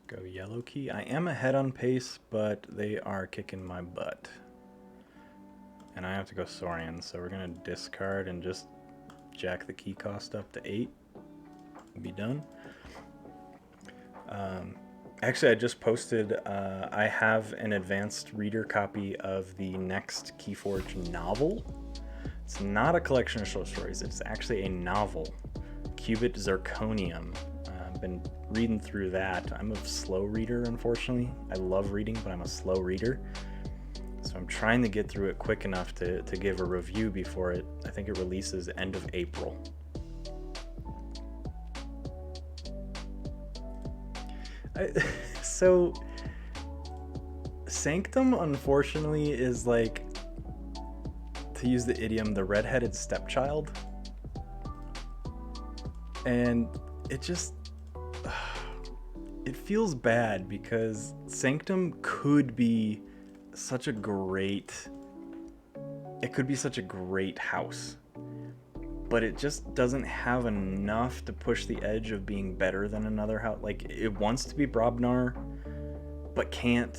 Go yellow key. I am ahead on pace, but they are kicking my butt. And I have to go Saurian, so we're gonna discard and just jack the key cost up to 8. Be done. Actually, I just posted, I have an advanced reader copy of the next Keyforge novel. It's not a collection of short stories, it's actually a novel, Cubit Zirconium. I've been reading through that. I'm a slow reader, unfortunately. I love reading, but I'm a slow reader. So I'm trying to get through it quick enough to give a review before I think it releases end of April. So Sanctum, unfortunately, is like, to use the idiom, the redheaded stepchild. And it just, it feels bad because Sanctum could be such a great house, but it just doesn't have enough to push the edge of being better than another house. Like, it wants to be Brobnar, but can't.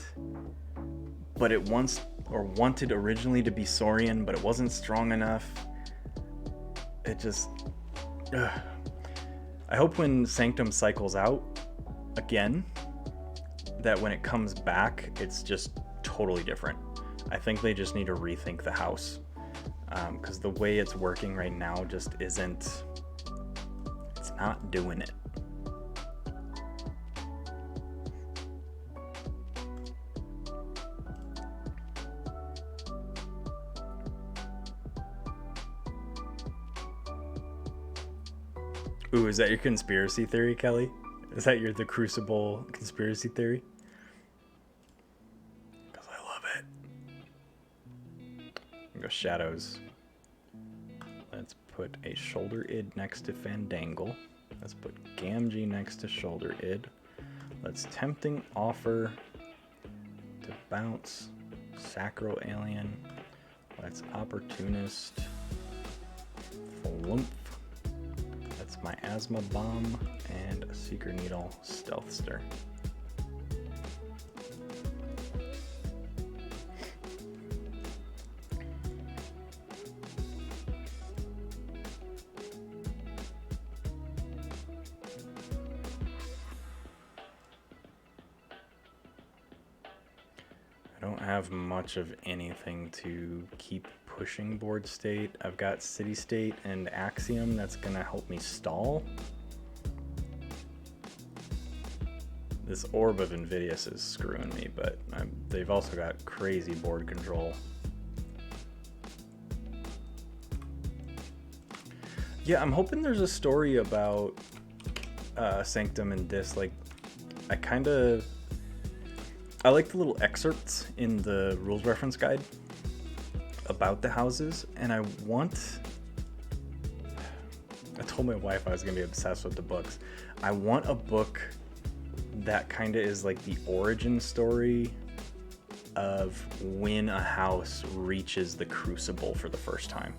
But it wanted originally to be Saurian, but it wasn't strong enough. It just... I hope when Sanctum cycles out again, that when it comes back, it's just totally different. I think they just need to rethink the house. Because the way it's working right now just isn't... It's not doing it. Ooh, is that your conspiracy theory, Kelly? Is that the Crucible conspiracy theory? Because I love it. Go shadows. Let's put a shoulder id next to Fandangle. Let's put Gamgee next to shoulder id. Let's tempting offer to bounce Sacro Alien. Let's opportunist Flumph. That's my Asthma Bomb and a Seeker Needle Stealthster. I don't have much of anything to keep pushing board state. I've got City State and Axiom that's gonna help me stall. This Orb of Invidious is screwing me, but they've also got crazy board control. Yeah, I'm hoping there's a story about Sanctum and Dis. Like, I like the little excerpts in the rules reference guide about the houses, and I told my wife I was gonna be obsessed with the books. I want a book that kind of is like the origin story of when a house reaches the Crucible for the first time.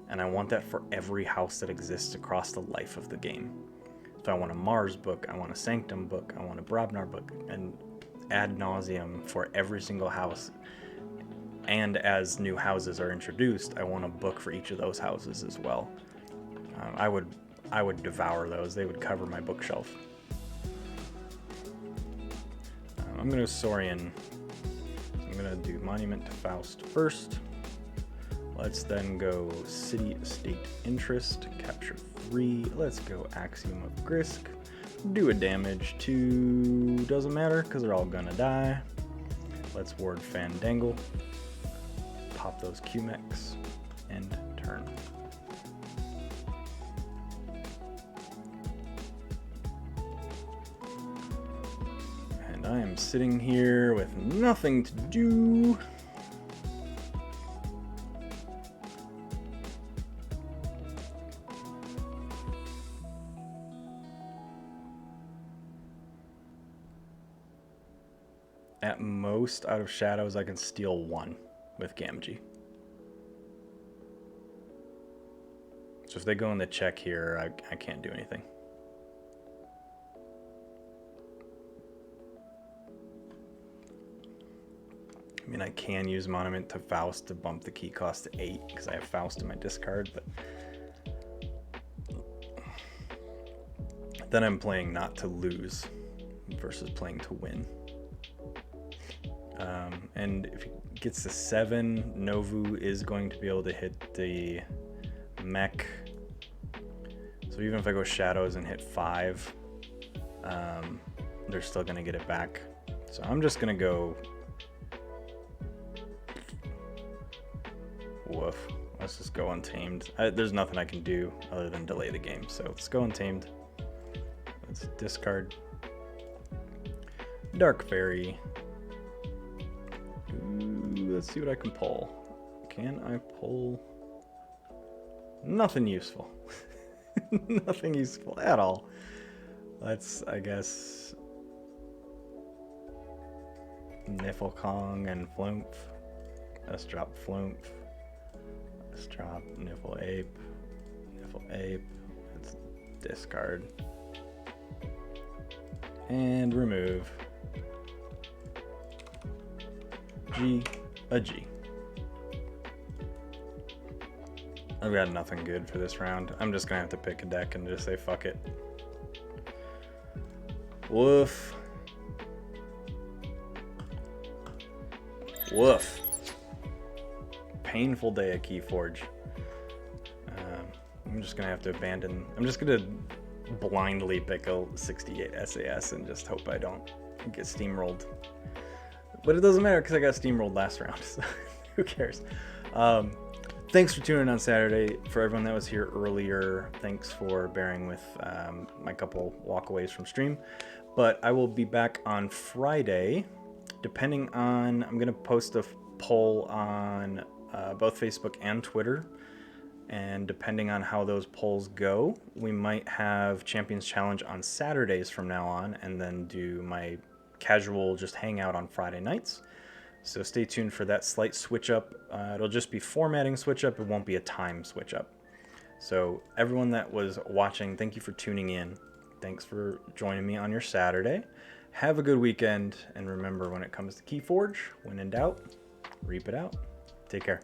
And I want that for every house that exists across the life of the game. So I want a Mars book, I want a Sanctum book, I want a Brobnar book, and ad nauseum for every single house. And as new houses are introduced, I want a book for each of those houses as well. I would devour those. They would cover my bookshelf. I'm going to Saurian gonna do Monument to Faust first. Let's then go City State Interest, capture 3. Let's go Axiom of Grisk. Do a damage to, doesn't matter because they're all gonna die. Let's ward Fandangle. Pop those Q-Mechs. End turn. And I am sitting here with nothing to do. At most, out of shadows, I can steal 1 with Gamgee. So if they go in the check here, I can't do anything. I mean, I can use Monument to Faust to bump the key cost to 8 because I have Faust in my discard, but then I'm playing not to lose versus playing to win. And if it gets to 7, Novu is going to be able to hit the mech. So even if I go shadows and hit 5, they're still going to get it back. So I'm just going to go... Woof. Let's just go Untamed. There's nothing I can do other than delay the game. So let's go Untamed. Let's discard Dark Fairy. Let's see what I can pull. Can I pull? Nothing useful. Nothing useful at all. Let's, I guess, Niflkong and Flumph. Let's drop Flumph. Let's drop Niffle Ape. Let's discard. And remove a G. I've got nothing good for this round. I'm just gonna have to pick a deck and just say fuck it. Woof. Woof. Painful day at Keyforge. I'm just gonna have to abandon. I'm just gonna blindly pick a 68 SAS and just hope I don't get steamrolled. But it doesn't matter because I got steamrolled last round, so who cares? Thanks for tuning in on Saturday. For everyone that was here earlier, thanks for bearing with my couple walkaways from stream. But I will be back on Friday, depending on... I'm going to post a poll on both Facebook and Twitter. And depending on how those polls go, we might have Champions Challenge on Saturdays from now on, and then do my casual just hangout on Friday nights. So stay tuned for that slight switch up. It'll just be formatting switch up. It won't be a time switch up. So everyone that was watching, thank you for tuning in. Thanks for joining me on your Saturday. Have a good weekend. And remember, when it comes to Keyforge, when in doubt, reap it out. Take care.